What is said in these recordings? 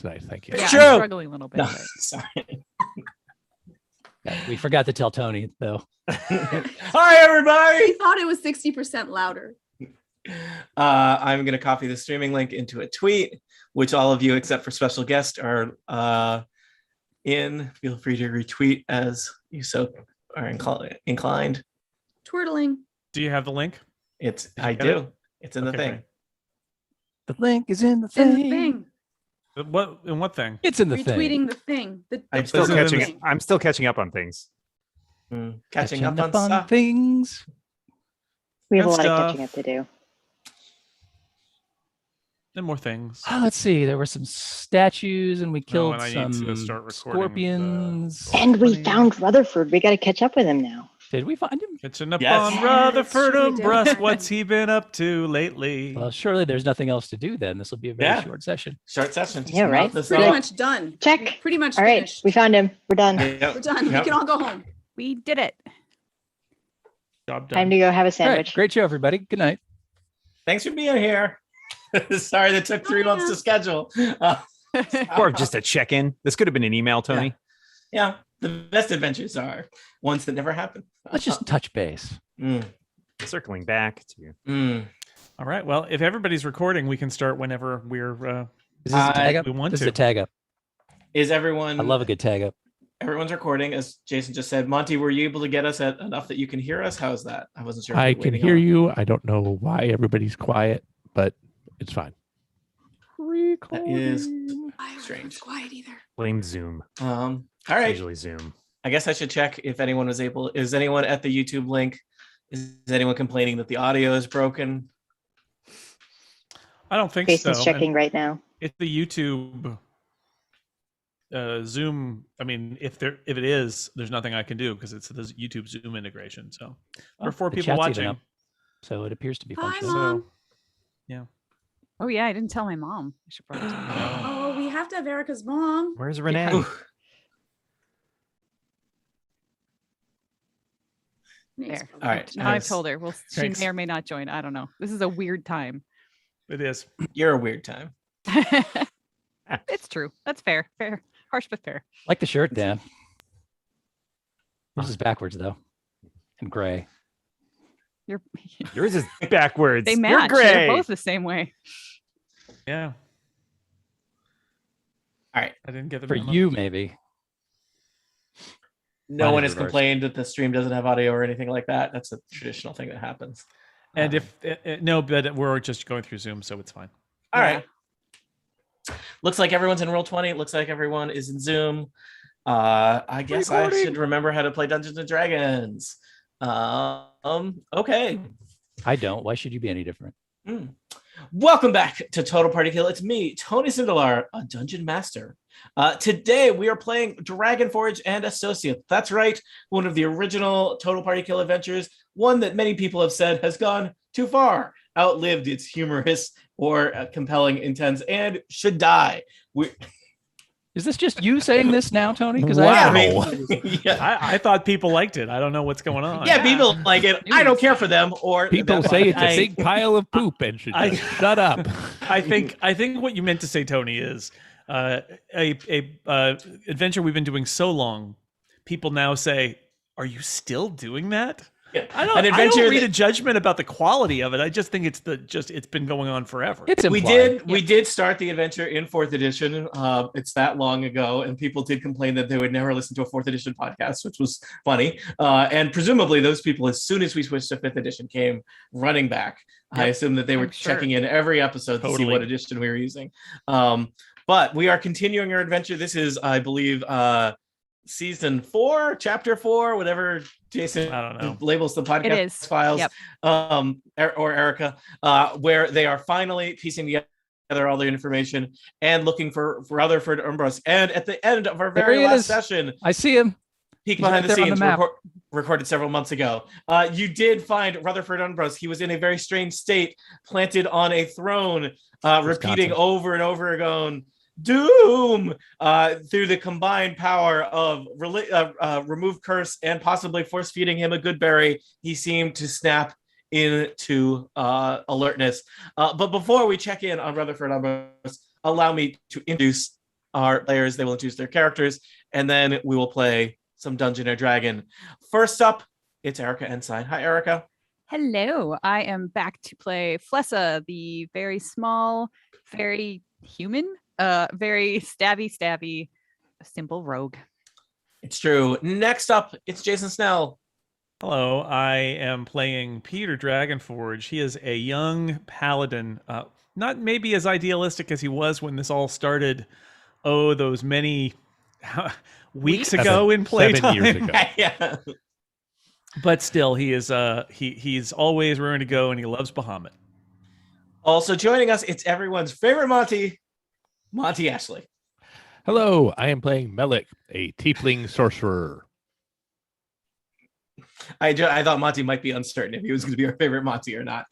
Thank you. It's true. I'm struggling a little bit. No, But... sorry. We forgot to tell Tony though. Hi, everybody. I thought it was 60% louder. I'm going to copy the streaming link into a tweet, which all of you except for special guest are in. Feel free to retweet as you so are inclined. Twirtling. Do you have the link? I do. It's in the Okay, thing. great. The link is in the It's in thing. the thing. What thing? It's in the thing. Retweeting the thing. I'm I'm still catching up on things. Catching up on stuff. things. We have a Good lot stuff. of catching up to do. And more things. Oh, let's see. There were some statues, and we killed and I need to some start recording scorpions. And we found Rutherford. We got to catch up with him now. Did we find him? Catching up Yes. on Yes, Rutherford we and did. Bruss. What's he been up to lately? Well, surely there's nothing else to do then. This will be a very Yeah. short session. Short session. Just Yeah, knock right? this Pretty out. much done. Check. Pretty much All right, finished. we found him. We're done. Yep. We're done. Yep. We can all go home. We did it. Job Time done. to go have a All right. sandwich. Great show, everybody. Good night. Thanks for being here. Sorry that took 3 months to schedule. Or just a check-in. This could have been an email, Tony. Yeah, the best adventures are ones that never happen. Let's just touch base. Circling back to All right. Well, if everybody's recording, we can start whenever we're. Is this a tag up? we want This is to. a tag up. Is everyone? I love a good tag up. Everyone's recording, as Jason just said. Monty, were you able to get us at enough that you can hear us? How's that? I wasn't sure. if I you were can waiting hear on- you. I don't know why everybody's quiet, but it's fine. That is I don't strange. It's quiet either. blame Zoom. All It's right. usually Zoom. I guess I should check if anyone was able. Is anyone at the YouTube link? Is anyone complaining that the audio is broken? I don't think Jason's so. checking And right now. it's the YouTube Zoom. I mean, if it is, there's nothing I can do because it's the YouTube Zoom integration. So there are 4 the people chat's even watching. up, so it appears to be Hi, functional. Mom. Yeah. Oh yeah, I didn't tell my mom. I should probably tell her. Oh, we have to have Erica's mom. Where's Renee? Oof. Nate's There. All right. Now I've Nice. told her. Well, she Thanks. may or may not join. I don't know. This is a weird time. It is. You're a weird time. It's true. That's fair. Fair. Harsh but fair. Like the shirt, Dan. This is backwards though, and gray. You're Yours is backwards. they You're match. gray. They're both the same way. Yeah. All right. I didn't get the For memo. you, maybe. No Mine one is has reversed. complained that the stream doesn't have audio or anything like that. That's a traditional thing that happens. And if no, but we're just going through Zoom, so it's fine. All right. Looks like everyone's in Roll20. Looks like everyone is in Zoom. I guess I should remember how to play Dungeons and Dragons. Okay. I don't. Why should you be any different? Welcome back to Total Party Kill. It's me, Tony Sindelar, a Dungeon Master. Today we are playing Dragonforge and Associates. That's right, one of the original Total Party Kill adventures, one that many people have said has gone too far, outlived its humorous or compelling intents, and should die. Is this just you saying this now, Tony? Because Wow. Yeah, I thought people liked it. I don't know what's going on. yeah, people like it. I don't care for them. Or People that's say why it's a big pile of poop and should just shut up. I think what you meant to say, Tony, is a adventure we've been doing so long. People now say, "Are you still doing that?" Yeah. I don't read a judgment about the quality of it. I just think it's been going on forever. We did start the adventure in 4th edition. It's that long ago, and people did complain that they would never listen to a 4th edition podcast, which was funny. And presumably those people, as soon as we switched to 5th edition, came running back. Yep. I assume that they were checking in every episode to see Totally. what edition we were using. But we are continuing our adventure. This is, I believe, season 4, chapter 4, whatever Jason I don't know. labels the podcast It is. files, Yep. or Erica, where they are finally piecing together all the information and looking for Rutherford Umbros. And at the end of our There very he last is. session, I see him. peek He's behind right the there on scenes, the map. recorded several months ago. You did find Rutherford Umbros. He was in a very strange state, planted on a throne, repeating over and over again, doom, through the combined power of remove curse and possibly force feeding him a good berry. He seemed to snap into alertness. But before we check in on Rutherford Umbros, allow me to introduce our players. They will introduce their characters, and then we will play some Dungeon or Dragon. First up, it's Erica Ensign. Hi, Erica. Hello, I am back to play Flessa, the very small, very human, very stabby, simple rogue. It's true. Next up, it's Jason Snell. Hello, I am playing Peter Dragonforge. He is a young paladin, not maybe as idealistic as he was when this all started. Oh, those many weeks ago in playtime. 7 years ago. Yeah. But still, he is he's always raring to go, and he loves Bahamut. Also joining us, it's everyone's favorite Monty Ashley. Hello, I am playing Melik, a tiefling sorcerer. I thought Monty might be uncertain if he was going to be our favorite Monty or not.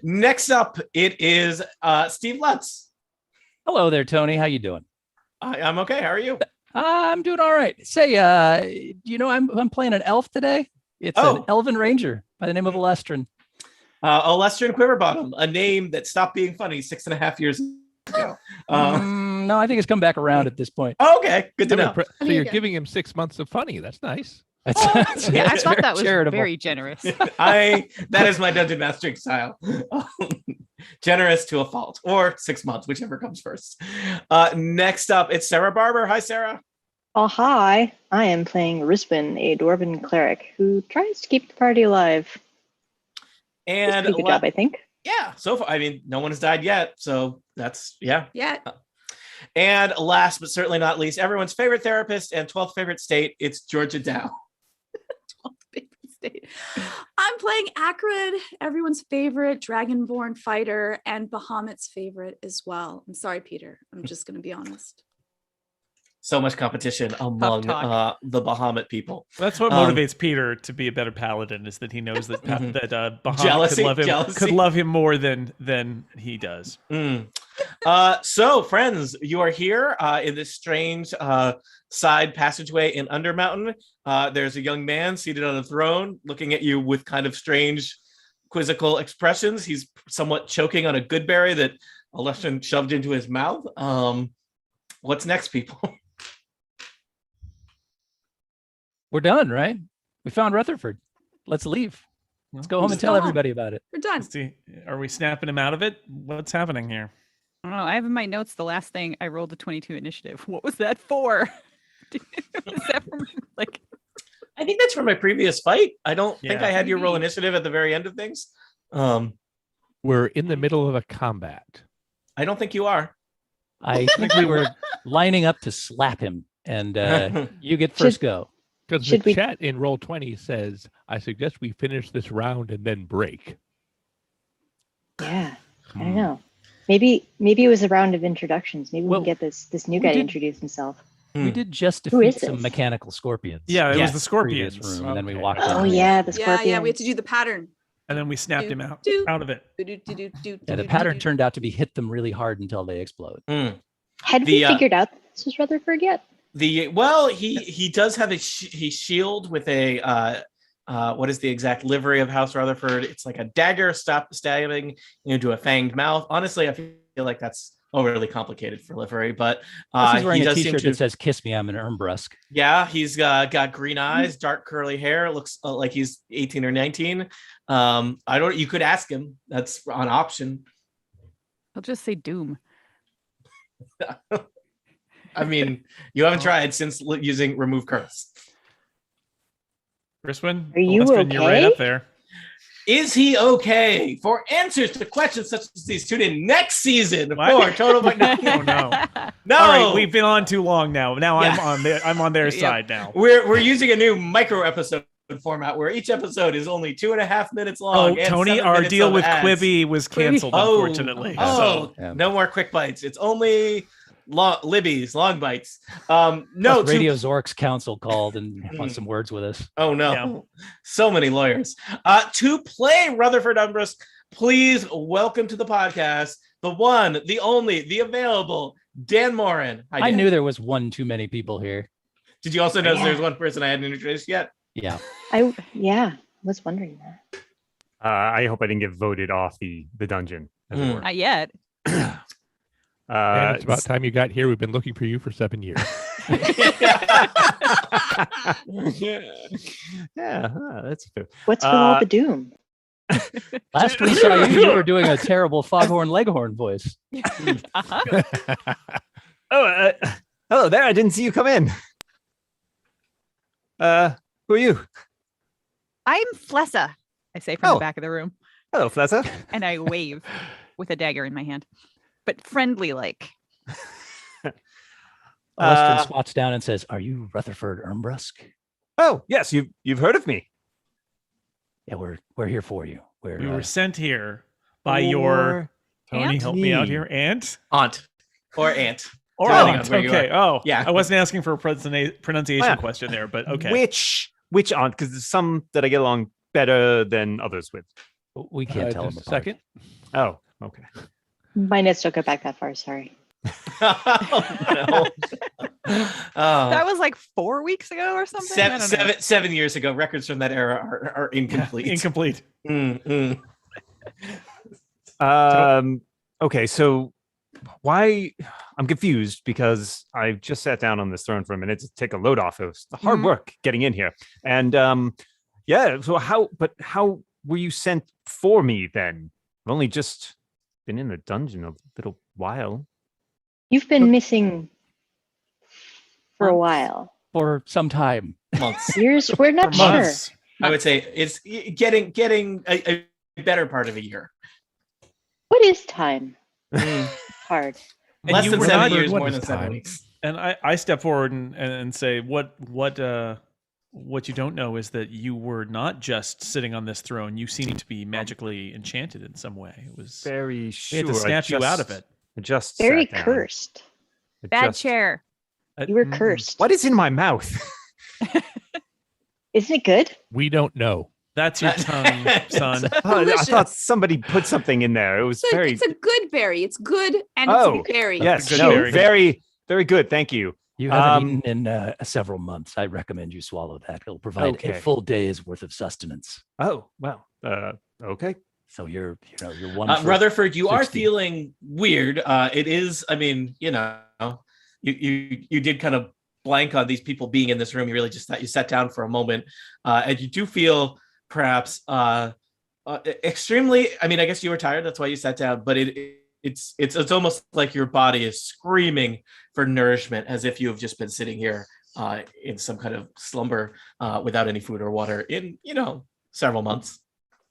Next up, it is Steve Lutz. Hello there, Tony. How you doing? I'm okay. How are you? I'm doing all right. Say, I'm playing an elf today. It's an elven ranger by the name of Alestrin. Alestrin Quiverbottom, a name that stopped being funny 6.5 years ago. No, I think it's come back around at this point. Okay, good to know. So you're giving him 6 months of funny. That's nice. Yeah, I thought that was charitable. very generous. That is my dungeon mastering style. Generous to a fault, or 6 months, whichever comes first. Next up, it's Sarah Barber. Hi, Sarah. Oh, hi. I am playing Rispin, a dwarven cleric who tries to keep the party alive. And Pretty good job, I think. yeah, so far, I mean, no one has died yet, so that's Yeah. And last but certainly not least, everyone's favorite therapist and 12th favorite state, it's Georgia Dow. 12th favorite state. I'm playing Acrid, everyone's favorite dragonborn fighter, and Bahamut's favorite as well. I'm sorry, Peter. I'm just going to be honest. So much competition among talk. the Bahamut people. That's what motivates Peter to be a better paladin, is that he knows that that Bahamut Jealousy. could love him more than he does. So, friends, you are here in this strange side passageway in Undermountain. There's a young man seated on a throne looking at you with kind of strange, quizzical expressions. He's somewhat choking on a good berry that Alestrin shoved into his mouth. What's next, people? We're done, right? We found Rutherford. Let's leave. Let's go home and tell everybody about it. We're done. Let's see, are we snapping him out of it? What's happening here? I don't know. I have in my notes the last thing I rolled a 22 initiative. What was that for? Was that for like? I think that's from my previous fight. I don't think Yeah. I had you roll initiative at the very end of things. We're in the middle of a combat. I don't think you are. I think we were lining up to slap him, and you get first go. Because the Should we- chat in Roll20 says, I suggest we finish this round and then break. Yeah, I don't know. Maybe it was a round of introductions. Maybe we Well, can get this new we guy to did- introduce himself. We did just Who defeat is some this? mechanical scorpions. Yeah, it Yes. was the Previous scorpions. room, and then we Okay. walked Oh in. yeah, the scorpion. Yeah, we have to do the pattern. And then we snapped him out of it. Yeah, the pattern turned out to be hit them really hard until they explode. Had we figured out that this was Rutherford yet? He does have a shield with a what is the exact livery of House Rutherford? It's like a dagger stabbing into a fanged mouth. Honestly, I feel like that's overly complicated for livery, but He's wearing he a does seem T-shirt to. that says "Kiss me, I'm an Ermbrusk." Yeah, he's got green eyes, dark curly hair. Looks like he's 18 or 19. You could ask him. That's an option. I'll just say Doom. I mean, you haven't tried since using remove curse. Crispin, Are you Alestrin, you're right okay? up there. Is he okay? For answers to questions such as these, tune in next season What? for Total But No. Oh no! No, All right, we've been on too long now. Now Yeah. I'm on their Yep. side now. we're using a new micro episode format where each episode is only 2.5 minutes long. Oh, and Tony, 7 our minutes deal of with ads. Quibi was canceled, Oh, unfortunately. Oh, Yeah. no more quick bites. It's only libbies, long bites. No, No, Radio Zork's council called and wants some words with us. Oh no, Yeah. so many lawyers. To play Rutherford Umbris, please welcome to the podcast the one, the only, the available Dan Morin. Hi, I Dan. knew there was one too many people here. Did you also notice Yeah. there's one person I hadn't introduced yet? Yeah. I was wondering that. I hope I didn't get voted off the dungeon. As it were. Not yet. And it's about time you got here. We've been looking for you for 7 years. Yeah, that's fair. What's with all the doom? Last we saw you, you were doing a terrible Foghorn Leghorn voice. Oh, hello there. I didn't see you come in. Who are you? I'm Flessa, I say from the back of the room. Hello, Flessa. And I wave with a dagger in my hand, but friendly like. Western squats down and says, "Are you Rutherford Ermbrusk?" Oh, yes, you've heard of me. Yeah, we're here for you. We were sent here by your Tony. Aunt? Help me out here, aunt. Aunt or aunt. Or depending aunt. on where you Okay. are. Oh, Yeah. I wasn't asking for a pronunciation Yeah. question there, but okay. Which aunt? Because there's some that I get along better than others with. We can't tell them just a apart. second. Oh, okay. My notes don't go back that far. Sorry. Oh, no. That was like 4 weeks ago or something. I don't know. 7 years ago. Records from that era are incomplete. Incomplete. Mm. Okay, so why I'm confused because I just sat down on this throne for a minute to take a load off. It was hard work getting in here. And yeah, so how were you sent for me then? I've only just been in the dungeon a little while. You've been missing for a while. For some time. Months. Years? We're not For sure. months. I would say it's getting a better part of a year. What is time? Mm. Hard. And Less you than were 7 not- years, what more is than 7 time? weeks. And I step forward and say, what you don't know is that you were not just sitting on this throne. You seem to be magically enchanted in some way. It was Very we sure. had to snap you out of it. I just Very sat down. cursed. I Bad just- chair. You were Mm. cursed. What is in my mouth? Isn't it good? We don't know. That's your tongue, son. I thought Delicious. somebody put something in there. It was very It's a good berry. It's good and Oh, it's a berry. yes, good no, berry. very, very good. Thank you. You haven't eaten in several months. I recommend you swallow that. It'll provide Okay. a full day's worth of sustenance. Oh, well, okay. So you're one. for Rutherford, you are 60. feeling weird. It is. I mean, you did kind of blank on these people being in this room. You really just thought you sat down for a moment, and you do feel perhaps extremely. I mean, I guess you were tired. That's why you sat down. But it's almost like your body is screaming for nourishment, as if you have just been sitting here in some kind of slumber without any food or water in several months.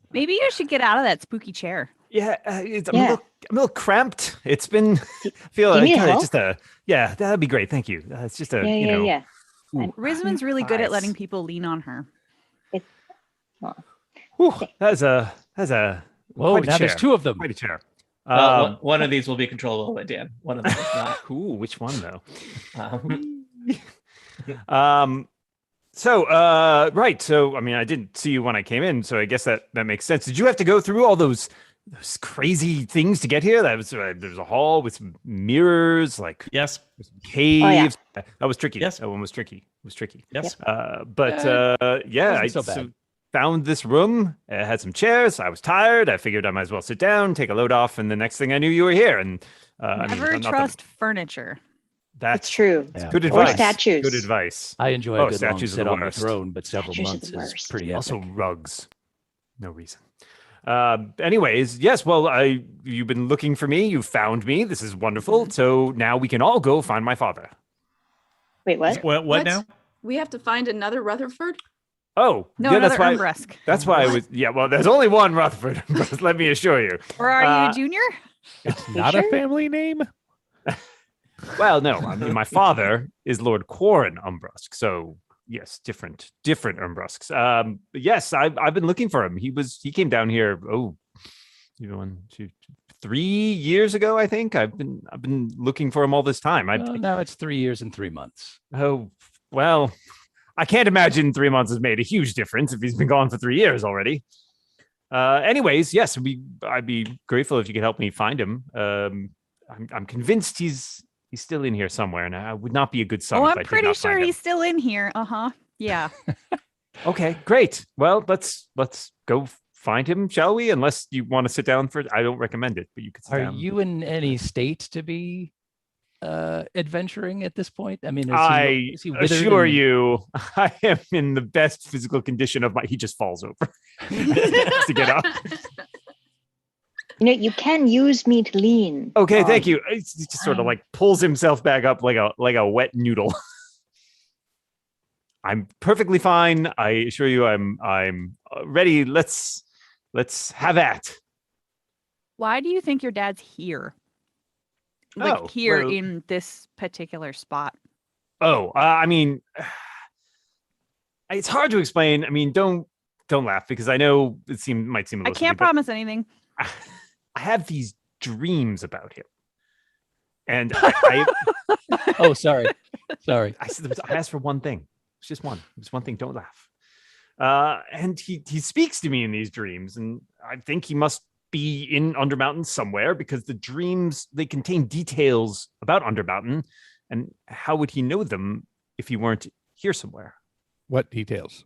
Maybe you should get out of that spooky chair. Yeah, I'm Yeah. a little cramped. It's been feel Do you like need kinda help? just yeah, that'd be great. Thank you. It's just a Yeah. ooh, Risman's really good at Nice. letting people lean on her. whew, that's a Whoa! quite a Now there's chair. two of them. Quite a chair. One of these will be controllable by Dan. One of them is not. Ooh, which one though? Um, Right. So, I mean, I didn't see you when I came in, so I guess that makes sense. Did you have to go through all those crazy things to get here? That was there's a hall with some mirrors, like Yes. caves. That was tricky. Yes. That one was tricky. It was tricky. Yes. But yeah, I wasn't so bad. found this room. It had some chairs. I was tired. I figured I might as well sit down, take a load off, and the next thing I knew, you were here. And I mean, Never not that- trust furniture. It's true. Yeah. good Or advice. statues. Good advice. I enjoy Oh, a good long statues are sit the on the worst. throne, but several Statues are months the is worst. pretty epic. Also rugs. No reason. Anyways, yes, well, you've been looking for me. You found me. This is wonderful. So now we can all go find my father. Wait, what? What now? We have to find another Rutherford. Oh, No, yeah, another that's why. Umbresk. That's why I was. Yeah, well, there's only one Rutherford. Let me assure you. Or are you Uh, a junior? It's not a sure? family name. Well, no, I mean my father is Lord Quarren Umbrusk. So yes, different Umbrusks. But yes, I've been looking for him. He came down here. Oh, 3 years ago, I think. I've been looking for him all this time. Now it's 3 years and 3 months. Oh, well, I can't imagine 3 months has made a huge difference if he's been gone for 3 years already. Anyways, yes, I'd be grateful if you could help me find him. I'm convinced he's still in here somewhere, and I would not be a good son. Oh, if I I'm did pretty not sure find him. he's still in here. Yeah. Okay, great. Well, let's go find him, shall we? Unless you want to sit down for it. I don't recommend it, but you could sit Are down. you in any state to be adventuring at this point? I mean, is he withered assure and- you, I am in the best physical condition of my. He just falls over to get up. You can use me to lean. Okay, on. thank you. He just sort of like pulls himself back up like a wet noodle. I'm perfectly fine. I assure you, I'm ready. Let's have at. Why do you think your dad's here? Like Oh, here well- in this particular spot. Oh, I mean, it's hard to explain. I mean, don't laugh because I know it might seem a I little can't silly, but promise anything. I have these dreams about him, and I Oh, sorry. I asked for one thing. It's just one. It's one thing. Don't laugh. And he speaks to me in these dreams, and I think he must be in Undermountain somewhere because the dreams, they contain details about Undermountain, and how would he know them if he weren't here somewhere? What details?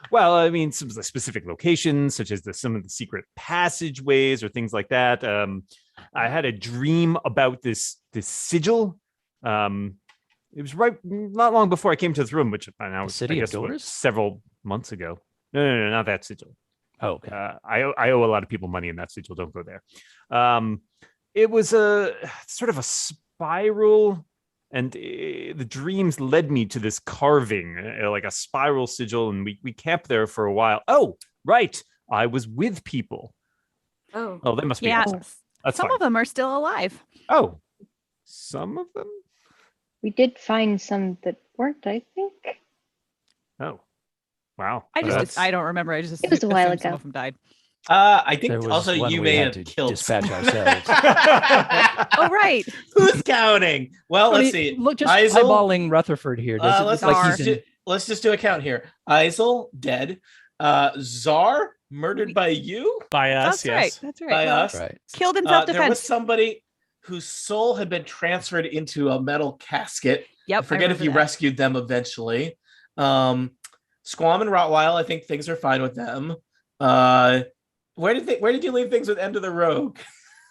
Well, I mean, some of the specific locations, such as some of the secret passageways or things like that. I had a dream about this sigil. It was not long before I came to the room, which by now was City of Doors? several months ago. No, not that sigil. Oh, okay. I owe a lot of people money in that sigil. Don't go there. It was a sort of a spiral, and the dreams led me to this carving, like a spiral sigil, and we camped there for a while. Oh, right. I was with people. Oh. Oh, that must be Yeah. awesome. That's Some fine. of them are still alive. Oh, some of them? We did find some that weren't, I think. Oh, wow. I don't remember. I just It was a while assumed some ago. of them died. I think There was also one you we may had have to killed dispatch someone. ourselves. Oh, right. Who's counting? Well, I let's mean, see. Look, just Isel? eyeballing Rutherford here. Does it Let's look like he's in... just do a count here. Isel dead. Czar murdered by you, By us, That's yes. right. That's right. by Well, us. Right. Killed in There was self-defense. somebody whose soul had been transferred into a metal casket. Yep. I forget if you rescued them eventually. Squam and Rottweil, I think things are fine with them. Where did you leave things with End of the Rogue?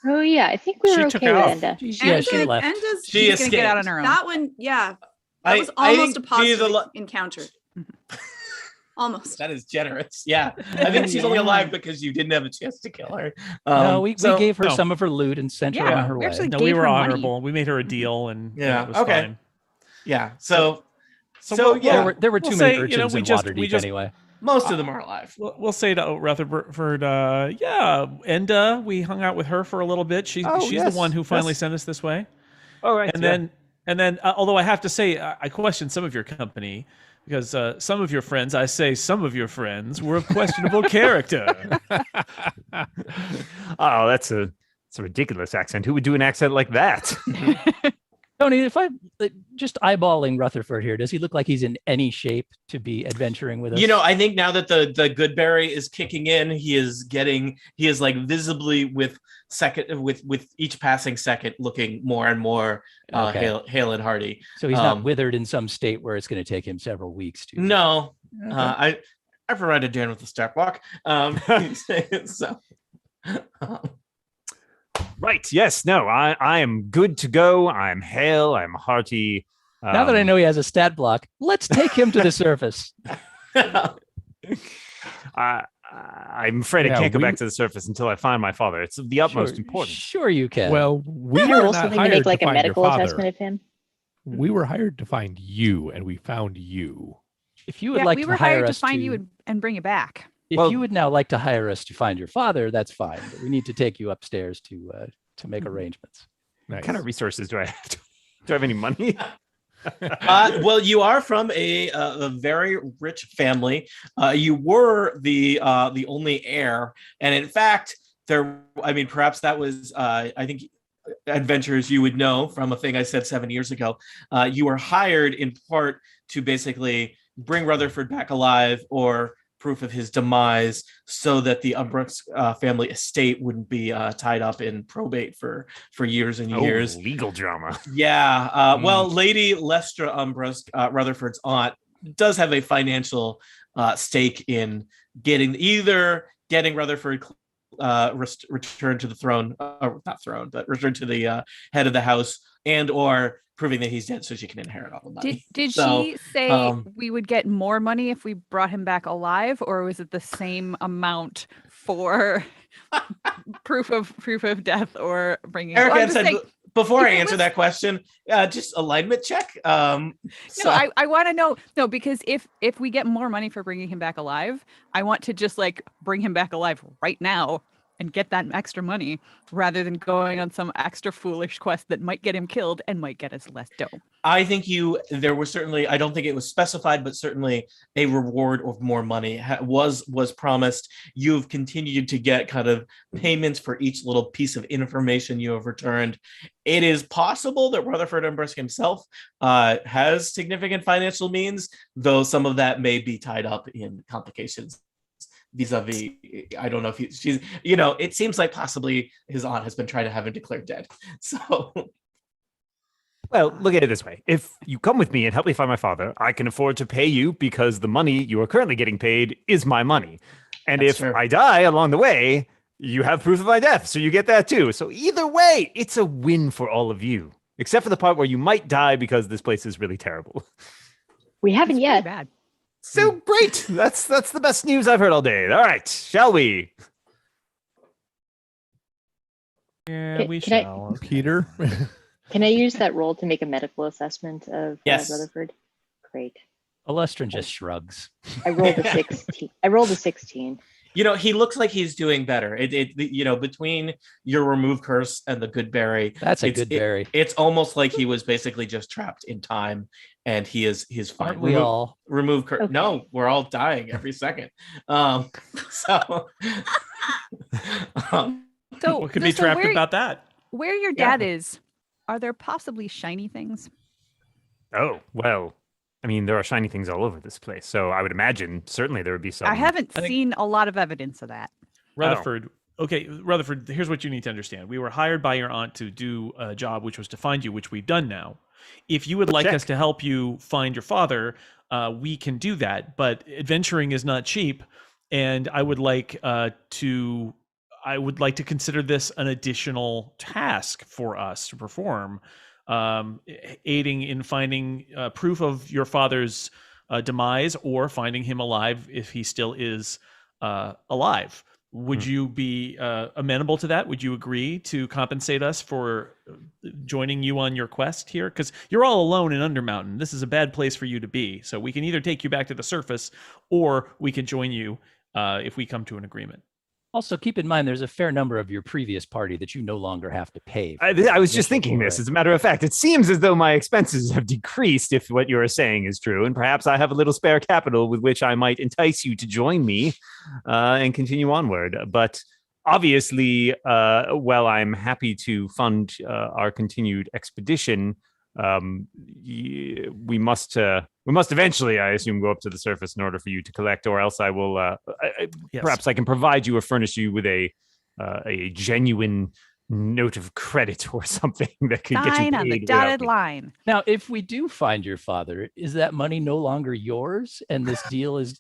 Oh yeah, I think we She were took okay with off. Enda. Yeah, she left. Enda's, She She's gonna get out on escaped. her own. that one, yeah. That I was almost a think she's positive encounter. Almost. That is generous. Yeah, I think she's only alive because you didn't have a chance to kill her. No, we gave her no. some of her loot and sent her Yeah, on her we way. actually No, gave we were her money. honorable. We made her a deal, and Yeah, it was okay. fine. Yeah. So we'll- yeah, There were too We'll many say, urchins in Waterdeep anyway. most of them are alive. We'll say to Rutherford, Enda, we hung out with her for a little bit. She's yes, the one who finally yes. sent us this way. All right. And then, although I have to say, I question some of your company because some of your friends, were of questionable character. Oh, that's a ridiculous accent. Who would do an accent like that? Tony, if I just eyeballing Rutherford here, does he look like he's in any shape to be adventuring with us? I think now that the Goodberry is kicking in, he is like visibly with each passing second looking more and more Okay. hale and hearty. So he's not withered in some state where it's going to take him several weeks to. No, Okay. I provided Dan with the start block. So. Right. Yes. No. I am good to go. I'm hale. I'm hearty. Now that I know he has a stat block, let's take him to the surface. I'm afraid I Yeah, can't go we- back to the surface until I find my father. It's of the utmost Sure, importance. Sure, you can. Well, we Isn't were there not something to hired make like to a find your medical father. assessment of him? We were hired to find you, and we found you. if you would Yeah, like we to were hire hired to us find you and bring you back. if Well- you would now like to hire us to find your father, that's fine. But we need to take you upstairs to make arrangements. Nice. What kind of resources do I have? Do I have any money? Well, you are from a very rich family. You were the only heir, and in fact, perhaps that was I think adventures you would know from a thing I said 7 years ago. You were hired in part to basically bring Rutherford back alive or proof of his demise so that the Umbrus family estate wouldn't be tied up in probate for years and years. Legal drama. Yeah. Well, Lady Lestra Umbrus, Rutherford's aunt, does have a financial stake in getting either getting Rutherford returned to the throne, not throne, but returned to the head of the house, and or proving that he's dead so she can inherit all the money. Did So, she say we would get more money if we brought him back alive, or was it the same amount for proof of death or bringing? Erica Well, I'm had just said saying, before I if it answer was- that question, just alignment check. No, I want to know. No, because if we get more money for bringing him back alive, I want to just like bring him back alive right now and get that extra money rather than going on some extra foolish quest that might get him killed and might get us less dough. I think there was certainly, I don't think it was specified, but certainly a reward of more money was promised. You've continued to get kind of payments for each little piece of information you have returned. It is possible that Rutherford Umbrisk himself has significant financial means, though some of that may be tied up in complications vis-a-vis, I don't know if she's, it seems like possibly his aunt has been trying to have him declared dead. So... Well, look at it this way. If you come with me and help me find my father, I can afford to pay you because the money you are currently getting paid is my money. And That's if true. I die along the way, you have proof of my death, so you get that too. So either way, it's a win for all of you, except for the part where you might die because this place is really terrible. We haven't It's yet. pretty bad. So great. That's the best news I've heard all day. All right, shall we? Yeah, Can- we can I- shall. Okay. Peter. Can I use that roll to make a medical assessment of Yes. Rutherford? Great. Alestrin just shrugs. I rolled a 16. I rolled a 16. He looks like he's doing better. Between your remove curse and the good berry, That's a it's- good berry. It's almost like he was basically just trapped in time, and he's fine. Aren't we all? Remove curse? Okay. No, we're all dying every second. So, So What could be so trapped where, about that? where your Yeah. dad is, are there possibly shiny things? Oh, well, I mean, there are shiny things all over this place. So I would imagine certainly there would be some. I haven't I think- seen a lot of evidence of that. Rutherford. Okay, Rutherford, here's what you need to understand. We were hired by your aunt to do a job, which was to find you, which we've done now. If you would like Check. us to help you find your father, we can do that. But adventuring is not cheap, and I would like to consider this an additional task for us to perform, aiding in finding proof of your father's demise or finding him alive if he still is alive. Would you be amenable to that? Would you agree to compensate us for joining you on your quest here? Because you're all alone in Undermountain. This is a bad place for you to be. So we can either take you back to the surface, or we can join you if we come to an agreement. Also, keep in mind, there's a fair number of your previous party that you no longer have to pay. for I was just initial thinking this. foray. As a matter of fact, it seems as though my expenses have decreased if what you're saying is true. And perhaps I have a little spare capital with which I might entice you to join me and continue onward. But obviously, while I'm happy to fund our continued expedition, we must eventually, I assume, go up to the surface in order for you to collect, or else I will Yes. perhaps I can provide you or furnish you with a genuine note of credit or something that could get you Sign paid on the without dotted me. line. Now, if we do find your father, is that money no longer yours and this deal is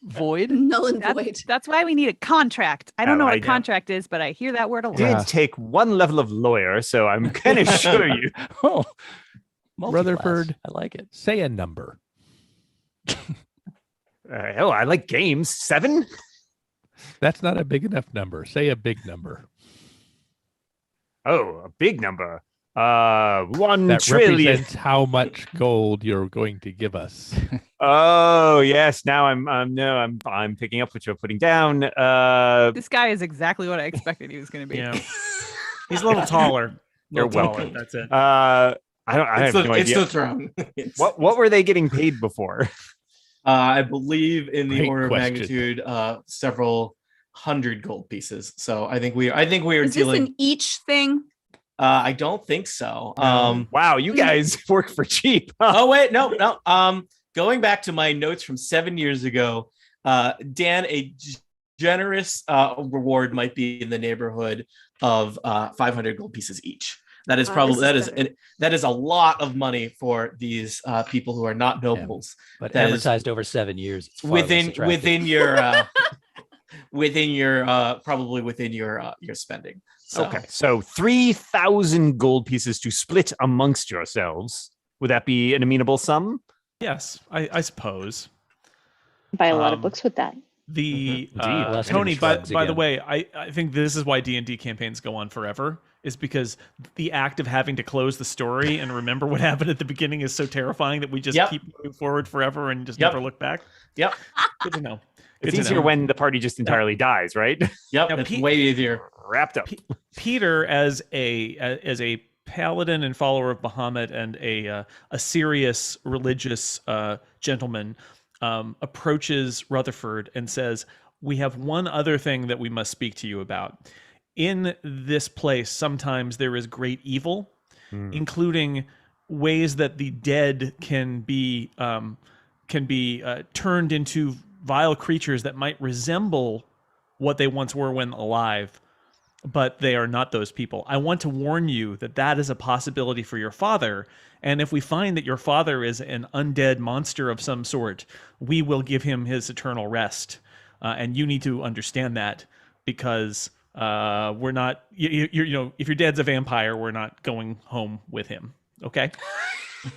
void? Null and void. That's why we need a contract. I don't Oh, know what I a know. contract is, but I hear that word a lot. Did Yeah. take one level of lawyer, so I'm can assure you. Oh, multi-class. Rutherford. I like it. Say a number. I like games. 7? That's not a big enough number. Say a big number. Oh, a big number. 1 That trillion. represents how much gold you're going to give us. Oh yes, now I'm picking up what you're putting down. This guy is exactly what I expected he was going to be. Yeah. He's a little taller. You're Little taller, welcome. That's it. I have no it's idea. the throne. What were they getting paid before? I believe in the Great order question. of magnitude, several hundred gold pieces. So I think we are Is this dealing. an each thing? I don't think so. Wow, you guys work for cheap. Oh wait, no. Going back to my notes from 7 years ago, Dan, a generous reward might be in the neighborhood of 500 gold pieces each. That is probably that is a lot of money for these people who are not nobles. But That is amortized over 7 years, it's far less attractive. within your within your probably within your spending. So. Okay, so 3,000 gold pieces to split amongst yourselves. Would that be an amenable sum? Yes, I suppose. Buy a lot of books with that. The Indeed. Less Tony, interest by rates the again. way, I think this is why D&D campaigns go on forever, is because the act of having to close the story and remember what happened at the beginning is so terrifying that we just keep moving forward forever and just never look back. Yep. Good to know. It's Good to easier know. when the party just entirely dies, right? Yep. Now, It's way easier. Wrapped up. Peter, as a paladin and follower of Bahamut and a serious religious gentleman, approaches Rutherford and says, "We have one other thing that we must speak to you about. In this place, sometimes there is great evil, including ways that the dead can be turned into vile creatures that might resemble what they once were when alive, but they are not those people. I want to warn you that that is a possibility for your father, and if we find that your father is an undead monster of some sort, we will give him his eternal rest. And you need to understand that, because we're not, you know, if your dad's a vampire, we're not going home with him. Okay?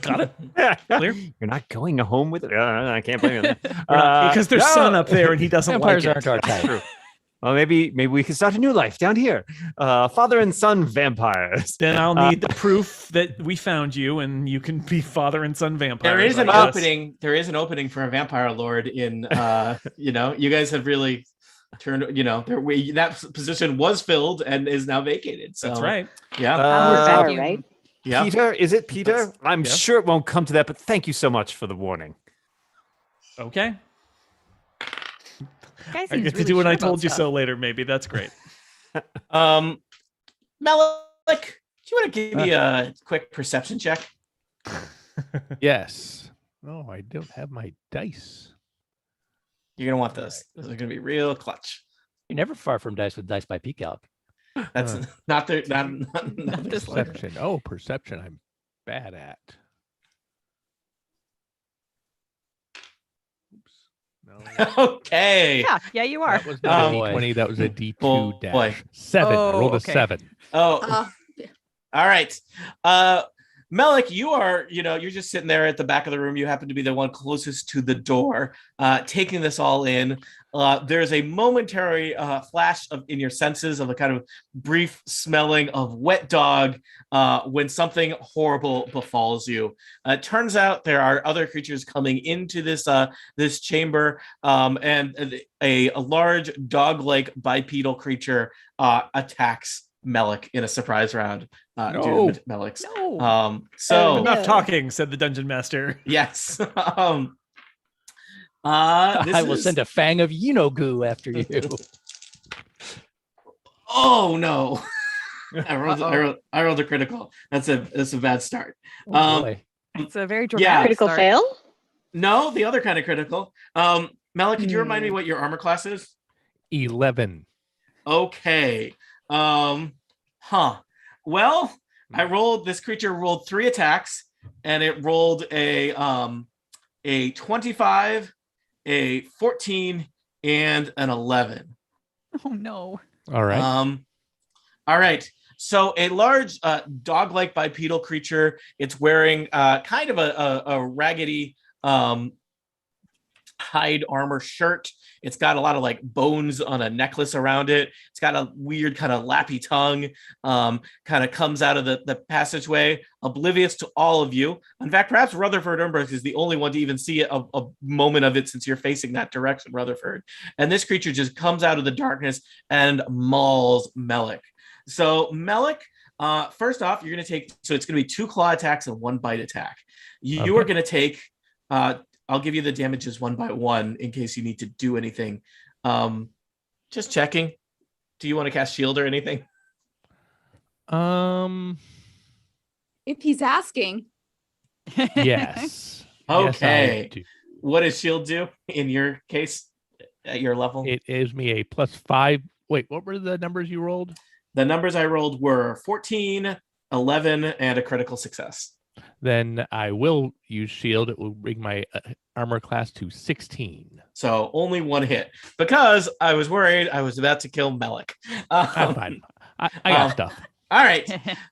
Got it? Clear? You're not going home with it? I can't blame you. Because there's sun up there and he doesn't Vampires like it. aren't our type. True. Well, maybe we can start a new life down here. Father and son vampires. Then I'll need the proof that we found you, and you can be father and son vampires. There is an I guess. opening. There is an opening for a vampire lord in. You know, you guys have really turned. You know, that position was filled and is now vacated. So That's right. Yeah. Power, Thank you. right? Yeah. Peter, is it Peter? That's- I'm yeah. sure it won't come to that, but thank you so much for the warning. Okay. Guy I seems get to really do what sure I about told you stuff. so later, maybe. That's great. Malik, do you want to give me a quick perception check? Yes. No, I don't have my dice. You're gonna want those. Those are gonna be real clutch. You're never far from dice with dice by peak out. That's not the not this one. Perception. Oh, perception. I'm bad at. Oops. No. Okay. Yeah, you are. That was not a boy. D20. That was a D2 Boy. dash. 7. I rolled a okay. 7. Oh, all right. Melik, you are, you're just sitting there at the back of the room. You happen to be the one closest to the door, taking this all in. There's a momentary flash in your senses of a kind of brief smelling of wet dog when something horrible befalls you. It turns out there are other creatures coming into this chamber, and a large dog-like bipedal creature attacks Melik in a surprise round. Due to Melik's. No. So Enough talking, said the dungeon master. yes. I will send a fang of goo after you. Oh no! I rolled a critical. That's a bad start. Oh, boy. It's a very Yeah. dramatic Critical start. fail? No, the other kind of critical. Melik, could you remind me what your armor class is? 11. Okay. Well, this creature rolled 3 attacks, and it rolled a 25, a 14, and an 11. Oh no. All right. All right. So a large dog-like bipedal creature. It's wearing kind of a raggedy hide armor shirt. It's got a lot of like bones on a necklace around it. It's got a weird kind of lappy tongue, kind of comes out of the passageway, oblivious to all of you. In fact, perhaps Rutherford Umbrook is the only one to even see a moment of it, since you're facing that direction, Rutherford. And this creature just comes out of the darkness and mauls Melik. So Melik, first off, you're going to take, so it's going to be 2 claw attacks and 1 bite attack. You are going to take, I'll give you the damages one by one in case you need to do anything. Just checking. Do you want to cast shield or anything? If he's asking. Yes. Yes, I Okay. do. What does shield do in your case at your level? It gives me a +5. Wait, what were the numbers you rolled? The numbers I rolled were 14, 11, and a critical success. then I will use shield. It will bring my armor class to 16. So only one hit, because I was worried I was about to kill Melik. I'm fine. I got stuff. All right.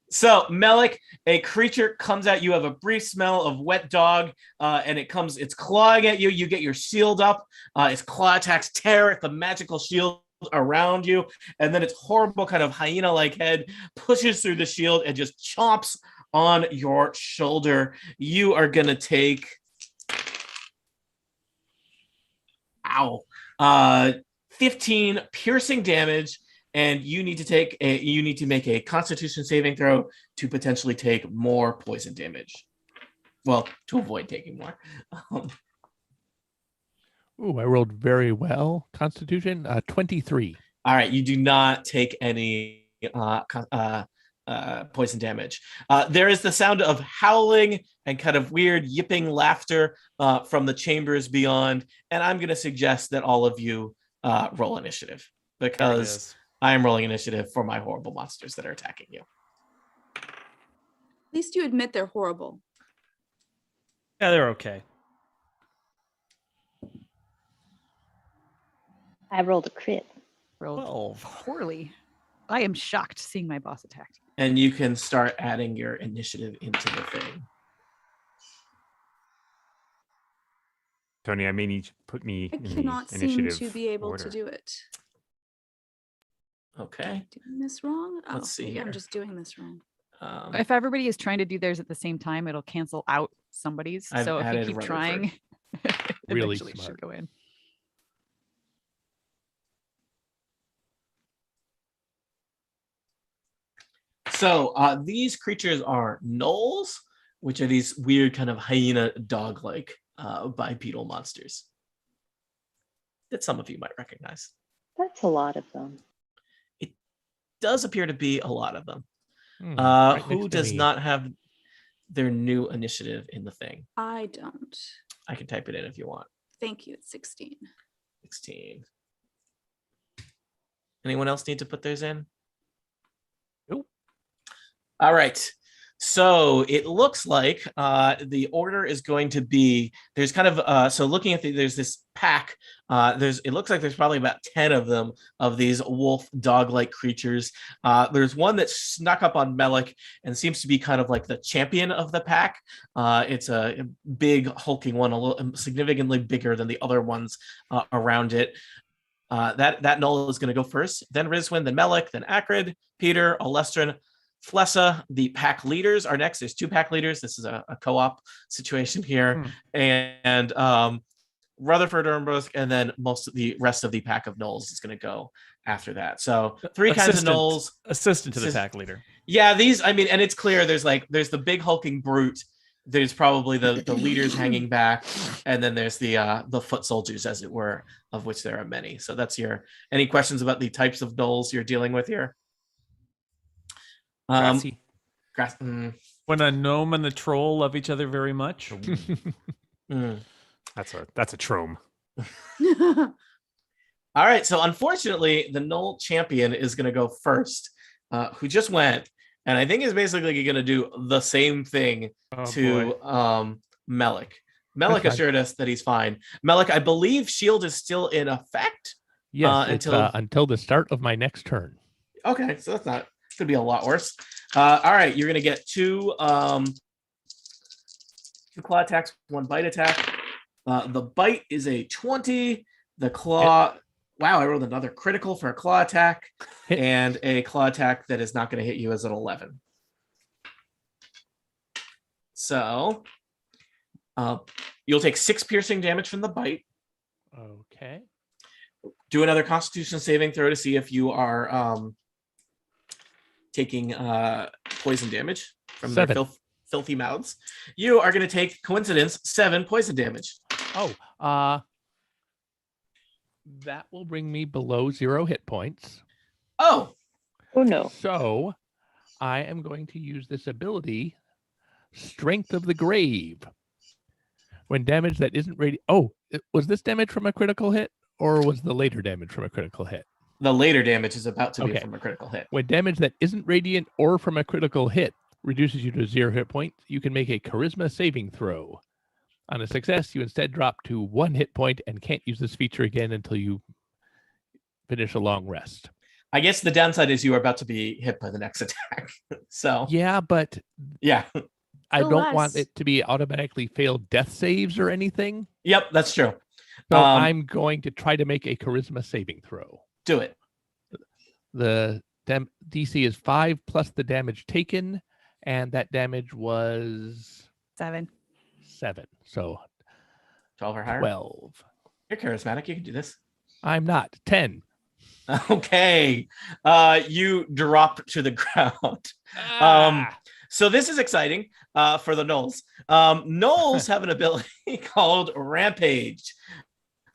So Melik, a creature comes at you. Have a brief smell of wet dog, and it's clawing at you. You get your shield up. Its claw attacks tear at the magical shield around you, and then its horrible kind of hyena-like head pushes through the shield and just chomps on your shoulder. You are gonna take 15 piercing damage, and you need to make a Constitution saving throw to potentially take more poison damage. Well, to avoid taking more. I rolled very well. Constitution 23. All right, you do not take any poison damage. There is the sound of howling and kind of weird yipping laughter from the chambers beyond, and I'm going to suggest that all of you roll initiative, because I am rolling initiative for my horrible monsters that are attacking you. At least you admit they're horrible. Yeah, they're okay. I rolled a crit. Rolled 12. poorly. I am shocked seeing my boss attack. And you can start adding your initiative into the thing. Tony, I may need you to put me I in cannot the seem initiative to be able order. to do it. Okay. Doing this wrong? Oh, Let's see maybe here. I'm just doing this wrong. If everybody is trying to do theirs at the same time, it'll cancel out somebody's. I've So if you added keep Rutherford. trying, Really eventually it smart. should go in. So these creatures are gnolls, which are these weird kind of hyena dog-like bipedal monsters that some of you might recognize. That's a lot of them. Does appear to be a lot of them. Right next Who to does me. not have their new initiative in the thing? I don't. I can type it in if you want. Thank you. It's 16. 16. Anyone else need to put theirs in? Nope. All right. So it looks like the order is going to be, there's kind of, so looking at there's this pack, it looks like there's probably about 10 of them, of these wolf dog-like creatures. There's one that snuck up on Melik and seems to be kind of like the champion of the pack. It's a big hulking one, a little significantly bigger than the other ones around it. That gnoll is going to go first, then Rizwin, then Melik, then Akrid, Peter, Olestrin, Flessa. The pack leaders are next. There's 2 pack leaders. This is a co-op situation here. And Rutherford, Ormbrook, and then most of the rest of the pack of gnolls is going to go after that. So 3 kinds of gnolls. Assistant to the pack leader. Yeah, these, I mean, and it's clear there's the big hulking brute. There's probably the leaders hanging back, and then there's the foot soldiers, as it were, of which there are many. So that's any questions about the types of gnolls you're dealing with here? Grassy. When a gnome and the troll love each other very much. That's a trome. All right. So unfortunately, the gnoll champion is going to go first, who just went, and I think is basically going to do the same thing to Melik. Melik assured us that he's fine. Melik, I believe shield is still in effect. Yes, until the start of my next turn. Okay, so that's not could be a lot worse. All right, you're gonna get 2 claw attacks, 1 bite attack. The bite is a 20. The claw, wow, I rolled another critical for a claw attack, and a claw attack that is not going to hit you as an 11. So you'll take 6 piercing damage from the bite. Okay. Do another Constitution saving throw to see if you are taking poison damage from their filthy mouths. You are going to take, coincidence, 7 poison damage. That will bring me below 0 hit points. Oh no. So I am going to use this ability, Strength of the Grave. When damage that isn't radiant. Was this damage from a critical hit, or was the later damage from a critical hit? The later damage is about to be from a critical hit. When damage that isn't radiant or from a critical hit reduces you to 0 hit point, you can make a charisma saving throw. On a success, you instead drop to 1 hit point and can't use this feature again until you finish a long rest. I guess the downside is you are about to be hit by the next attack. So Yeah, but yeah. I Still don't want less. it to be automatically failed death saves or anything. Yep, that's true. So I'm going to try to make a charisma saving throw. Do it. The DC is 5 plus the damage taken, and that damage was 7. 7. So 12 or higher. 12. You're charismatic. You can do this. I'm not. 10. Okay. You drop to the ground. So this is exciting for the gnolls. Gnolls have an ability called Rampage.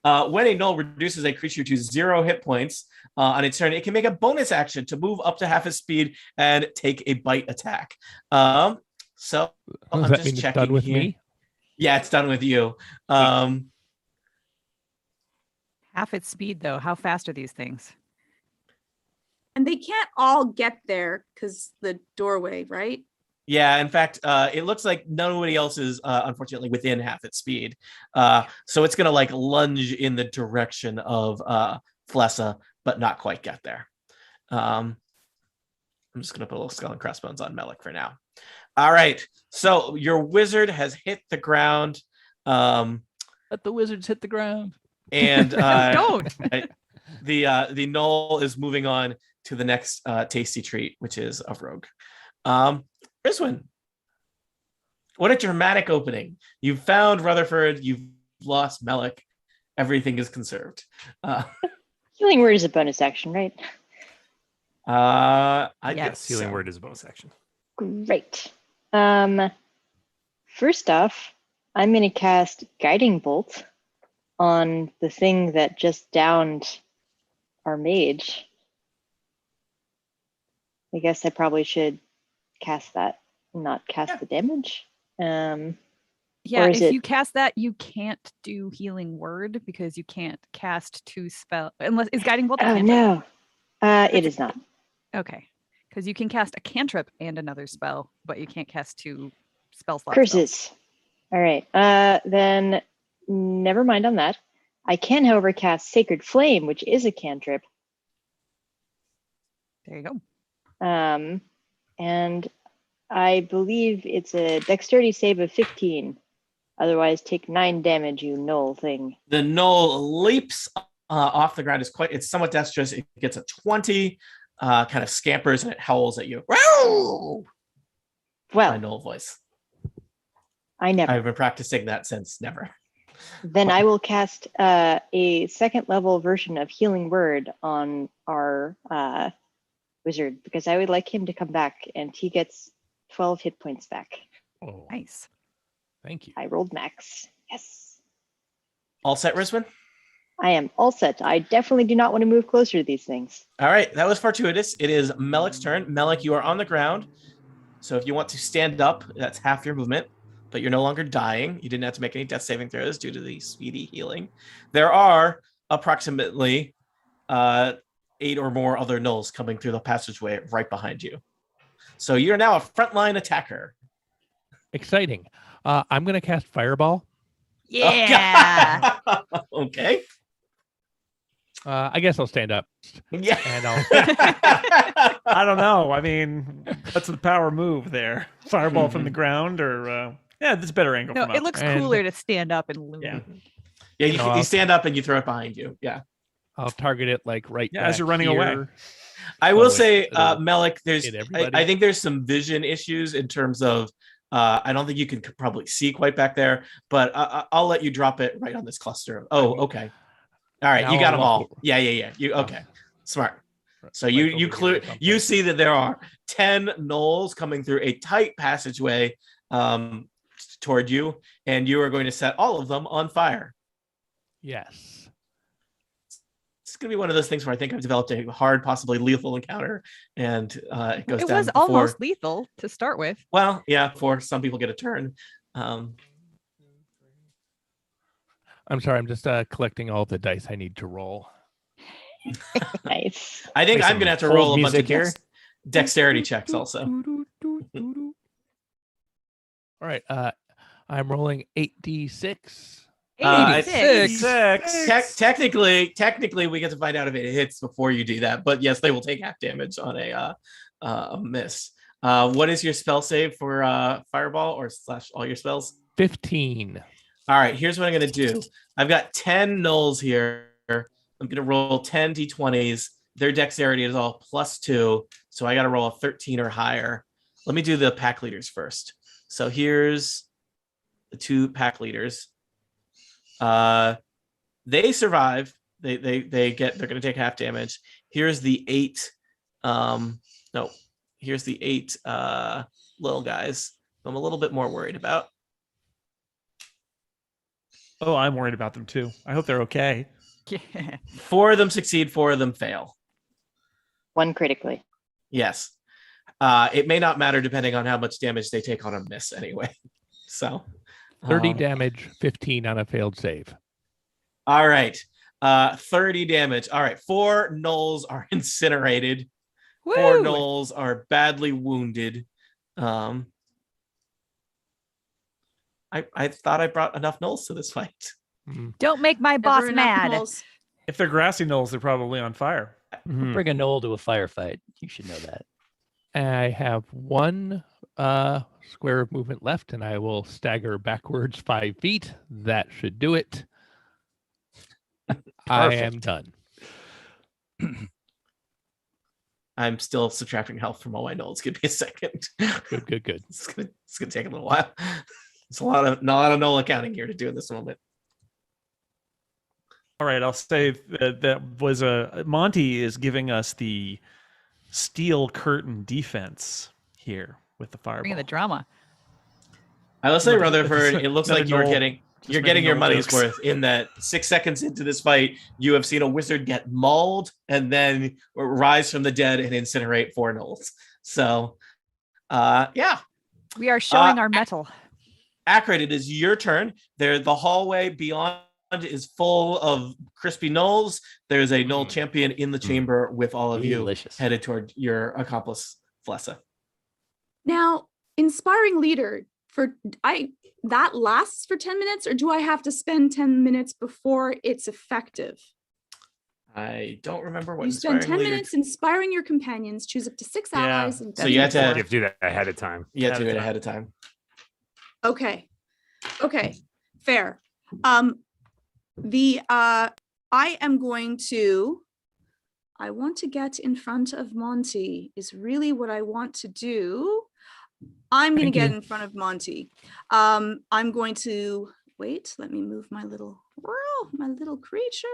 When a gnoll reduces a creature to 0 hit points on its turn, it can make a bonus action to move up to half its speed and take a bite attack. So Does I'm that just mean it's checking done with here. me? Yeah, it's done with you. Half its speed, though. How fast are these things? And they can't all get there because the doorway, right? Yeah, in fact, it looks like nobody else is unfortunately within half its speed. So it's gonna like lunge in the direction of Flessa, but not quite get there. I'm just gonna put a little skull and crossbones on Melik for now. All right, so your wizard has hit the ground. Let the wizards hit the ground. And Don't. the gnoll is moving on to the next tasty treat, which is a rogue. Rizwin, what a dramatic opening. You've found Rutherford, you've lost Melik, everything is conserved. Healing word is a bonus action, right? I Yes. guess Healing so. word is a bonus action. Great. First off, I'm going to cast Guiding Bolt on the thing that just downed our mage. I guess I probably should cast that, not cast the damage. Yeah, Or if is it- you cast that, you can't do healing word because you can't cast 2 spell unless is guiding bolt. a Oh cantrip? no, it is not. Okay, because you can cast a cantrip and another spell, but you can't cast 2 spell slots. Curses. All right. Then never mind on that. I can, however, cast Sacred Flame, which is a cantrip. There you go. And I believe it's a dexterity save of 15. Otherwise, take 9 damage, you gnoll thing. The gnoll leaps off the ground. It's somewhat dexterous. It gets a 20, kind of scampers and it howls at you. Wow! My Well, gnoll voice. I never. I've been practicing that since never. Then I will cast a second level version of Healing Word on our wizard because I would like him to come back and he gets 12 hit points back. Oh, Nice. thank you. I rolled max. Yes. All set, Rizwin? I am all set. I definitely do not want to move closer to these things. All right, that was fortuitous. It is Melik's turn. Melik, you are on the ground. So if you want to stand up, that's half your movement, but you're no longer dying. You didn't have to make any death saving throws due to the speedy healing. There are approximately 8 or more other gnolls coming through the passageway right behind you. So you're now a frontline attacker. Exciting. I'm going to cast Fireball. Yeah. Okay. I guess I'll stand up. Yeah. And I'll I don't know. I mean, that's the power move there. Fireball from the ground, or yeah, this is a better angle. No, from up. it looks And- cooler to stand up and loom. Yeah. Yeah, No, you stand up and you throw it behind you. Yeah. I'll target it like right Yeah, as back you're running away. here. I will Oh, say, it'll Melik, hit everybody. I think there's some vision issues in terms of, I don't think you can probably see quite back there, but I'll let you drop it right on this cluster. Oh, okay. All right, Now you got I'll them all. walk over. Yeah. You okay? Smart. So Like you over here clear. or something. You see that there are 10 gnolls coming through a tight passageway toward you, and you are going to set all of them on fire. Yes. It's going to be one of those things where I think I've developed a hard, possibly lethal encounter, and it goes It down was before. almost lethal to start with. Well, yeah, for some people get a turn. I'm sorry. I'm just collecting all the dice I need to roll. Nice. I think Play I'm some going to have to hold roll a bunch of music here. dexterity checks also. All right. I'm rolling 8d6. 86. Technically, we get to find out if it hits before you do that. But yes, they will take half damage on a miss. What is your spell save for fireball or / all your spells? 15. All right, here's what I'm going to do. I've got 10 gnolls here. I'm going to roll 10 d20s. Their dexterity is all +2, so I got to roll a 13 or higher. Let me do the pack leaders first. So here's the 2 pack leaders. They survive. They're going to take half damage. Here's the 8. Here's the 8 little guys. I'm a little bit more worried about. Oh, I'm worried about them too. I hope they're okay. Yeah. 4 of them succeed, 4 of them fail. 1 critically. Yes. It may not matter depending on how much damage they take on a miss anyway. So 30 damage, 15 on a failed save. All right. 30 damage. All right. 4 gnolls are incinerated. Woo! 4 gnolls are badly wounded. I thought I brought enough gnolls to this fight. Don't make my boss Never enough mad. gnolls. If they're grassy gnolls, they're probably on fire. Bring a gnoll to a firefight. You should know that. I have 1 square of movement left, and I will stagger backwards 5 feet. That should do it. I am done. I'm still subtracting health from all my gnolls. Give me a second. Good. It's gonna take a little while. It's not a lot of gnoll accounting here to do in this moment. All right, I'll say that was Monty is giving us the steel curtain defense here with the fireball. Bringing the drama. I will say, Another- Rutherford, it looks another like you're gnoll. getting making your gnoll money's jokes. worth in that 6 seconds into this fight, you have seen a wizard get mauled and then rise from the dead and incinerate 4 gnolls. So, yeah. We are showing our metal. Akrid, it is your turn. The hallway beyond is full of crispy gnolls. There's a gnoll champion in the chamber with all of Delicious. you headed toward your accomplice, Flessa. Now, inspiring leader that lasts for 10 minutes, or do I have to spend 10 minutes before it's effective? I don't remember what You spend 10 leader- minutes inspiring your companions, choose up to 6 Yeah, allies, and so you have to- You have to do that ahead of time. You have to do it ahead of time. Okay, fair. I want to get in front of Monty is really what I want to do. I'm going to Thank get you. in front of Monty. I'm going to wait. Let me move my little creature.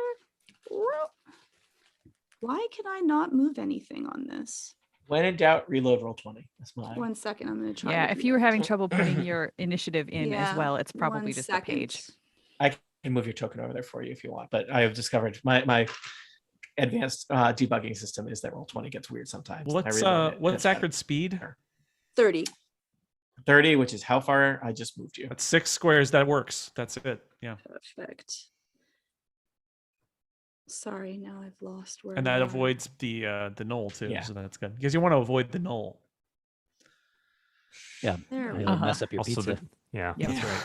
Why can I not move anything on this? When in doubt, reload roll 20. That's mine. 1 second. I'm going to try. Yeah, to if you were reload. having trouble putting your initiative in Yeah, as well, it's probably 1 just second. the page. I can move your token over there for you if you want, but I have discovered my advanced debugging system is that roll 20 gets weird sometimes. I What's reload it. what's That's Akrid's speed? 30. 30, which is how far I just moved you. That's 6 squares. That works. That's it. Yeah, Perfect. Sorry, now I've lost where. and we that are. avoids the gnoll too. Yeah. So that's good because you want to avoid the gnoll. Yeah. There we It'll go. mess up your Also pizza. Yeah. Yep. That's right.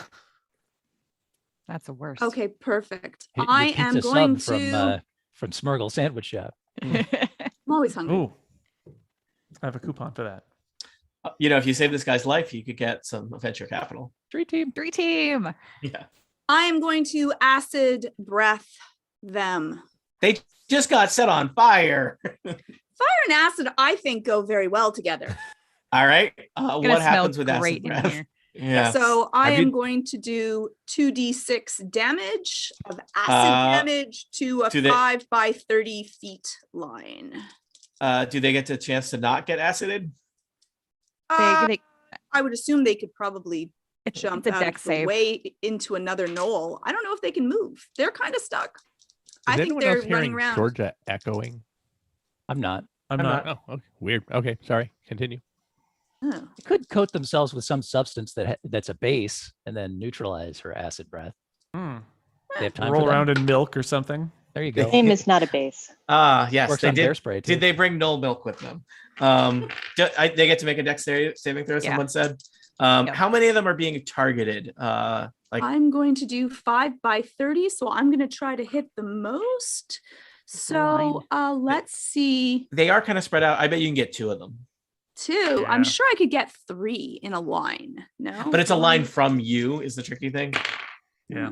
That's the worst. Okay, perfect. Your I am pizza going sub to. from Smurgle Sandwich Shop. I'm always hungry. Ooh, I have a coupon for that. If you save this guy's life, you could get some venture capital. Street team. 3 team. Yeah. I am going to acid breath them. They just got set on fire. Fire and acid, I think, go very well together. All right. Gonna What smell happens with great acid in breath? here. Yeah. So I Have am you- going to do 2d6 damage of acid damage to a to the- 5 by 30 feet line. Do they get the chance to not get acided? They- I would assume they could probably it's jump a out deck of the save. way into another knoll. I don't know if they can move. They're kind of stuck. I Is think anyone they're else running hearing around. Georgia echoing? I'm not. I'm not. Oh, okay. Weird. Okay, sorry. Continue. Oh. They could coat themselves with some substance that's a base and then neutralize her acid breath. Hmm. They have time Roll for that? around in milk or something. There you go. Name is not a base. Yes, Works they on did. bear spray too. Did they bring gnoll milk with them? They get to make a dexterity saving throw. Yeah. Someone said. How many of them are being targeted? I'm going to do 5 by 30, so I'm going to try to hit the most. So let's see. They are kind of spread out. I bet you can get 2 of them. 2. Yeah. I'm sure I could get 3 in a line. No, But it's a line from you is the tricky thing. Yeah.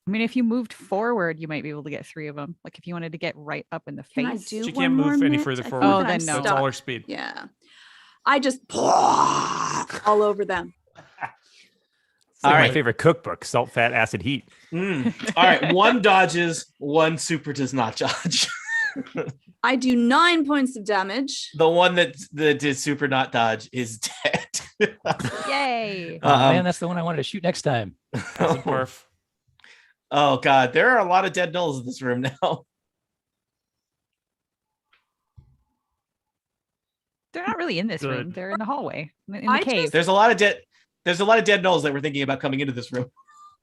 I mean, if you moved forward, you might be able to get 3 of them. Like if you wanted to get right up in the Can I face. do She one can't more move any minute? further I think forward. Oh, I'm then no. That's all her stuck. speed. Yeah. I just all over them. It's like All my right. favorite cookbook, Salt, Fat, Acid, Heat. All right. 1 dodges, 1 super does not dodge. I do 9 points of damage. The one that did super not dodge is dead. Yay. Oh man, that's the one I wanted to shoot next time. Acid barf. Oh god, there are a lot of dead gnolls in this room now. They're not really in this room. Good. They're in the hallway, in the I cave. just- There's a lot of dead gnolls that were thinking about coming into this room.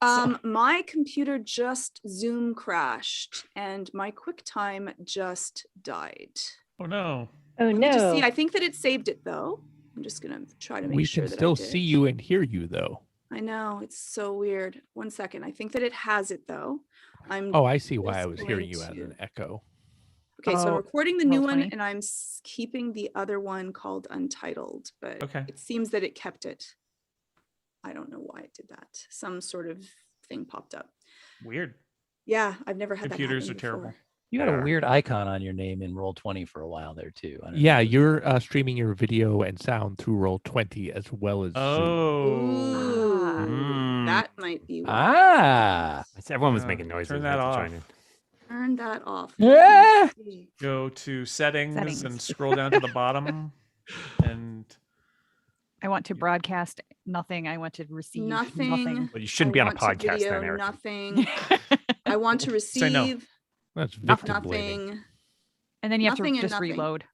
My computer just Zoom crashed and my QuickTime just died. Oh no. Oh Let me just no. see. I think that it saved it though. I'm just gonna try to make We sure can that still I did. see you and hear you, though. I know it's so weird. 1 second. I think that it has it though. Oh, I see why I just was hearing going you as to- an echo. Okay, so I'm Oh, recording the new roll one 20. and I'm keeping the other one called Untitled, but Okay. it seems that it kept it. I don't know why it did that. Some sort of thing popped up. Weird. Yeah, I've never had Computers that are terrible. before. You had Yeah. a weird icon on your name in Roll20 for a while there too. I don't Yeah, know. you're streaming your video and sound through Roll20 as well as Zoom. Oh. Ooh, Mm. that might be why. Ah. Everyone was Yeah, making noises. turn We had that to off. join in. Turn that off. Yeah. Go to settings and Settings. scroll down to the bottom. And I want to broadcast nothing. I want to receive Nothing. nothing. Well, you shouldn't be on a want to podcast video then, Eric. Nothing. I want to Say no. receive That's victim blaming. nothing. And then you have to Nothing and just nothing. reload.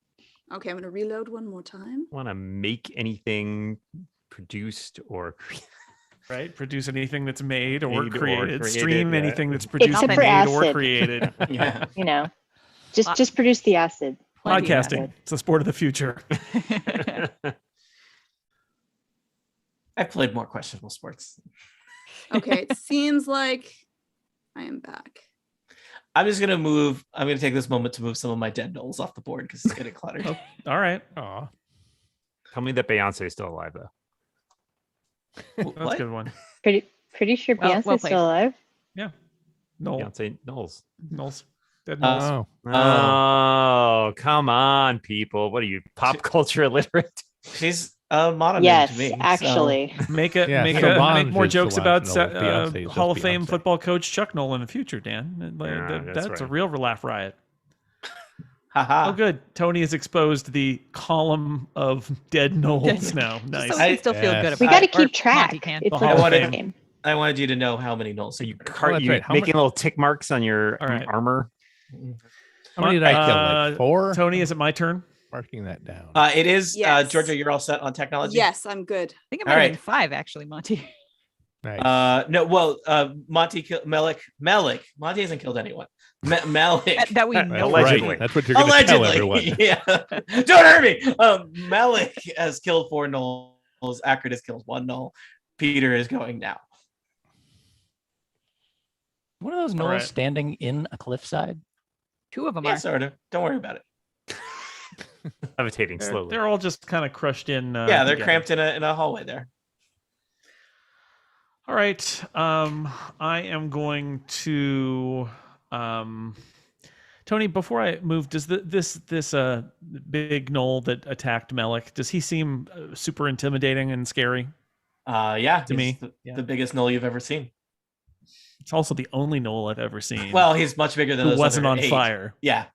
Okay, I'm gonna reload one more time. Want to make anything produced or right, produce anything that's made or Made or created. created, Stream yeah. anything that's produced, Except for made, or acid. created. Yeah. You know, just produce the acid. Plenty of Podcasting. It's the sport of the future. I've played more questionable sports. Okay, it seems like I am back. I'm gonna take this moment to move some of my dead gnolls off the board because it's getting cluttered. Oh, all right. Aw. tell me that Beyonce is still alive though. That's a What? good one. Pretty sure Well- Beyonce's well played. still alive. No. Beyonce Knowles. Knowles. Dead Knowles. Oh, Oh, come on, people! What are you, pop culture illiterate? She's a modern Yes, to me. so- actually. Make Yeah, make Solange more is jokes about Solange Knowles. Beyonce is just Hall of Fame Beyonce. football coach Chuck Noll in the future, Dan. Yeah, that's That's a right. real laugh riot. Haha. Oh, good. Tony has exposed the column of dead Knolls now. Just Nice. so we can still feel Yes. good about We it. got to Or keep track. Monty can. It's The like Hall a of Fame. game. I wanted you to know how many gnolls. So you that's you right. How making mu- little tick marks on your All right. armor. how many did I kill? Uh, Like 4? Tony, is it my turn? Marking that down. It is Yes. Georgia. You're all set on technology. Yes, I'm good. I think it All might have right. been 5 actually, Monty. Nice. No. Well, Monty killed Melik. Monty hasn't killed anyone. Melik. That we That's know. Allegedly. right. That's what you're going to tell everyone. Allegedly. Yeah. Don't hurt me. Melik has killed 4 gnolls. Akrid has killed 1 gnoll. Peter is going now. One of those All gnolls right. standing in a cliffside. 2 of them Yeah, are. sort of. Don't worry about it. Levitating slowly. They're all just kind of crushed in. Yeah, they're together. cramped in a hallway there. All right. I am going to Tony, before I move, does this big gnoll that attacked Melik, does he seem super intimidating and scary? Yeah, To he's me, yeah. the biggest gnoll you've ever seen. It's also the only gnoll I've ever seen. Well, he's much bigger than who those wasn't other on 8. fire. Yeah,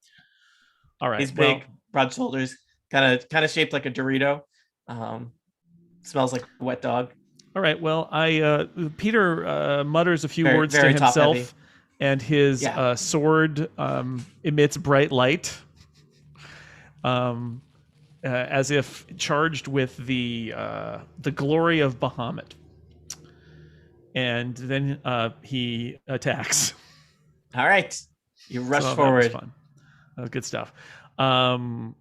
All right. he's well, big, broad shoulders, kind of shaped like a Dorito. Smells like a wet dog. All right. Well, Peter mutters a few Very- words very to top himself, heavy. and his Yeah. sword emits bright light, as if charged with the glory of Bahamut. And then he attacks. All right, you rush So that was forward. fun. That was good stuff. And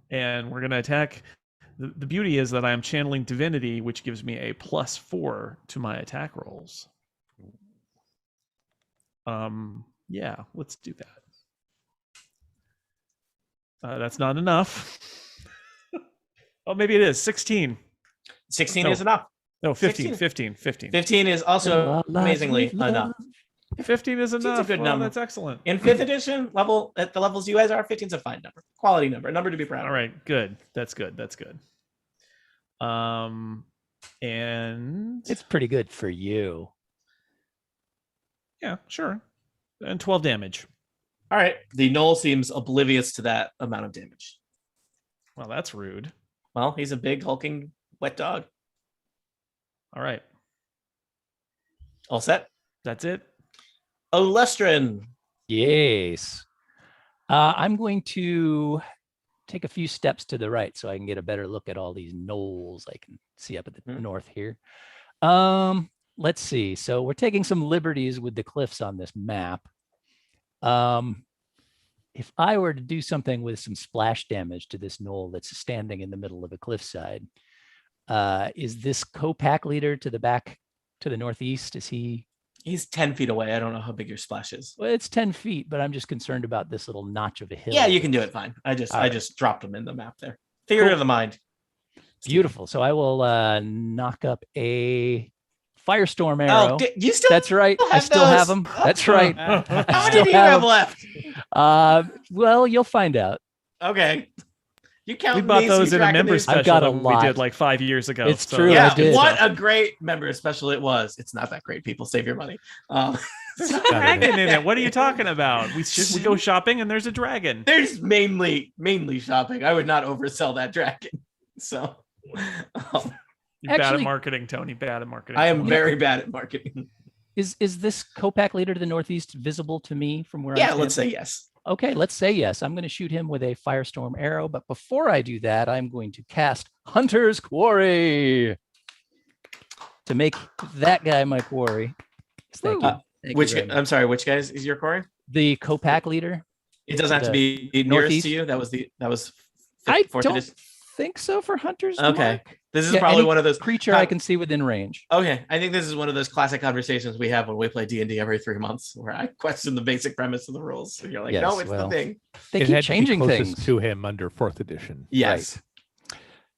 we're gonna attack The beauty is that I am channeling divinity, which gives me a +4 to my attack rolls. Yeah, let's do that. That's not enough. Oh, maybe it is 16. 16 No. is enough. No, 15. 15. 15. 15 is also amazingly Live. enough. 15 is enough. a good Well, number. that's excellent. In 5th edition level, at the levels you guys are, 15 is a fine number, quality number, a number to be proud of. All right, good. That's good. That's good. And It's pretty good for you. yeah, sure. And 12 damage. All right, the gnoll seems oblivious to that amount of damage. Well, that's rude. Well, he's a big hulking wet dog. All right, All set. that's it. Olestrin. Yes. I'm going to take a few steps to the right so I can get a better look at all these knolls I can see up at the north here. Let's see. So we're taking some liberties with the cliffs on this map. If I were to do something with some splash damage to this gnoll that's standing in the middle of a cliffside, is this co-pack leader to the back to the northeast? Is he? He's 10 feet away. I don't know how big your splash is. Well, it's 10 feet, but I'm just concerned about this little notch of a hill. Yeah, you can do it fine. I just dropped him in the map there. Figure of the mind. Beautiful. So I will knock up a firestorm arrow. Oh, you still? That's right. I have still have those? them. That's right. How I many still do you have them. left? Well, you'll find out. Okay. You count. We bought those in a member I've special got a that we lot. did like 5 years ago. It's true, Yeah, I did. what a great member special it was. It's not that great. People save your money. There's a dragon in it. What are you talking about? We go shopping and there's a dragon. There's mainly shopping. I would not oversell that dragon. So You're bad at Actually- marketing, Tony. Bad at marketing. I am very bad at marketing. Is this co-pack leader to the northeast visible to me from where I'm Yeah, standing? let's say yes. Okay, let's say yes. I'm going to shoot him with a firestorm arrow, but before I do that, I'm going to cast Hunter's Quarry to make that guy my quarry. Thank you. Thank you Which very much. I'm sorry, which guys is your quarry? The co-pack leader? It doesn't have to The be nearest northeast? to you. That was I fourth don't edition. think so for Hunter's Okay. Mark. This is Yeah, probably any one of those creature I can see within range. Okay, I think this is one of those classic conversations we have when we play D&D every 3 months, where I question the basic premise of the rules. And you're like, Yes, no, it's well, the thing. They It keep had to be changing closest things. to him under 4th edition. Yes,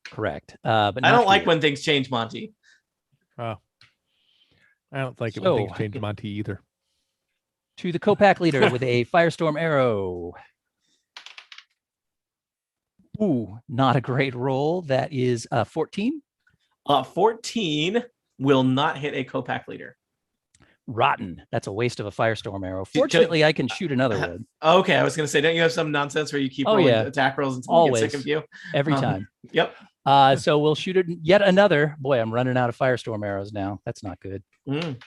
Correct. But I not don't like here. when things change, Monty. Oh, I don't like it So- when things change Monty either. To the co-pack leader with a firestorm arrow. Ooh, not a great roll. That is 14. 14 will not hit a co-pack leader. Rotten. That's a waste of a firestorm arrow. Fortunately, I can shoot another one Okay, I was going to say, don't you have some nonsense where you keep Oh, rolling yeah. attack rolls until you get sick Always. of you? every Um, time. Yep. So we'll shoot it yet another. Boy, I'm running out of firestorm arrows now. That's not good. Mm.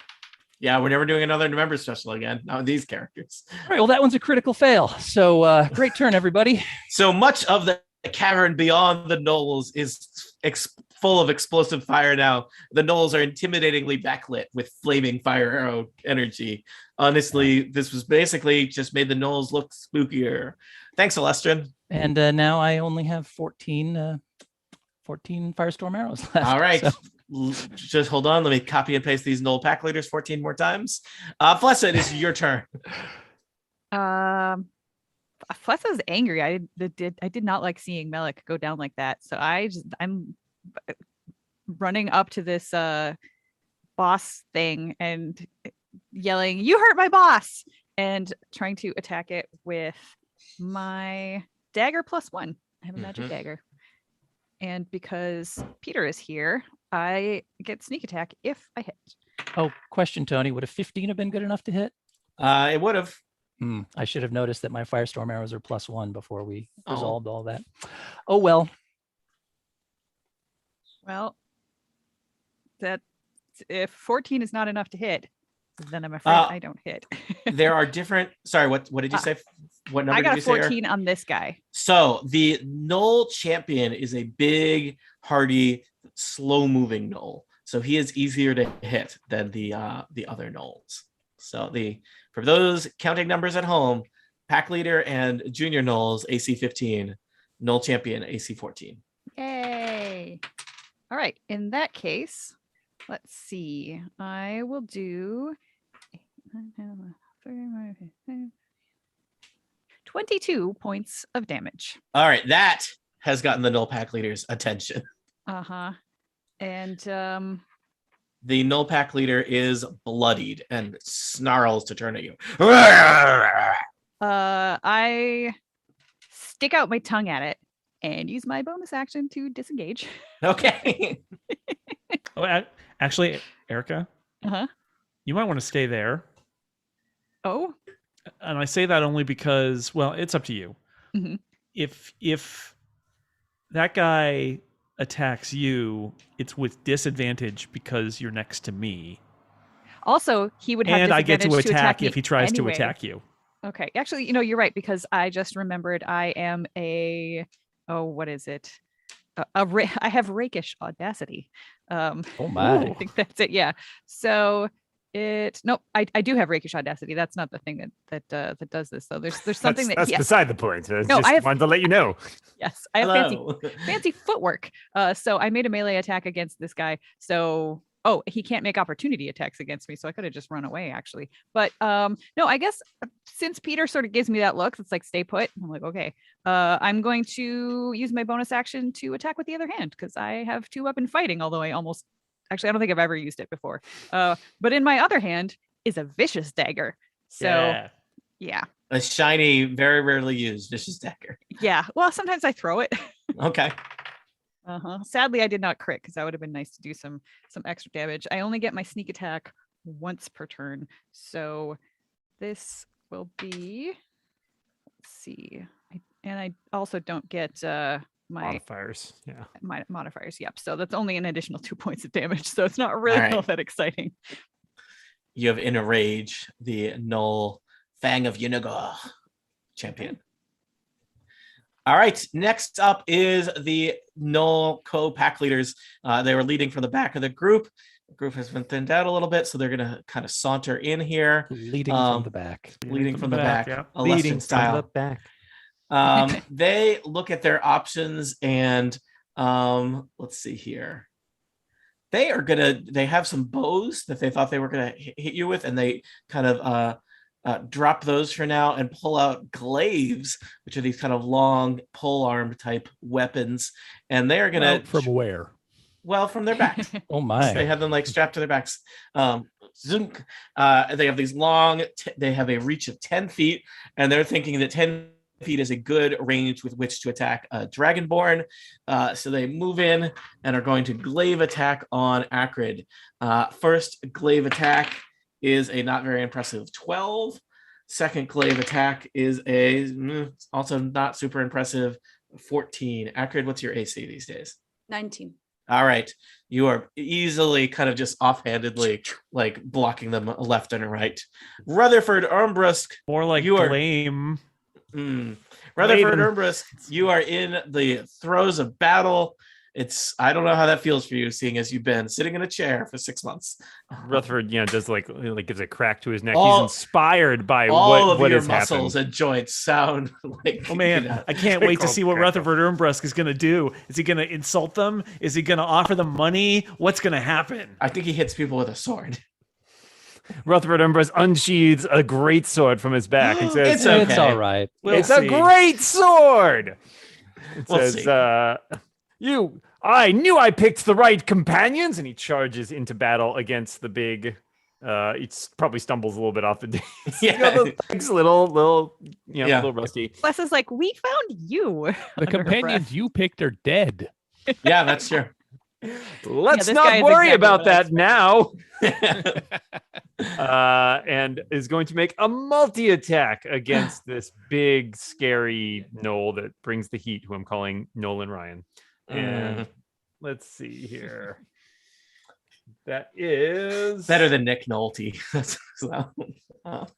Yeah, we're never doing another member special again. Not with these characters. All right. Well, that one's a critical fail. So great turn, everybody. So much of the cavern beyond the knolls is full of explosive fire now. The knolls are intimidatingly backlit with flaming fire arrow energy. Honestly, this was basically just made the knolls look spookier. Thanks, Alestrin. And now I only have 14 firestorm arrows left. All right. So- Just hold on. Let me copy and paste these knoll pack leaders 14 more times. Flessa, it is your turn. Flessa's angry. I did not like seeing Melik go down like that. So I'm running up to this boss thing and yelling, "You hurt my boss!" and trying to attack it with my dagger +1. I have a magic Mhm. dagger. And because Peter is here, I get sneak attack if I hit. Oh, question, Tony. Would a 15 have been good enough to hit? It would have. I should have noticed that my firestorm arrows are +1 before we Oh. resolved all that. Oh, well. Well, that if 14 is not enough to hit, then I'm afraid I don't hit. There are different. Sorry, what did you say? What number I got did a you say? 14 on this guy. So the Knoll champion is a big, hardy, slow-moving Knoll. So he is easier to hit than the other Knolls. So for those counting numbers at home, pack leader and junior Knolls AC 15, Knoll champion AC 14. Yay. All right. In that case, let's see. I will do 22 points of damage. All right, that has gotten the Gnoll Pack leader's attention. Uh-huh. And The Gnoll Pack leader is bloodied and snarls to turn at you. I stick out my tongue at it and use my bonus action to disengage. Okay. Oh, actually, Erica, Uh-huh. you might want to stay there. Oh. And I say that only because, well, it's up to you. Mm-hmm. If that guy attacks you, it's with disadvantage because you're next to me. Also, he would have and I get to disadvantage attack me if he tries anyway. to attack you. Okay. Actually, you know, you're right, because I just remembered I am what is it? I have rakish audacity. Oh my. I think that's it. Yeah. So I do have rakish audacity. That's not the thing that does this though. There's something that's beside the point. No, Just I have- wanted to let you know. Yes, I have Hello. fancy footwork. So I made a melee attack against this guy. So he can't make opportunity attacks against me. So I could have just run away actually. But no, I guess since Peter sort of gives me that look, it's like stay put. I'm like, okay, I'm going to use my bonus action to attack with the other hand because I have 2-weapon fighting. Although I don't think I've ever used it before. But in my other hand is a vicious dagger. So yeah. A shiny, very rarely used vicious dagger. Yeah. Well, sometimes I throw it. Okay. Sadly, I did not crit because that would have been nice to do some extra damage. I only get my sneak attack once per turn. So this will be, let's see. I also don't get my Modifiers. Yeah. my modifiers. Yep. So that's only an additional 2 points of damage. So it's not really All right. all that exciting. You have Inner Rage, the Gnoll Fang of Yunagor champion. All right, next up is the Gnoll co-pack leaders. They were leading from the back of the group. The group has been thinned out a little bit, so they're going to kind of saunter in here. Leading from the back. Leading from the back. yeah. Leading style. from the back. They look at their options and let's see here. They have some bows that they thought they were gonna hit you with, and they kind of drop those for now and pull out glaives, which are these kind of long pole-armed type weapons, and they are gonna Out from where? well from their back. Oh my. They have them like strapped to their backs. Zunk. They have these long. They have a reach of 10 feet, and they're thinking that 10 feet is a good range with which to attack a Dragonborn. So they move in and are going to glaive attack on Acrid. First glaive attack is a not very impressive 12. Second glaive attack is also not super impressive 14. Acrid, what's your AC these days? 19. All right. You are easily kind of just offhandedly like blocking them left and right. Rutherford Armbrusk. More like You are- blame. Rutherford Raven. Armbrusk, you are in the throes of battle. I don't know how that feels for you, seeing as you've been sitting in a chair for 6 months. Rutherford, does like gives a crack to his neck. All- He's inspired by All of what your has muscles happened. and joints sound like Oh man, I can't wait to see what Crackle. Rutherford Ermbrusk is going to do. Is he going to insult them? Is he going to offer them money? What's going to happen? I think he hits people with a sword. Rutherford Umbras unsheathes a great sword from his back and says, It's okay. It's all right. We'll "It's a see. great sword." It We'll says, I knew I picked the right companions," and he charges into battle against the big. He probably stumbles a little bit off the dais. Yeah. The leg's a little, Yeah. a little rusty. Wes is like, we found you. The under her companions breath. you picked are dead. Yeah, that's true. Let's this not guy is worry exactly about what I that now. And is going to make a multi-attack against this big, scary Gnoll that brings the heat, who I'm calling Nolan Ryan. And let's see here. That is Better than Nick Nolte. So,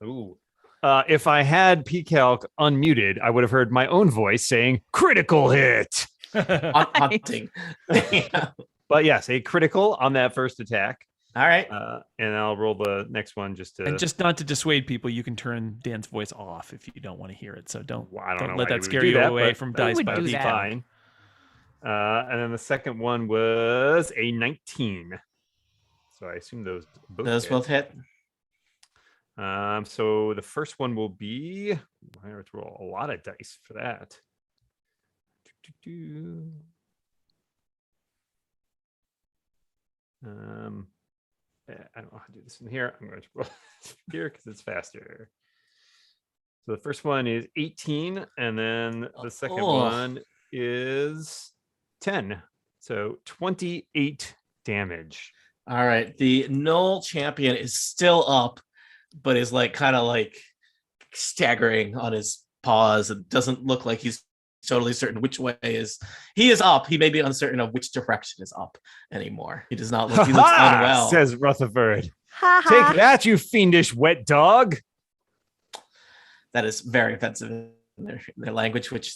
Ooh. If I had PCalc unmuted, I would have heard my own voice saying critical hit. hunting. Yeah. But yes, a critical on that first attack. All right. And I'll roll the next one just to. And just not to dissuade people, you can turn Dan's voice off if you don't want to hear it. So don't, Well, I don't know let why that would scare do you that, away but from that dice would by do default. that. fine. And then the second one was a 19. So I assume those both hit. So the first one will be, I have to roll a lot of dice for that. I don't know how to do this in here. I'm going to roll here because it's faster. So the first one is 18, and then the second one is 10. So 28 damage. All right. The gnoll champion is still up, but is like kind of like staggering on his paws and doesn't look like he's totally certain which way is. He is up. He may be uncertain of which direction is up anymore. He does not look. He looks unwell. Says Rutherford. Take that, you fiendish wet dog. That is very offensive in their language, which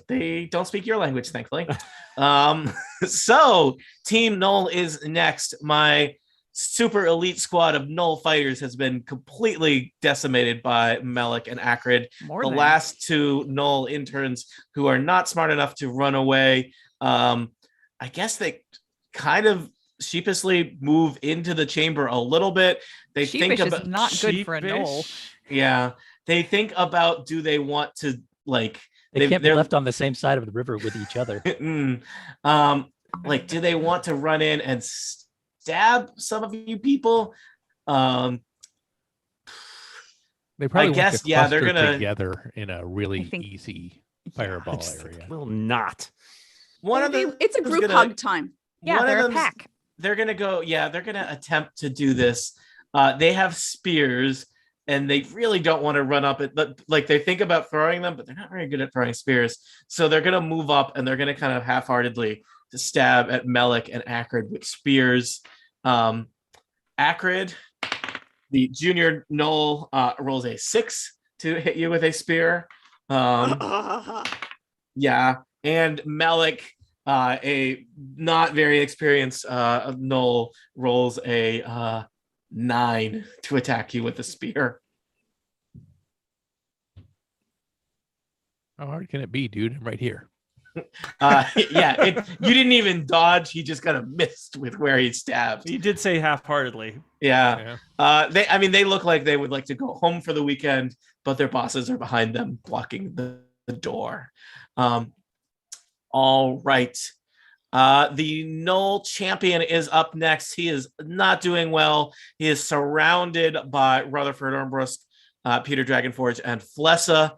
they don't speak your language, thankfully. So Team Gnoll is next. My super elite squad of Gnoll fighters has been completely decimated by Melik and Acrid. The last two Gnoll interns who are not smart enough to run away. I guess they kind of sheepishly move into the chamber a little bit. They Sheepish think about is not good for a Gnoll. Yeah. They think about, do they want to like they can't be left on the same side of the river with each other. Like, do they want to run in and stab some of you people? They probably guess they're gonna together in a really easy fireball area. Will not. It's a group hug time. Yeah, they're a pack. They're gonna go. Yeah, they're gonna attempt to do this. They have spears. And they really don't want to run up it, but like they think about throwing them, but they're not very good at throwing spears. So they're going to move up and they're going to kind of half-heartedly to stab at Melik and Acrid with spears. Acrid, the junior Gnoll, rolls a 6 to hit you with a spear. Yeah, and Melik, a not very experienced Gnoll, rolls a 9 to attack you with a spear. How hard can it be, dude? I'm right here. You didn't even dodge. He just kind of missed with where he stabbed. He did say half-heartedly. Yeah. They look like they would like to go home for the weekend, but their bosses are behind them, blocking the door. All right. The Gnoll champion is up next. He is not doing well. He is surrounded by Rutherford Armbrust, Peter Dragonforge, and Flessa.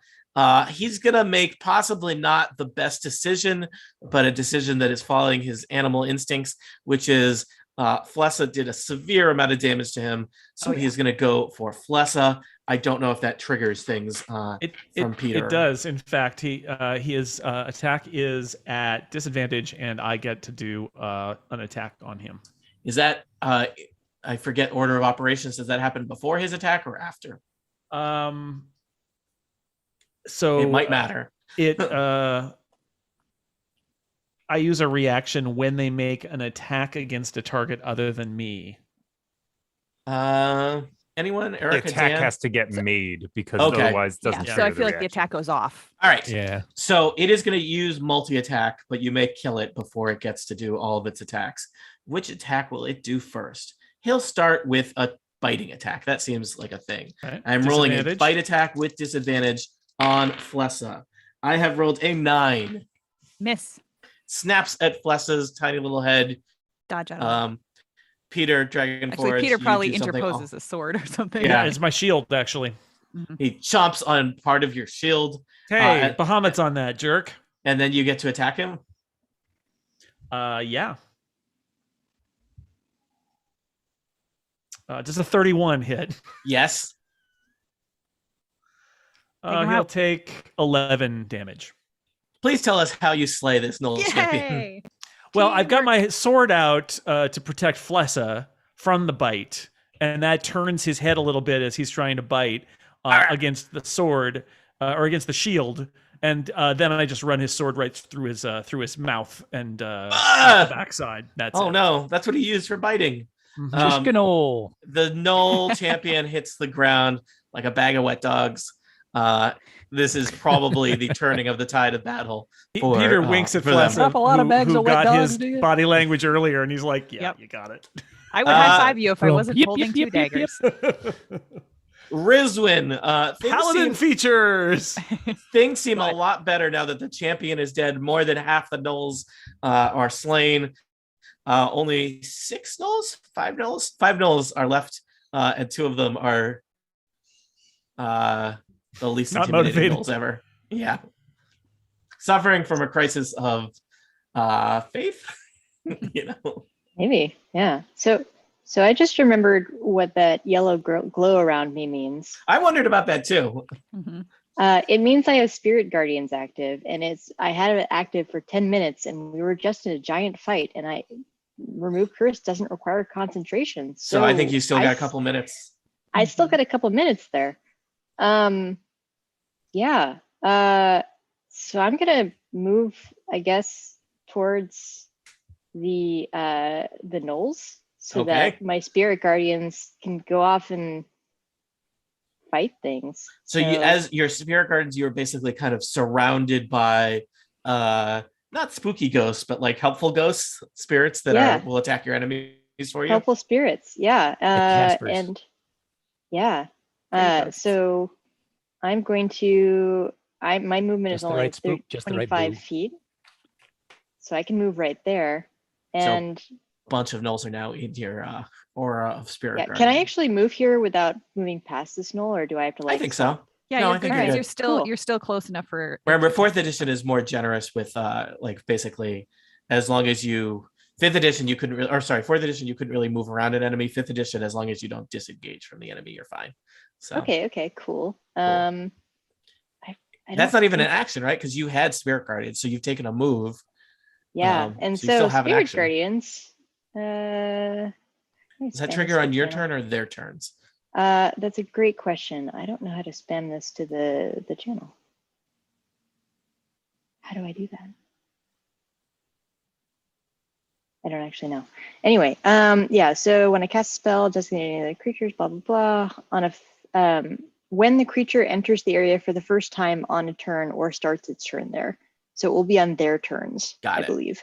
He's going to make possibly not the best decision, but a decision that is following his animal instincts, which is Flessa did a severe amount of damage to him. So he's going to go for Flessa. I don't know if that triggers things from Peter. It does. In fact, his attack is at disadvantage, and I get to do an attack on him. Is that I forget order of operations? Does that happen before his attack or after? So it might matter. I use a reaction when they make an attack against a target other than me. Anyone? Erica, the attack Dan? has to get made because otherwise it doesn't. So I feel like the attack goes off. All right. Yeah. So it is going to use multi-attack, but you may kill it before it gets to do all of its attacks. Which attack will it do first? He'll start with a biting attack. That seems like a thing. Right. I'm rolling a bite attack with disadvantage on Flessa. I have rolled a 9. Miss. Snaps at Flessa's tiny little head. Dodge out. Peter Dragonforge. Actually, Peter probably interposes a sword or something. Yeah, it's my shield, actually. Mm-hmm. He chomps on part of your shield. Hey, Bahamut's on that, jerk. And then you get to attack him? Yeah. Just a 31 hit. Yes. He'll take 11 damage. Please tell us how you slay this Gnoll champion. Well, I've got my sword out to protect Flessa from the bite, and that turns his head a little bit as he's trying to bite against the sword or against the shield, and then I just run his sword right through his mouth and the backside. That's it. No, that's what he used for biting. Gnoll. The Gnoll champion hits the ground like a bag of wet dogs. This is probably the turning of the tide of battle. Peter winks at for them. Flessa, Drop a lot of bags who of wet got dogs, his do you? body language earlier, and he's like, "Yeah, Yep. you got it." I would high five you if I From wasn't yip, holding yip, two yip, yip, yip. daggers. Rizwin, Paladin features. things seem a What? lot better now that the champion is dead. More than half the gnolls are slain. Only 6 gnolls, 5 gnolls, 5 gnolls are left, and 2 of them are the least Not intimidating motivated. gnolls ever. Yeah, suffering from a crisis of faith. Maybe, yeah. So I just remembered what that yellow glow around me means. I wondered about that too. Mhm. It means I have spirit guardians active, and I had it active for 10 minutes, and we were just in a giant fight. And I remove curse doesn't require concentration, So I think you still got a couple minutes. I still got a couple minutes there. Yeah. So I'm gonna move, I guess, towards the gnolls, so that Okay. my spirit guardians can go off and fight things. So you, as your spirit guardians, you're basically kind of surrounded by not spooky ghosts, but like helpful ghosts, spirits that will attack your enemies for you. helpful spirits, yeah. Caspers. And yeah. Pretty So I'm going to my movement Just is the only right spook, just the right 25 boo. feet. So I can move right there. And A bunch of gnolls are now in your aura of spirit yeah, guardian. can I actually move here without moving past this gnoll, or do I have to like I think so. Yeah, No, you're I good think because you're you're good. still Cool. you're still close enough for. Remember, 4th edition is more generous with like basically as long as you 5th edition you couldn't really, or sorry, 4th edition you couldn't really move around an enemy. 5th edition, as long as you don't disengage from the enemy, you're fine. So Okay, cool. I that's don't not even an think- action, right? Because you had spirit guardians, so you've taken a move. Yeah, and so you still have an spirit action. guardians. Does that trigger on your turn or their turns? That's a great question. I don't know how to spam this to the channel. How do I do that? I don't actually know. Anyway, yeah. So when I cast a spell, designating the creatures, blah blah blah. When the creature enters the area for the first time on a turn or starts its turn there, so it will be on their turns. Got I it. believe.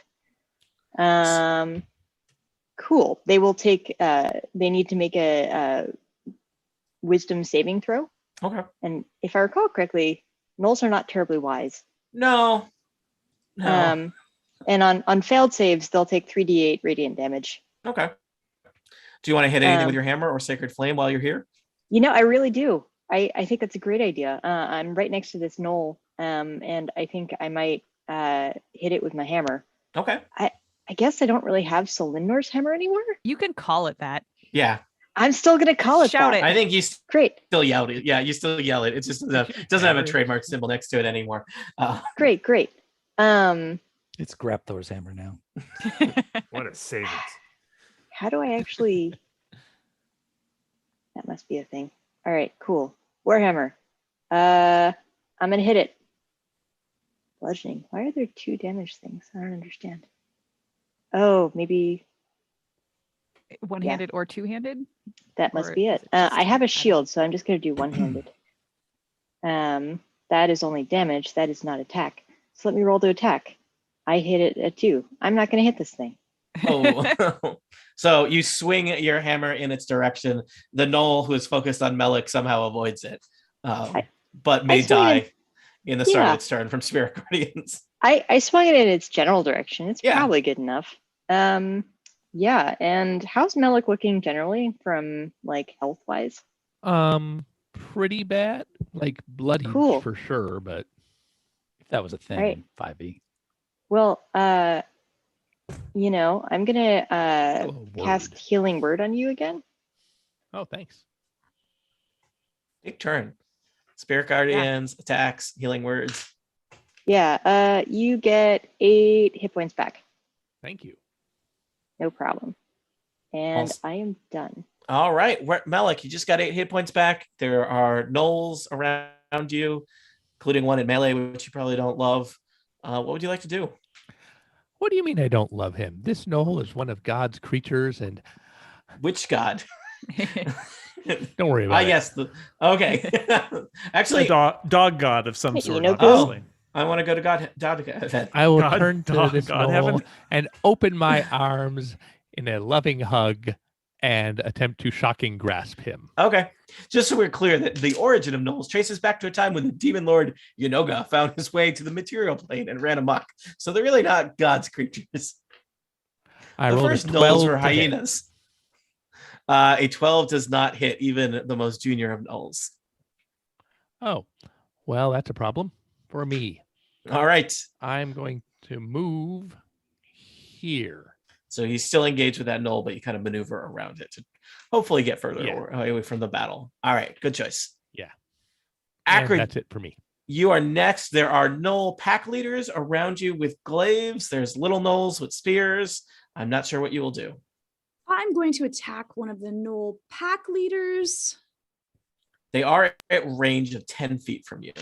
Cool. They will take. They need to make a wisdom saving throw. Okay. And if I recall correctly, gnolls are not terribly wise. No. And on failed saves, they'll take 3d8 radiant damage. Okay. Do you want to hit anything with your hammer or sacred flame while you're here? I really do. I think that's a great idea. I'm right next to this gnoll, and I think I might hit it with my hammer. Okay. I guess I don't really have Solinnor's hammer anymore. You can call it that. Yeah. I'm still gonna call it Shout that. it. I think you Great. still yell it. Yeah, you still yell it. It just doesn't have a trademark symbol next to it anymore. Great. It's Grapthor's hammer now. What a savings. How do I actually? That must be a thing. All right, cool. Warhammer. I'm gonna hit it. Bludgeoning. Why are there 2 damage things? I don't understand. Oh, maybe One-handed or two-handed? that must Or be is it. it just I have a don't- shield, so I'm just gonna do one-handed. That is only damage. That is not attack. So let me roll to attack. I hit it at 2. I'm not gonna hit this thing. Oh. So you swing your hammer in its direction. The gnoll who is focused on Melik somehow avoids it, but may I swung die in the start Yeah. of its turn from spirit guardians. I swung it in its general direction. It's Yeah. probably good enough. Yeah. And how's Melik looking generally from like health wise? Pretty bad, like bloody Cool. for sure, but If that was a thing Right. in 5e. Well, I'm gonna still a cast word. Healing Word on you again. Oh, thanks. Big turn. Spirit guardians, attacks, healing words. Yeah. You get 8 hit points back. Thank you. No problem. And Also- I am done. All right, Melik, you just got 8 hit points back. There are gnolls around you, including one in melee, which you probably don't love. What would you like to do? What do you mean I don't love him? This gnoll is one of God's creatures, and Which god? Don't worry about it. Yes. Okay. Actually, dog god of some Hey, sort, you know, obviously. I want to go to God heaven. I will God- turn to God- this God gnoll heaven. and open my arms in a loving hug and attempt to shocking grasp him. Okay. Just so we're clear that the origin of gnolls traces back to a time when the demon lord Yonoga found his way to the material plane and ran amok. So they're really not God's creatures. I The rolled a first 12 gnolls were to hit. hyenas. A 12 does not hit even the most junior of gnolls. Oh, well, that's a problem for me. All right. I'm going to move here. So he's still engaged with that gnoll, but you kind of maneuver around it to hopefully get further Yeah. away from the battle. All right. Good choice. Yeah. And Akron, that's it for me. you are next. There are gnoll pack leaders around you with glaives. There's little gnolls with spears. I'm not sure what you will do. I'm going to attack one of the gnoll pack leaders. They are at range of 10 feet from you.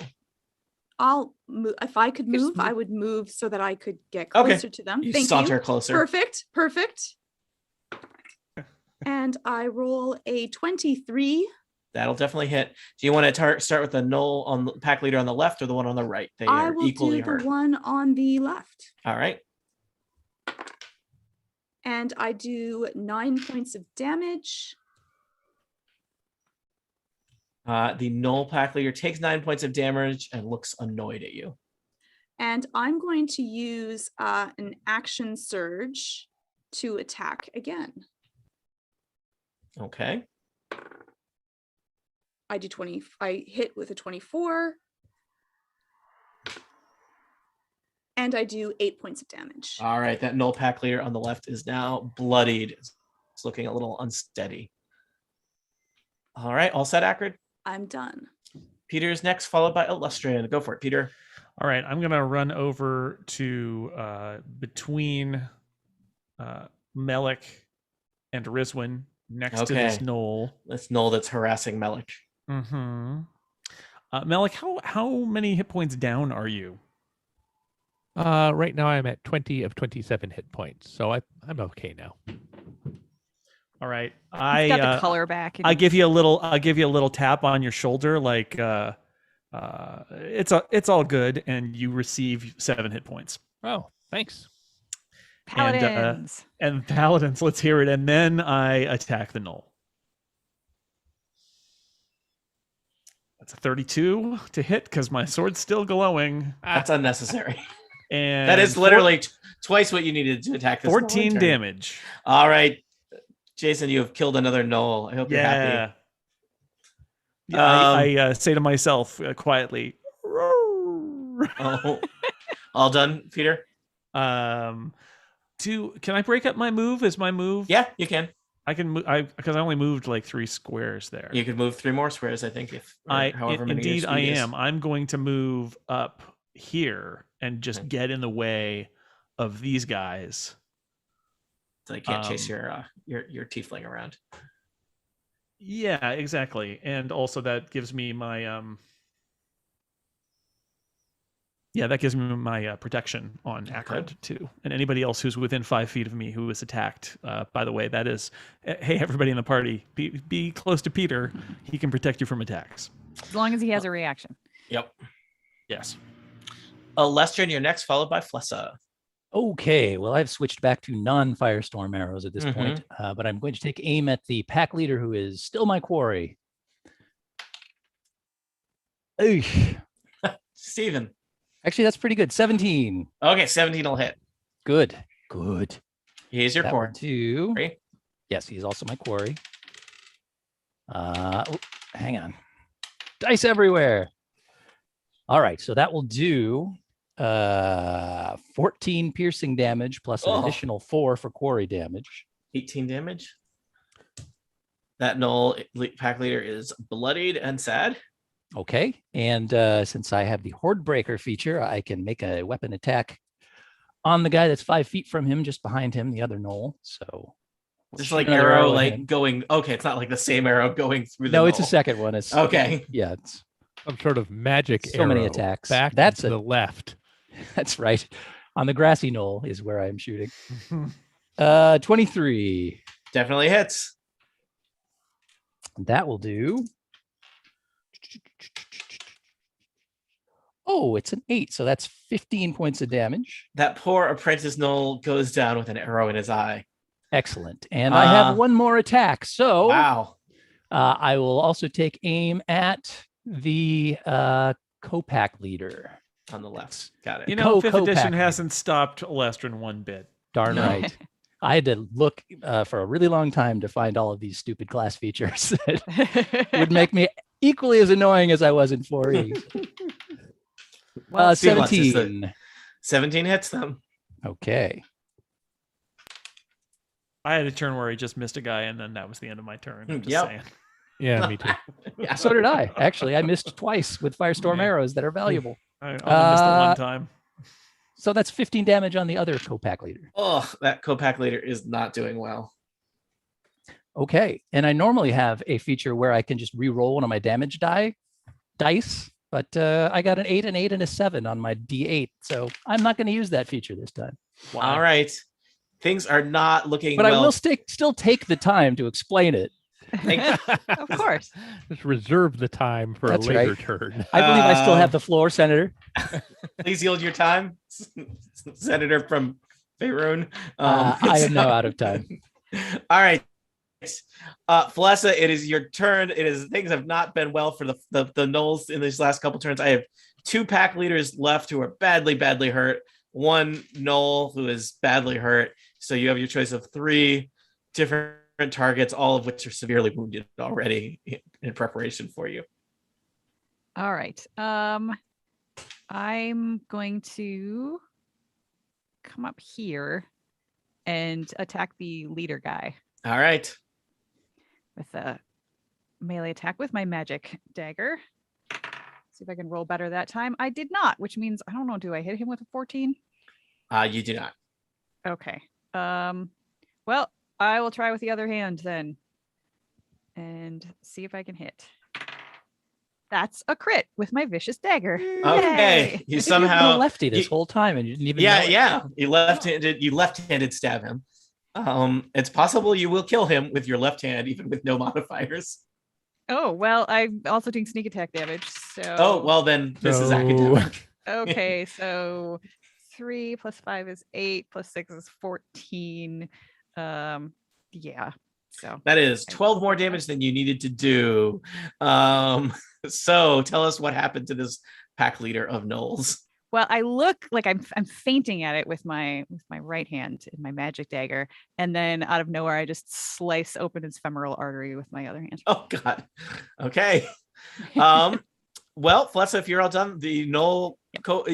I'll move. If I could Just move, I move. would move so that I could get Okay. closer to them. You Thank saunter you. closer. Perfect. Perfect. And I roll a 23. That'll definitely hit. Do you want to start with the gnoll on the pack leader on the left or the one on the right? They I are will equally do the hurt. one on the left. All right. And I do 9 points of damage. The gnoll pack leader takes 9 points of damage and looks annoyed at you. And I'm going to use an action surge to attack again. Okay. I do 20. I hit with a 24. And I do 8 points of damage. All right. That gnoll pack leader on the left is now bloodied. It's looking a little unsteady. All right. All set, Akron? I'm done. Peter's next, followed by Illustrian. Go for it, Peter. All right, I'm gonna run over to between Melik and Rizwin next to this Okay. gnoll. This gnoll that's harassing Melik. Mm-hmm. Melik, how many hit points down are you? Right now I'm at 20 of 27 hit points, so I'm okay now. All right, He's got the color back. I give you a little tap on your shoulder, like it's all good, and you receive 7 hit points. Oh, thanks. Paladins. And paladins, let's hear it. And then I attack the gnoll. That's a 32 to hit because my sword's still glowing. That's unnecessary. And That is literally twice what you needed to attack this. 14 turn. damage. All right. Jason, you have killed another gnoll. I hope you're happy. Yeah, I say to myself quietly, Oh, all done, Peter? can I break up my move? Is my move? Yeah, you can. I can move because I only moved like 3 squares there. You could move 3 more squares, I think, however many. Indeed your I speed is. am. I'm going to move up here and just get in the way of these guys. So they can't chase your tiefling around. Yeah, exactly. And also that gives me my protection on Akrid too. And anybody else who's within 5 feet of me who is attacked. By the way, that is, hey, everybody in the party, be close to Peter. He can protect you from attacks. As long as he has a reaction. Yep. Yes. Lestrin, you're next, followed by Flessa. Okay, well, I've switched back to non-firestorm arrows at this point, but I'm going to take aim at the pack leader who is still my quarry. Eesh. Steven. Actually, that's pretty good. 17. Okay, 17 will hit. Good. He's your That core. will do. Right? Yes, he's also my quarry. Hang on. Dice everywhere. All right, so that will do 14 piercing damage plus an additional 4 for quarry damage. 18 damage. That gnoll pack leader is bloodied and sad. Okay, and since I have the Horde Breaker feature, I can make a weapon attack on the guy that's 5 feet from him, just behind him, the other gnoll. So Just like another arrow, at like him. going. Okay, it's not like the same arrow going through the. No, it's a gnoll. second one. It's Okay. Yeah, it's Some sort of magic So many arrow attacks. back That's to the left. that's right. On the grassy knoll is where I'm shooting. 23. Definitely hits. That will do. Oh, it's an 8, so that's 15 points of damage. That poor apprentice gnoll goes down with an arrow in his eye. Excellent. And I have one more attack. So wow. I will also take aim at the Copac leader. On the left. Got it. You know, 5th edition Copac. hasn't stopped Lestrin one bit. Darn No. right. I had to look for a really long time to find all of these stupid class features that would make me equally as annoying as I was in 4E. Well, 17. 17 hits them. Okay. I had a turn where I just missed a guy, and then that was the end of my turn. I'm just Yep. saying. Yeah, me too. Yeah. So did I. Actually, I missed twice with Firestorm arrows that are valuable. I only missed the one time. So that's 15 damage on the other Copac leader. Oh, that Copac leader is not doing well. Okay. And I normally have a feature where I can just re-roll one of my damage dice, but I got an 8, an 8, and a 7 on my D8. So I'm not going to use that feature this time. All right. Things are not looking But well. I will still take the time to explain it. Of course. Just reserve the time for That's a later right. turn. I believe I still have the floor, Senator. Please yield your time, Senator from Faerun. I am now out of time. All right. Felessa, it is your turn. Things have not been well for the gnolls in these last couple turns. I have 2 pack leaders left who are badly hurt. 1 gnoll who is badly hurt. So you have your choice of 3 different targets, all of which are severely wounded already in preparation for you. All right. I'm going to come up here and attack the leader guy All right. with a melee attack with my magic dagger. See if I can roll better that time. I did not, which means I don't know. Do I hit him with a 14? You do not. Okay. Well, I will try with the other hand then and see if I can hit. That's a crit with my vicious dagger. Okay. Yay! You somehow You lefty this whole time and you didn't even know it. Yeah. You left-handed stab him. It's possible you will kill him with your left hand, even with no modifiers. Oh, well, I'm also doing sneak attack damage. So Oh, well, then this is So- academic. okay, so 3 plus 5 is 8 plus 6 is 14. Yeah. So That is 12 more damage than you needed to do. So tell us what happened to this pack leader of gnolls. well, I look like I'm fainting at it with my right hand in my magic dagger, and then out of nowhere I just slice open its femoral artery with my other hand. Oh God. Okay. Well, Felessa, if you're all done, the gnoll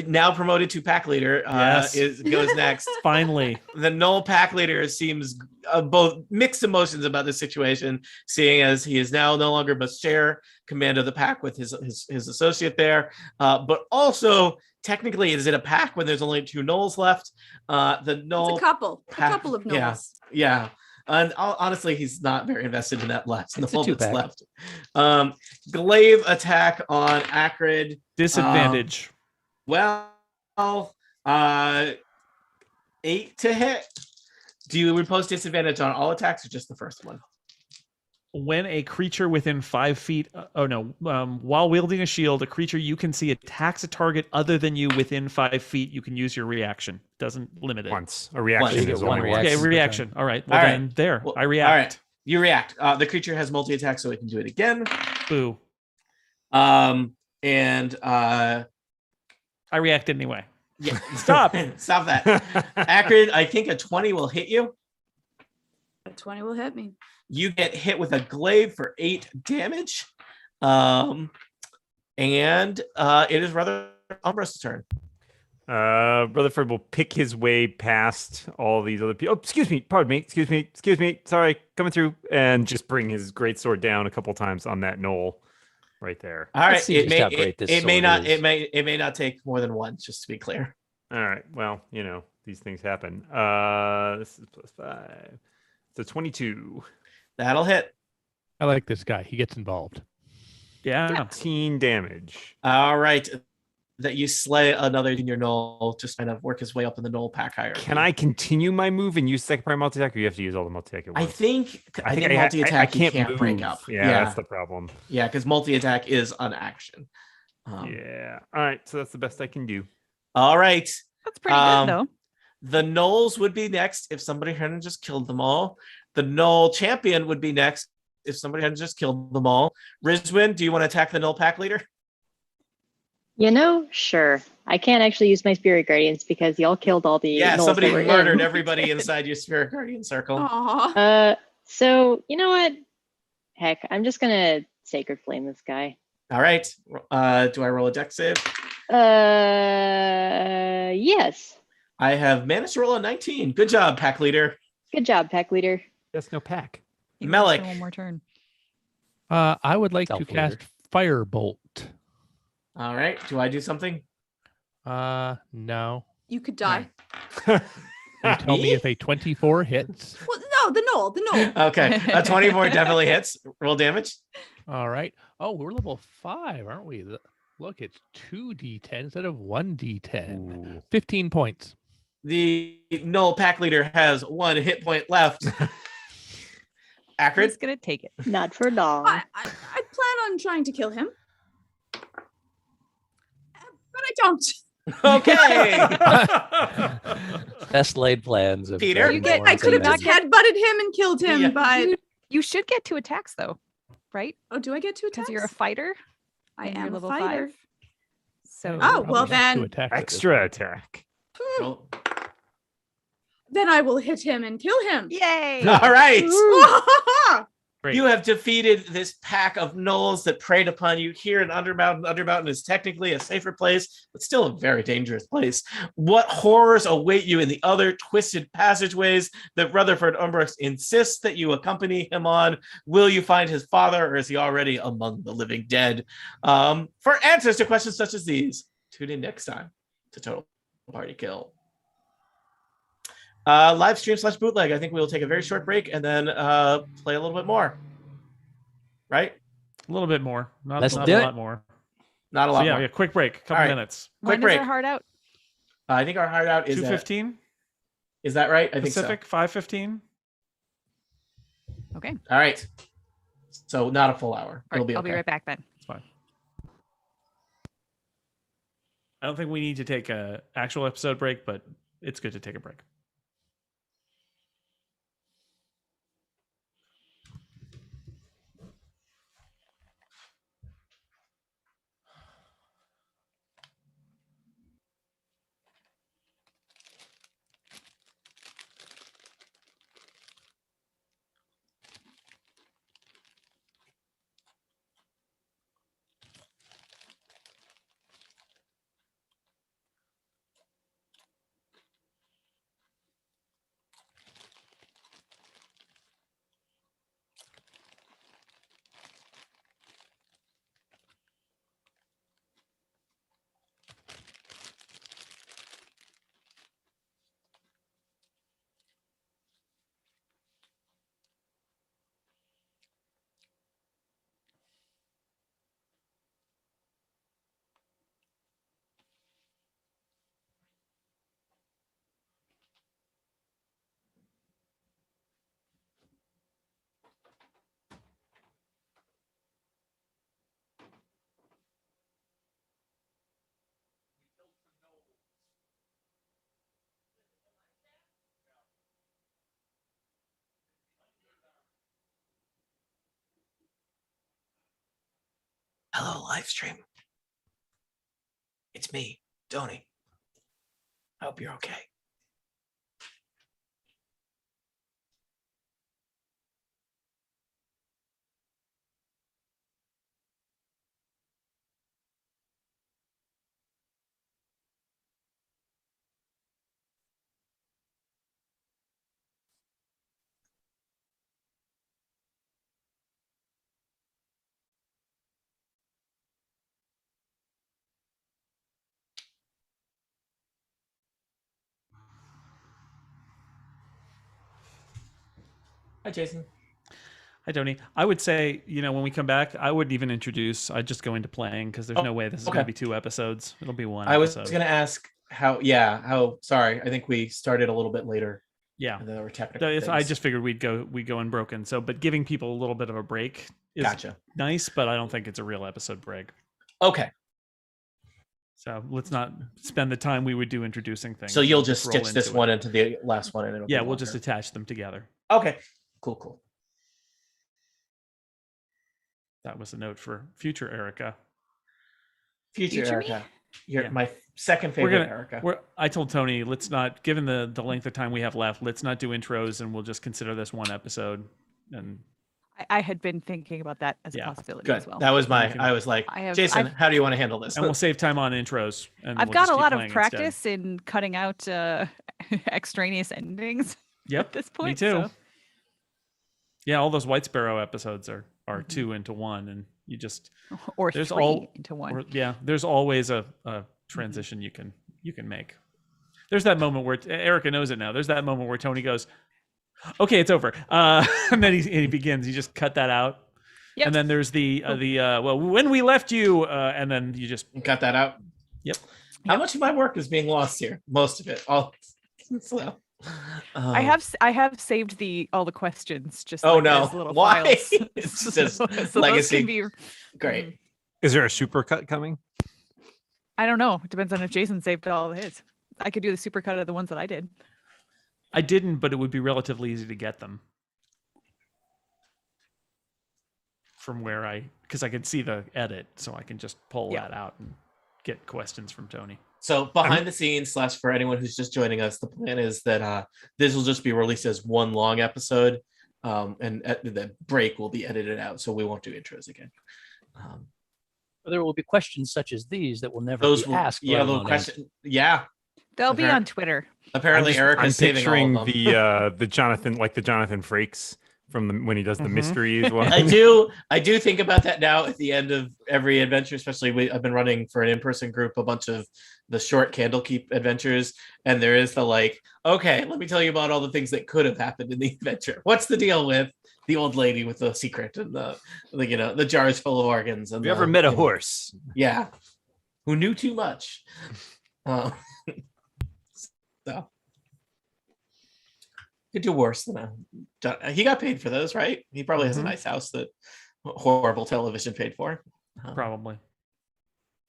now promoted to pack leader Yes. goes next. Finally. The gnoll pack leader seems both mixed emotions about the situation, seeing as he is now no longer must share command of the pack with his associate there, but also technically is it a pack when there's only 2 gnolls left? The gnoll It's a couple of gnolls. Yeah. And honestly, he's not very invested in that last It's a gnoll that's 2-pack. left. Glaive attack on Acrid. Disadvantage. Well, 8 to hit. Do you impose disadvantage on all attacks or just the first one? When a creature within 5 feet, while wielding a shield, a creature you can see attacks a target other than you within 5 feet, you can use your reaction. Doesn't limit it. Once. A reaction Once. is One only reaction. once. Okay, reaction. All right. Well, All right. then there. Well, I react. All right. You react. The creature has multi-attack, so it can do it again. Boo. And I react anyway. yeah. Stop. Stop that. Acrid, I think a 20 will hit you. A 20 will hit me. You get hit with a glaive for 8 damage. And it is rather Umbra's turn. Rutherford will pick his way past all these other people. Oh, excuse me. Pardon me. Excuse me. Sorry, coming through, and just bring his greatsword down a couple times on that gnoll right there. All right. Let's see just how great this It may sword not. is. It may not take more than one. Just to be clear. All right. Well, these things happen. This is +5. So 22. That'll hit. I like this guy. He gets involved. Yeah. 15 damage. All right. that you slay another junior gnoll, just kind of work his way up in the gnoll pack hierarchy. Can I continue my move and use second part multi-attack, or you have to use all the multi-attack at I once? think I think multi-attack you can't can't move. break up. Yeah, that's the problem. Yeah, because multi-attack is an action. Yeah. All right, so that's the best I can do. All right. That's pretty good though. The gnolls would be next if somebody hadn't just killed them all. The gnoll champion would be next if somebody hadn't just killed them all. Rizwin, do you want to attack the gnoll pack leader? Sure. I can't actually use my spirit guardians because y'all killed all the gnolls somebody that were murdered in. everybody inside your spirit guardian circle. Aww. So you know what? Heck, I'm just gonna sacred flame this guy. All right. Do I roll a dex save? Yes. I have managed to roll a 19. Good job, pack leader. Good job, pack leader. That's no pack. Melik. One more turn. I would like to Self-leader. cast Firebolt. All right. Do I do something? No. You could die. You tell me if a 24 hits. Well, no, the gnoll. Okay. A 24 definitely hits. Roll damage. All right. Oh, we're level 5, aren't we? Look, it's 2d10 instead of 1d10. Ooh. 15 points. The gnoll pack leader has 1 hit point left. Acrid. Who's gonna take it? Not for long. I plan on trying to kill him. But I don't. Okay. Best laid plans of Peter? Dragonborn I could have and just headbutted him and killed him, Yeah. but You should get 2 attacks though, right? oh, do I get 2 attacks? Because you're a fighter. I and am you're a level fighter. 5. So Oh, Probably well have two then- attacks at this Extra point. attack. Roll. Then I will hit him and kill him. yay! All right. Great. You have defeated this pack of gnolls that preyed upon you here in Undermountain. Undermountain is technically a safer place, but still a very dangerous place. What horrors await you in the other twisted passageways that Rutherford Umbrooks insists that you accompany him on? Will you find his father, or is he already among the living dead? For answers to questions such as these, tune in next time to Total Party Kill. Live stream / bootleg. I think we will take a very short break and then play a little bit more. Right? A little bit more. Not, Let's not do a it. lot more. Not a So lot yeah, more. yeah, quick break. Couple All right. minutes. Quick When break. is our heart out? I think our hard out is 2:15 is that right? I think Pacific. 5:15. Okay. so. All right. So not a full hour. All It'll right, be I'll okay. be right back then. It's fine. I don't think we need to take a actual episode break, but it's good to take a break. Hello, live stream. It's me, Tony. I hope you're okay. Hi, Jason. Hi, Tony. I would say, when we come back, I wouldn't even introduce. I'd just go into playing because there's no way this is going to be 2 episodes. It'll be 1 I was episode. going to ask how, sorry. I think we started a little bit later. Yeah. And there were technical I just figured we'd go unbroken. So, but giving people a little bit of a break is nice, but I don't think it's a real episode break. Okay. So let's not spend the time we would do introducing things. So you'll just stitch this one into the last one. And we'll just attach them together. Okay. Cool. That was a note for future Erica. Future Erica. You're my second favorite Erica. I told Tony, let's not, given the length of time we have left, let's not do intros and we'll just consider this 1 episode. And I had been thinking about that as a possibility as well. That was I was like, Jason, how do you want to handle this? And we'll save time on intros. And I've got a lot of practice in cutting out extraneous endings at this point. Me too. So. Yeah, all those White Sparrow episodes are 2 into 1, and you just or 3 into 1. There's always a transition you can make. There's that moment where Erica knows it now. There's that moment where Tony goes, "Okay, it's over," and then he begins. You just cut that out. Yep. And then there's the when we left you, and then you just cut that out. Yep. How much of my work is being lost here? Most of it. All. So. I have saved all the questions just as little why files. It's just legacy. Great. Is there a supercut coming? I don't know. It depends on if Jason saved all of his. I could do the supercut of the ones that I did. I didn't, but it would be relatively easy to get them from where because I can see the edit, so I can just pull that out and get questions from Tony. So behind the scenes / for anyone who's just joining us, the plan is that this will just be released as 1 long episode, and the break will be edited out, so we won't do intros again. There will be questions such as these that will never be asked. Yeah, little question. Yeah, they'll be on Twitter. Apparently, Erica's saving all of them. the Jonathan Frakes from when he does the mysteries one. I do think about that now at the end of every adventure, especially I've been running for an in-person group a bunch of the short Candlekeep adventures, and there is the okay, let me tell you about all the things that could have happened in the adventure. What's the deal with the old lady with the secret and the jars full of organs? And have you ever met a horse? Yeah, who knew too much. So could do worse than he got paid for those, right? He probably has a nice house that horrible television paid for. Probably.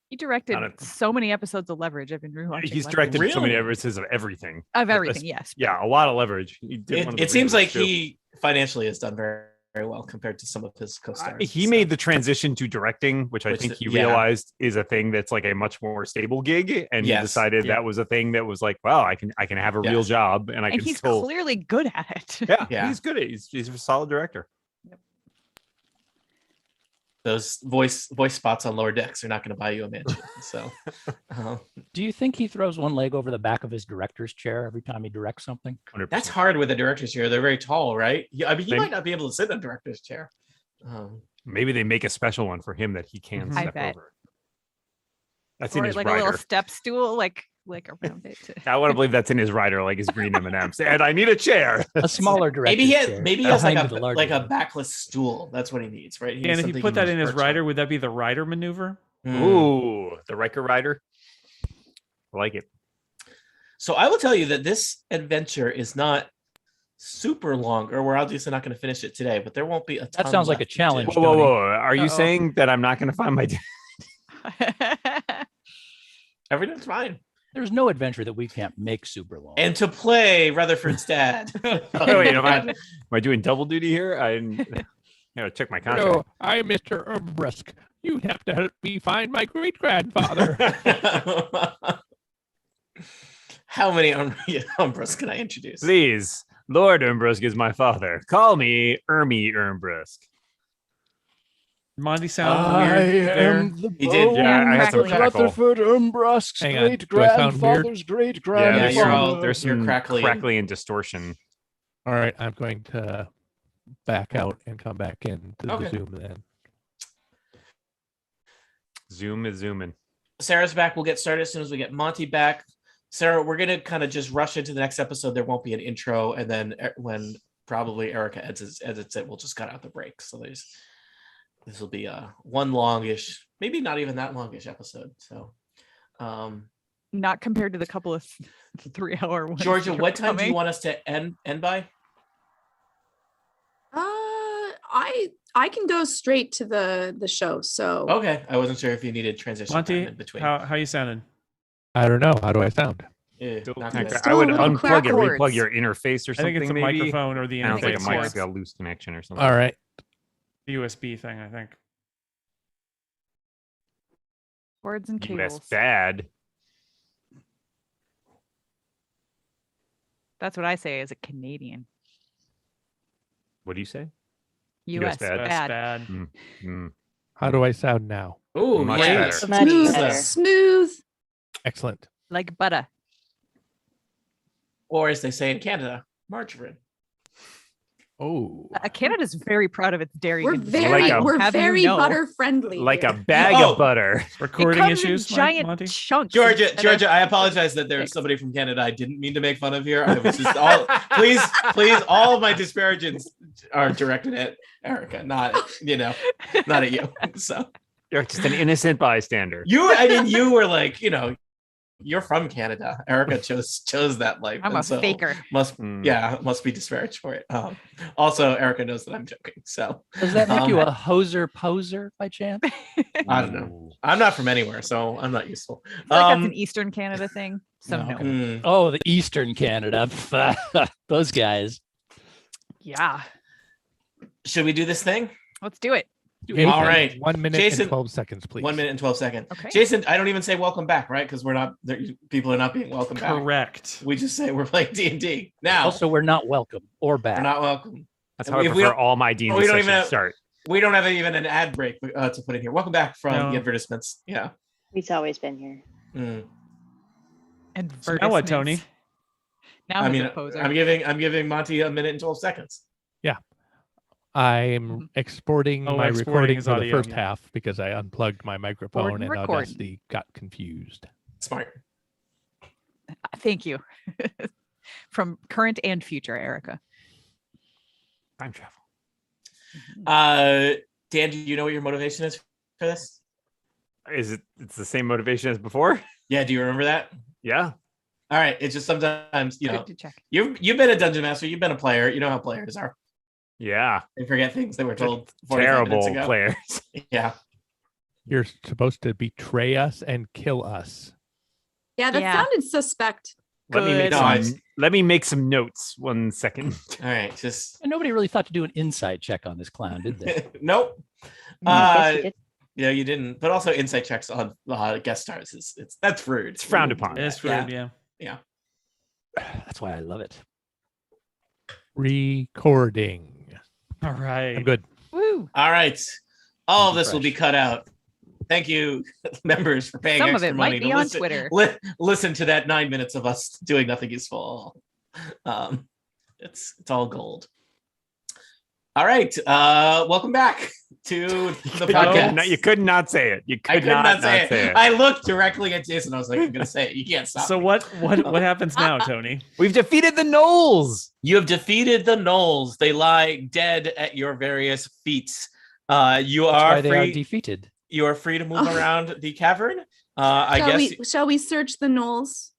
He directed so many episodes of Leverage. I've been rewatching. He's directed so many episodes of everything. Of everything, yes. Yeah, a lot of Leverage. It seems like he financially has done very, very well compared to some of his co-stars. He made the transition to directing, which I think he realized is a thing that's a much more stable gig, and he decided that was a thing that was wow, I can have a real job, and he's clearly good at it. Yeah, he's good. He's a solid director. Those voice spots on Lower Decks are not going to buy you a mansion. So, do you think he throws one leg over the back of his director's chair every time he directs something? 100%. That's hard with a director's chair. They're very tall, right? Yeah, I mean, he might not be able to sit in a director's chair. Maybe they make a special one for him that he can step over. That's in his rider. A little step stool, around it. I want to believe that's in his rider, like his green M&Ms. And I need a chair. A smaller director. Maybe he has a backless stool. That's what he needs, right? And if you put that in his rider, would that be the rider maneuver? Ooh, the Riker rider. I like it. So I will tell you that this adventure is not super long, or we're obviously not going to finish it today, but there won't be a ton. That sounds like a challenge. Whoa. Are you saying that I'm not going to find my Everything's fine. There's no adventure that we can't make super long. And to play Rutherford's dad. Wait, am I doing double duty here? I gotta check my contract. No, I'm Mr. Umbrusk. You have to help me find my great-grandfather. How many Umbrusk can I introduce? Please, Lord Umbrusk is my father. Call me Ermy Umbrusk. Monty sound weird there. He did. Yeah, I had some Rutherford Umbrusk's great-grandfather's great-grandfather. Yeah, there's some crackly and distortion. All right, I'm going to back out and come back in to the Zoom then. Zoom is zooming. Sarah's back. We'll get started as soon as we get Monty back. Sarah, we're going to kind of just rush into the next episode. There won't be an intro. And then when probably Erica edits it. We'll just cut out the breaks. So this will be a one longish, maybe not even that longish episode. So not compared to the couple of 3-hour ones. Georgia, what time do you want us to end by? I can go straight to the show. So okay, I wasn't sure if you needed transition time Monty, in between. how you sounding? I don't know. How do I sound? Not good. I would Still unplug and backwards. replug your interface or I something. think it's a maybe. microphone or the Sounds like a interface. mic cords. got a loose connection or something. All right. USB thing, I think. Cords and US cables. bad. That's what I say as a Canadian. What do you say? US bad. That's bad. bad. How do I sound now? Ooh, Much yeah. better. Much smooth, better. smooth. Excellent. Like butter. Or as they say in Canada, margarine. Oh. Canada's very proud of its dairy We're industry. very Like a- we're Have you very know. butter friendly. Like a here. bag Oh. of butter. It Recording comes issues, in giant Monty? chunks. Georgia, instead of- I apologize that there's somebody from Canada I didn't mean to make fun of here. I was just all please, all of my disparagements are directed at Erica, not not at you. So You're just an innocent bystander. you were like, you're from Canada. Erica chose that life. I'm and a so faker. Must be disparaged for it. Also, Erica knows that I'm joking. So Does that make you a hoser poser by chance? I don't know. I'm not from anywhere, so I'm not useful. I feel like that's an Eastern Canada thing. So No. no. mm, Oh, the Eastern Canada. Those guys. Yeah. should we do this thing? Let's do it. All right. 1 minute Jason- and 12 seconds, please. 1 minute and 12 seconds. Okay. Jason, I don't even say welcome back, right? Because people are not being welcome back. Correct. We just say we're playing D&D. Now, Also, we're not welcome or we're back. not welcome. That's how I If we prefer don't- all my D&D we don't sessions even have- start. We don't have even an ad break to put in here. Welcome back from No. the advertisements. Yeah. He's always been here. Mm. And So now what, Tony? Now I I'm mean, a poser. I'm giving Monty a minute and 12 seconds. I'm exporting Oh, my exporting recording his for the audio, first yeah. half because I unplugged my microphone and record. Audacity got confused. Smart. Thank you. From current and future, Erica. Time travel. Dan, do you know what your motivation is for this? It's the same motivation as before? Yeah, do you remember that? Yeah. All right. It's just sometimes, Good to check. you've been a dungeon master, you've been a player, you know how players are. Yeah. They forget things they were told 45 minutes Terrible ago. players. Yeah. You're supposed to betray us and kill us. Yeah, that Yeah. sounded suspect. Let me make Good. some, No, let me make some notes. 1 second. All right. Just And nobody really thought to do an inside check on this clown, did they? nope. Yes, he did. Yeah, you didn't. But also insight checks on guest stars is that's rude. It's frowned upon. It's Yeah. rude, yeah. That's why I love it. Recording. All right. I'm good. Woo. All right. All of Thank you, this will be Fresh. cut out. Thank you, members, for paying Some of extra it money might be to on listen, Twitter. listen to that 9 minutes of us doing nothing useful. It's all gold. All right. Welcome back to the podcast. No, you could not say it. You I could could not say say it. I looked directly at Jason. I was like, I'm gonna say it. You can't stop. So me. what happens now, Tony? We've defeated the gnolls. You have defeated the gnolls. They lie dead at your various feet. You That's are why they are free. defeated. You are free to move Oh. around the cavern. I guess Shall we search the gnolls?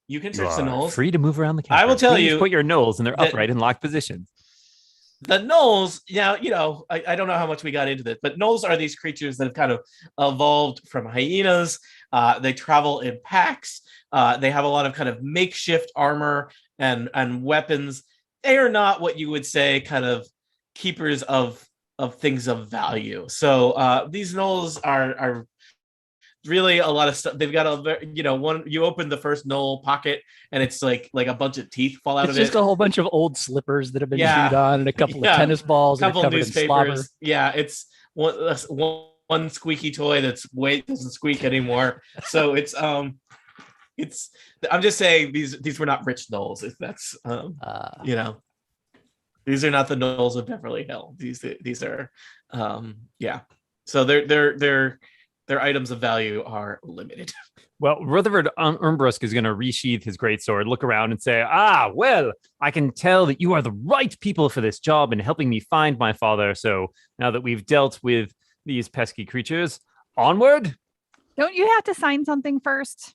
you can You search the are gnolls. free to move around the I cavern. will tell Please you put your gnolls in their that- upright and locked positions. The gnolls, now, I don't know how much we got into this, but gnolls are these creatures that have kind of evolved from hyenas. They travel in packs. They have a lot of kind of makeshift armor and weapons. They are not what you would say kind of keepers of things of value. So these gnolls are really a lot of stuff. They've got one. You open the first gnoll pocket, and it's like a bunch of teeth fall out It's of just it. a whole bunch of old slippers that have been Yeah. chewed on and a couple Yeah. of tennis balls that are Couple covered in slobber. newspapers. Yeah, it's one squeaky toy doesn't squeak anymore. So it's I'm just saying these were not rich gnolls. If that's these are not the gnolls of Beverly Hill. These are yeah. So they're their items of value are limited. Well, Rutherford Umbrusk is going to resheath his greatsword, look around, and say, well, I can tell that you are the right people for this job in helping me find my father. So now that we've dealt with these pesky creatures, onward. Don't you have to sign something first?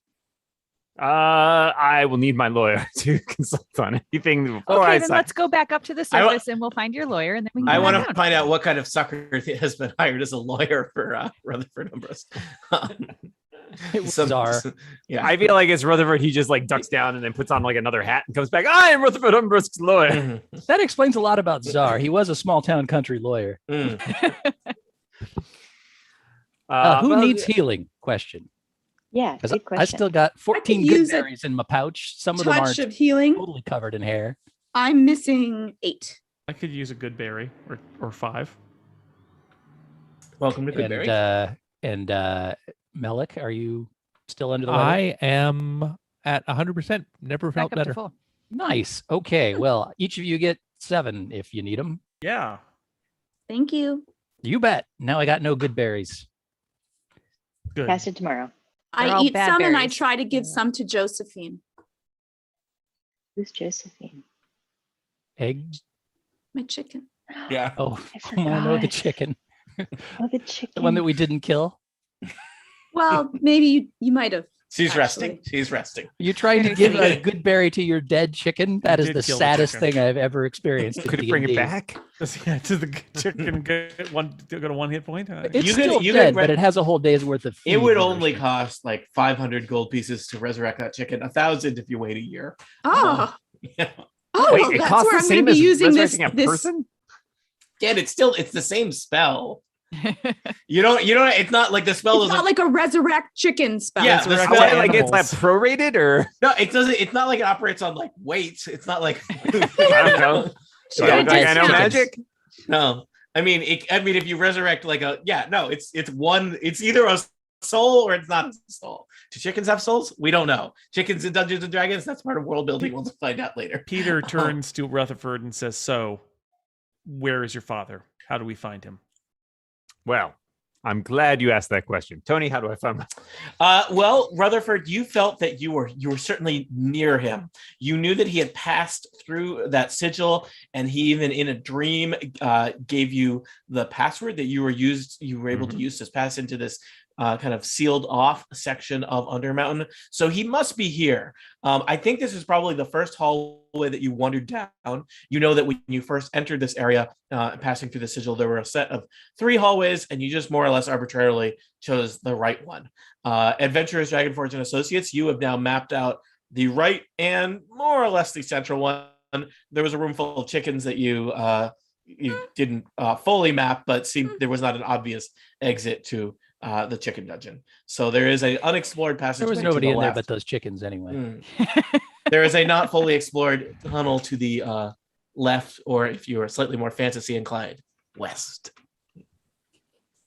I will need my lawyer to consult on anything before Okay, I then sign. let's go back up to the surface and we'll find your lawyer, and then we can. I go want back to down. find out what kind of sucker has been hired as a lawyer for Rutherford Umbrusk. It was Czar. Yeah, I feel like it's Rutherford. He just like ducks down and then puts on like another hat and comes back. I am Rutherford Umbrusk's lawyer. Mhm. That explains a lot about Czar. He was a small town country lawyer. Mm. Who well, needs healing? Question. Yeah, Because good question. I still got 14 good use a berries in my pouch. Some of them Touch are of healing. totally covered in hair. I'm missing 8. I could use a good berry or 5. Welcome to Goodberry. And Melik, are you still under the weather? I am at 100%. Never Back felt up to better. full. Nice. Okay. Well, each of you get 7 if you need them. Yeah. Thank you. You bet. Now I got no good berries. Good. Cast it tomorrow. They're I all eat bad some and I berries. try to give Yeah. some to Josephine, Who's Josephine? Eggs. my chicken. Yeah. Oh, I oh no, the forgot. chicken. Oh, the chicken. The one that we didn't kill. Well, maybe you might have. She's Actually. resting. She's resting. You're trying to give a good berry to your dead chicken? That is did the kill the saddest chicken. thing I've ever experienced. in Could it bring it D&D. back? Does the chicken get one go to 1 hit point? It's You could- still you could dead, re- but it has a whole day's worth of feed. It would only nourishment. cost like 500 gold pieces to resurrect that chicken. 1,000 if you wait a year. Oh, Yeah. oh, Wait, it that's costs where the I'm going same to as be using this. resurrecting a person? Again, it's the same spell. You don't. It's not like the spell It's doesn't. not like a resurrect chicken spell. Yeah, the Resurrect spell- Why, like it's animals. like prorated or No, it doesn't. It's not like it operates on like weight. It's not like. I don't know. Do I Yeah, look like I know discounts. magic? No, I mean, if you resurrect like it's one. It's either a soul or it's not a soul. Do chickens have souls? We don't know. Chickens in Dungeons and Dragons. That's part of world building. We'll find out later. Peter turns to Rutherford and says, "So, where is your father? How do we find him?" Well, I'm glad you asked that question. Tony, how do I find my... Well, Rutherford, you felt that you were certainly near him. You knew that he had passed through that sigil, and he even in a dream gave you the password that you were able to use to pass into this kind of sealed off section of Undermountain. So he must be here. I think this is probably the first hallway that you wandered down. You know that when you first entered this area, passing through the sigil, there were a set of 3 hallways, and you just more or less arbitrarily chose the right one. Adventurers, Dragonforge and Associates, you have now mapped out the right and more or less the central one. There was a room full of chickens that you didn't fully map, but seemed there was not an obvious exit to the chicken dungeon. So there is an unexplored passage. There was nobody in there but those chickens anyway. There is a not fully explored tunnel to the left, or if you are slightly more fantasy inclined, west.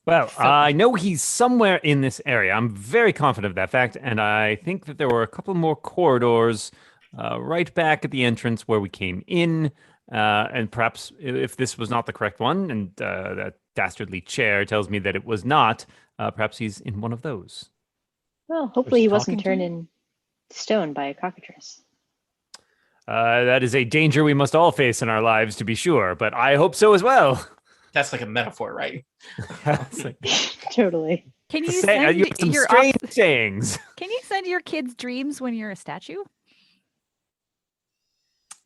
Well, I know he's somewhere in this area. I'm very confident of that fact, and I think that there were a couple more corridors right back at the entrance where we came in, and perhaps if this was not the correct one, and that dastardly chair tells me that it was not, perhaps he's in one of those. Well, hopefully he talking wasn't to turned you? in stone by a cockatrice. That is a danger we must all face in our lives, to be sure, but I hope so as well. That's like a metaphor, right? It's like- Totally. Can you Say- send you have some your strange sayings. Can you send your kids dreams when you're a statue?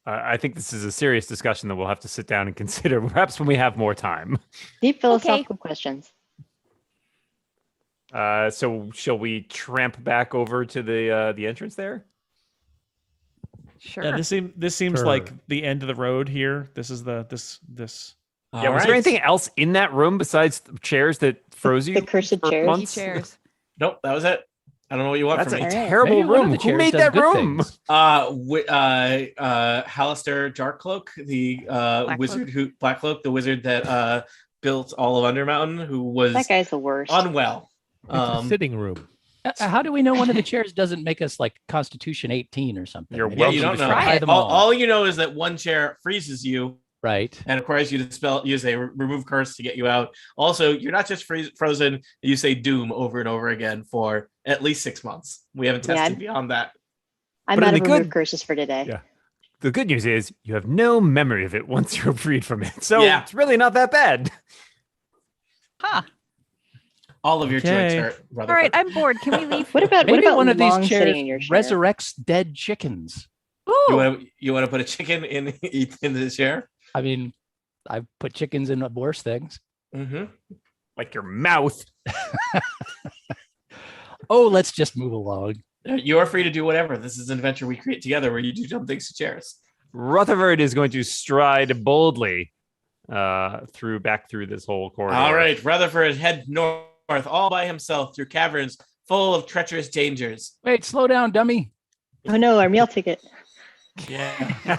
I think this is a serious discussion that we'll have to sit down and consider, perhaps when we have more time. Deep philosophical questions. So shall we tramp back over to the entrance there? Sure. Yeah, this seems Sure. like the end of the road here. This is this. Yeah, was there anything else in that room besides the chairs that froze you? The cursed for chairs? months? chairs. Nope, that was it. I don't know what you want That's from a me. Alright. terrible Maybe one of room. the Who chairs made does that good room? things. Hallister Darkcloak, the Blackcloak? wizard Blackcloak, the wizard that built all of Undermountain, who was That guy's the worst. unwell. It's a sitting room. How do we know one of the chairs doesn't make us like Constitution 18 or something? You're Maybe Yeah, we you should don't just know. Try try it. them All you know is that one chair freezes you Right. And of course, you use a remove curse to get you out. Also, you're not just frozen. You say doom over and over again for at least 6 months. We haven't tested beyond that. I'm But out in of the remove good- curses for today. Yeah. The good news is you have no memory of it once you're freed from it. So Yeah. it's really not that bad. Huh. All of your joints Okay. hurt. All right, I'm bored. Can we leave? What about Maybe one of long these chairs sitting in your chair? resurrects dead chickens. Ooh. You want to put a chicken in the chair? I mean, I've put chickens in worse things. Mm-hmm. Like your mouth. Oh, let's just move along. You are free to do whatever. This is an adventure we create together where you do dumb things to chairs. Rutherford is going to stride boldly back through this whole corridor. All right, Rutherford head north all by himself through caverns full of treacherous dangers. Wait, slow down, dummy. Oh no, our meal ticket. Yeah.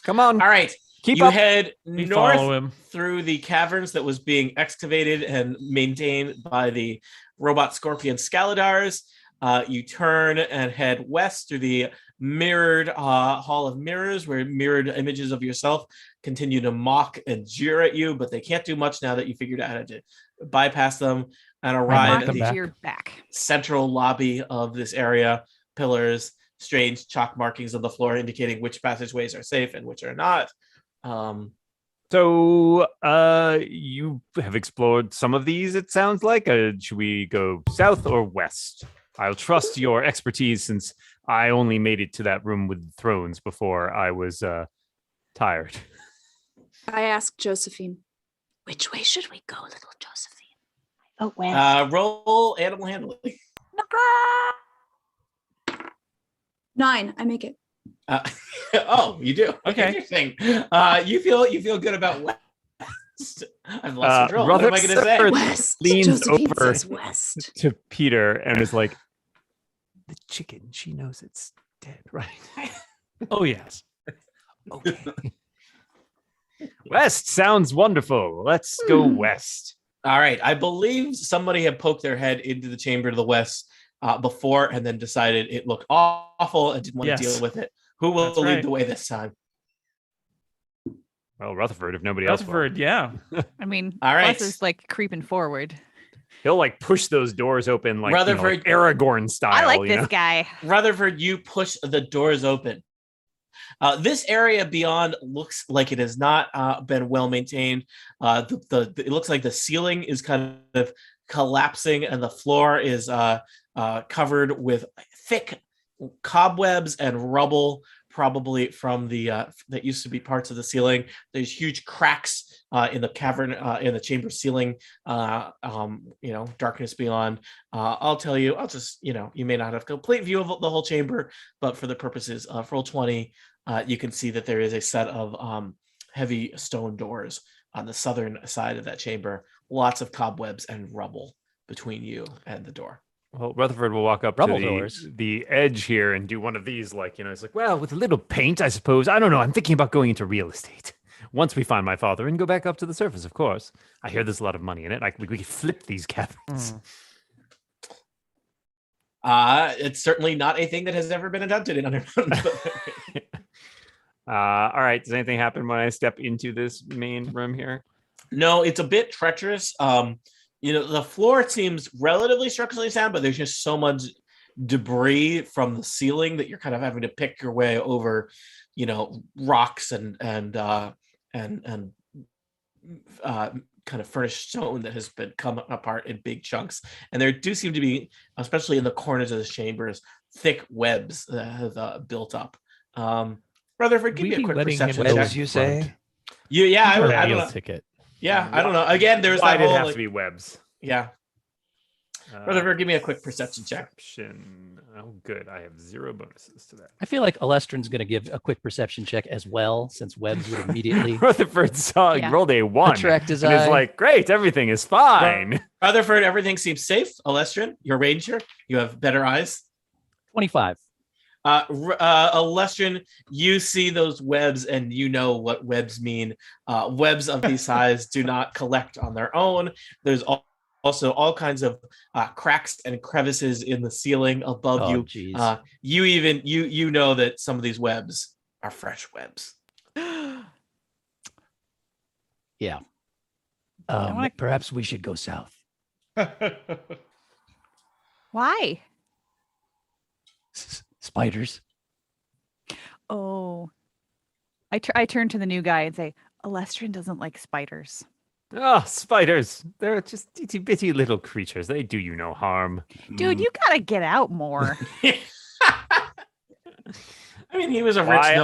Come on. All right. Keep you up. head We follow north him. through the caverns that was being excavated and maintained by the robot scorpion Scaladars. You turn and head west through the mirrored hall of mirrors, where mirrored images of yourself continue to mock and jeer at you, but they can't do much now that you figured out how to bypass them and arrive at them the back. Your back. central lobby of this area. Pillars, strange chalk markings on the floor indicating which passageways are safe and which are not. So you have explored some of these, it sounds like. Should we go south or west? I'll trust your expertise since I only made it to that room with thrones before I was tired. I asked Josephine, which way should we go, little Josephine? Oh, west. Roll animal handling. 9. I make it. Oh, you do. Okay. Interesting. You feel good about west. I've lost control. What am I going to say? Rutherford West. leans Josephine over says west. to Peter and is like, the chicken, she knows it's dead, right? Oh, yes. Okay. West sounds wonderful. Let's go west. All right. I believe somebody had poked their head into the chamber to the west before and then decided it looked awful and didn't want Yes. to deal with it. Who will That's lead right. the way this time? Well, Rutherford, if nobody else will. Rutherford, yeah. I mean, All right. Plus is like creeping forward. He'll like push those doors open like, Rutherford- like Aragorn style. I like you this know? guy. Rutherford, you push the doors open. This area beyond looks like it has not been well maintained. It looks like the ceiling is kind of collapsing and the floor is covered with thick cobwebs and rubble, probably from the that used to be parts of the ceiling. There's huge cracks in the cavern, in the chamber ceiling. Darkness beyond. I'll tell you. I'll just you may not have complete view of the whole chamber, but for the purposes of roll 20, you can see that there is a set of heavy stone doors on the southern side of that chamber. Lots of cobwebs and rubble between you and the door. Well, Rutherford will walk up Rubble to doors. the edge here and do one of these, like, it's like, well, with a little paint, I suppose. I don't know. I'm thinking about going into real estate. Once we find my father and go back up to the surface, of course. I hear there's a lot of money in it. We could flip these caverns. It's certainly not a thing that has ever been attempted in Underground. All right. Does anything happen when I step into this main room here? No, it's a bit treacherous. The floor seems relatively structurally sound, but there's just so much debris from the ceiling that you're kind of having to pick your way over, rocks and kind of furnished stone that has been come apart in big chunks. And there do seem to be, especially in the corners of the chambers, thick webs that have built up. Rutherford, give me a quick perception check. Webs, you say? I don't know. Ticket. Yeah, I don't know. Again, there's Why that did it whole have to be webs? yeah. Rutherford, give me a quick perception check. Perception. Oh, good. I have 0 bonuses to that. I feel like Alestrin's going to give a quick perception check as well, since Webs would immediately Rutherford Yeah. rolled a 1. attract his And is eye. like, great, everything is fine. Rutherford, everything seems safe. Alestrin, your ranger, you have better eyes. 25. Alestrin, you see those webs and you know what webs mean. Webs of these size do not collect on their own. There's also all kinds of cracks and crevices in the ceiling above Oh, you. jeez. You know that some of these webs are fresh webs. Yeah. wanna- Perhaps we should go south. Why? Spiders. Oh, I turn to the new guy and say, Alestrin doesn't like spiders. Ah, spiders. They're just itty bitty little creatures. They do you no harm. Dude, you gotta get out more. I mean, he was a Why,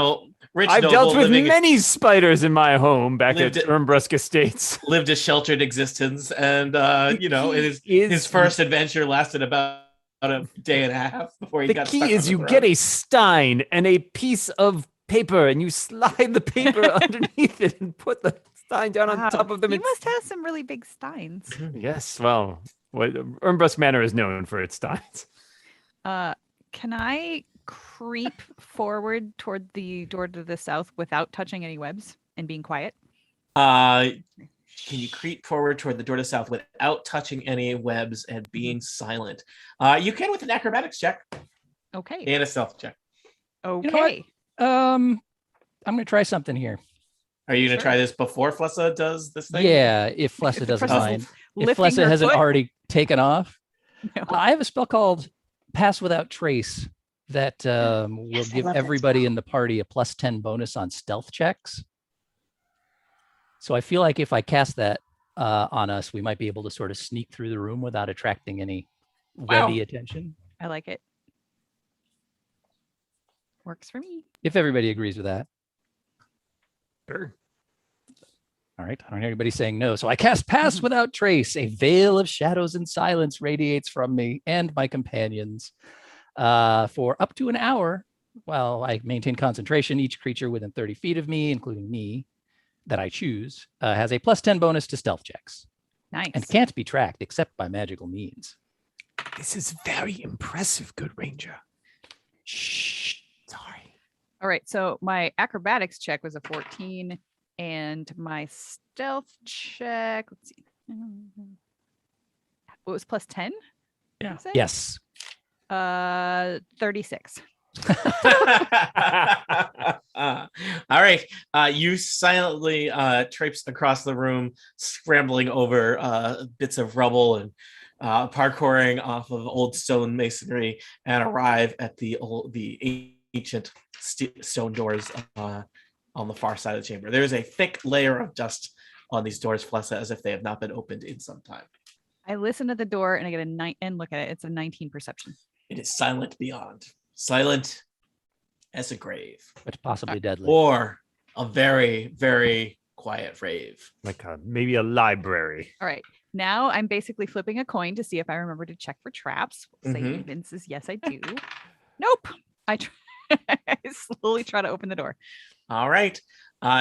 rich I've noble dealt with living, many spiders in my home back at Lived it- Ermbrusk Estates. lived a sheltered existence, and The his key is- his first adventure lasted about a day and a half before he The got key stuck is on you the get road. a stein and a piece of paper, and you slide the paper underneath it and put the stein down on Wow, top of them. You It's- must have some really big steins. Yes, well, Ermbrusk Manor is known for its steins. Can I creep forward toward the door to the south without touching any webs and being quiet? Can you creep forward toward the door to south without touching any webs and being silent? You can with an acrobatics check Okay. and a stealth check. Okay. I'm gonna try something here. Are you going to Sure. try this before Flessa does this thing? Yeah, if Flessa If doesn't Flessa's mind. If lifting Flessa her hasn't foot? already taken off. No. I have a spell called Pass Without Trace that will Yes, I give love that everybody spell. in the party a +10 bonus on stealth checks. So I feel like if I cast that on us, we might be able to sort of sneak through the room without attracting any Wow. webby attention. I like it. Works for me. If everybody agrees with that. Sure. All right. I don't hear anybody saying no. So I cast Pass Without Trace. A veil of shadows and silence radiates from me and my companions for up to an hour while I maintain concentration. Each creature within 30 feet of me, including me, that I choose, has a +10 bonus to stealth checks Nice. and can't be tracked except by magical means. This is very impressive, good ranger. Shh. Sorry. All right. So my acrobatics check was a 14 and my stealth check, let's see. What was +10? Yeah. Yes. 36. All right. You silently traipse across the room, scrambling over bits of rubble and parkouring off of old stone masonry, and arrive at the ancient stone doors on the far side of the chamber. There is a thick layer of dust on these doors, Flessa, as if they have not been opened in some time. I listen at the door and I get a 9 and look at it. It's a 19 perception. It is silent beyond. Silent as a grave. But possibly deadly. Or a very, very quiet rave. Like maybe a library. All right. Now I'm basically flipping a coin to see if I remember to check for traps. We'll say Mhm. Vince says, yes, I do. Nope. I slowly try to open the door. All right.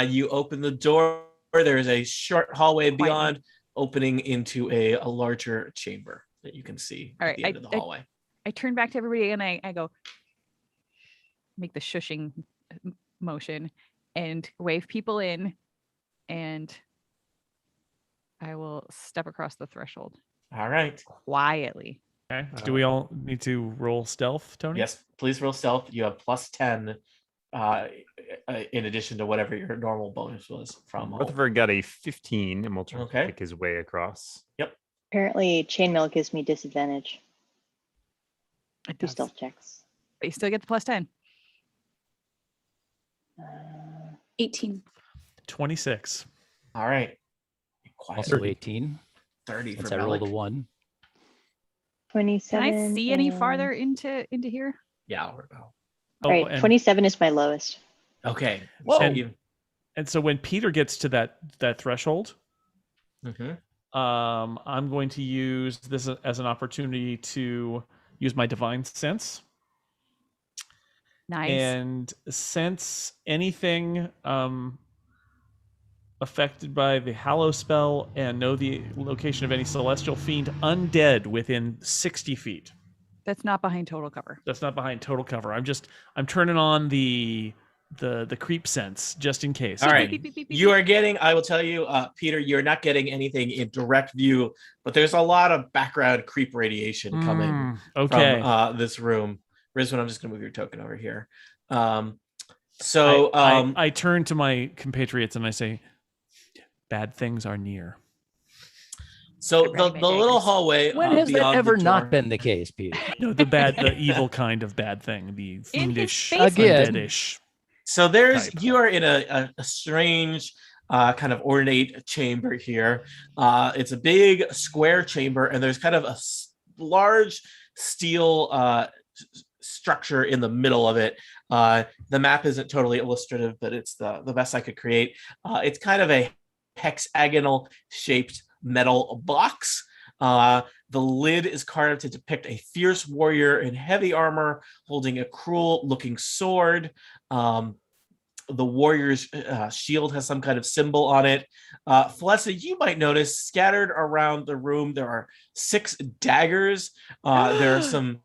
You open the door. There is a short hallway beyond, opening into a larger chamber that you can see All at right, the end of the hallway. I turn back to everybody and I go, make the shushing motion and wave people in, and I will step across the threshold All right. quietly. Okay. Do we all need to roll stealth, Tony? Yes, please roll stealth. You have +10 in addition to whatever your normal bonus was from. Rutherford got a 15, and we'll try Okay. to pick his way across. Apparently, chainmail gives me disadvantage It to does. stealth checks. But you still get the +10. 18. 26. All right. Quiet. Also 18. 30 Since for I rolled a Melik. 1. 27. Can I see any and- farther into here? Yeah, I'll go. Oh, All right, and, 27 is my lowest. Okay. Whoa. So you, and so when Peter gets to that threshold, Mhm. I'm going to use this as an opportunity to use my divine sense Nice. and sense anything affected by the hallow spell and know the location of any celestial fiend undead within 60 feet. That's not behind total cover. That's not behind total cover. I'm turning on the creep sense just in case. All right. Beep, beep, beep, beep, You beep. are getting, I will tell you, Peter, you're not getting anything in direct view, but there's a lot of background creep radiation coming Okay. from this room. Rizwan, I'm just going to move your token over here. I turn to my compatriots and I say, bad things are near. So I'm the ready, my little daggers. hallway When has that beyond ever the not door- been the case, Peter? No, the evil kind of bad thing, the fiendish, basement. Again. undeadish. So there's type. you are in a strange kind of ornate chamber here. It's a big square chamber, and there's kind of a large steel structure in the middle of it. The map isn't totally illustrative, but it's the best I could create. It's kind of a hexagonal shaped metal box. The lid is carved to depict a fierce warrior in heavy armor holding a cruel looking sword. The warrior's shield has some kind of symbol on it. Felessa, you might notice scattered around the room, there are 6 daggers. There are some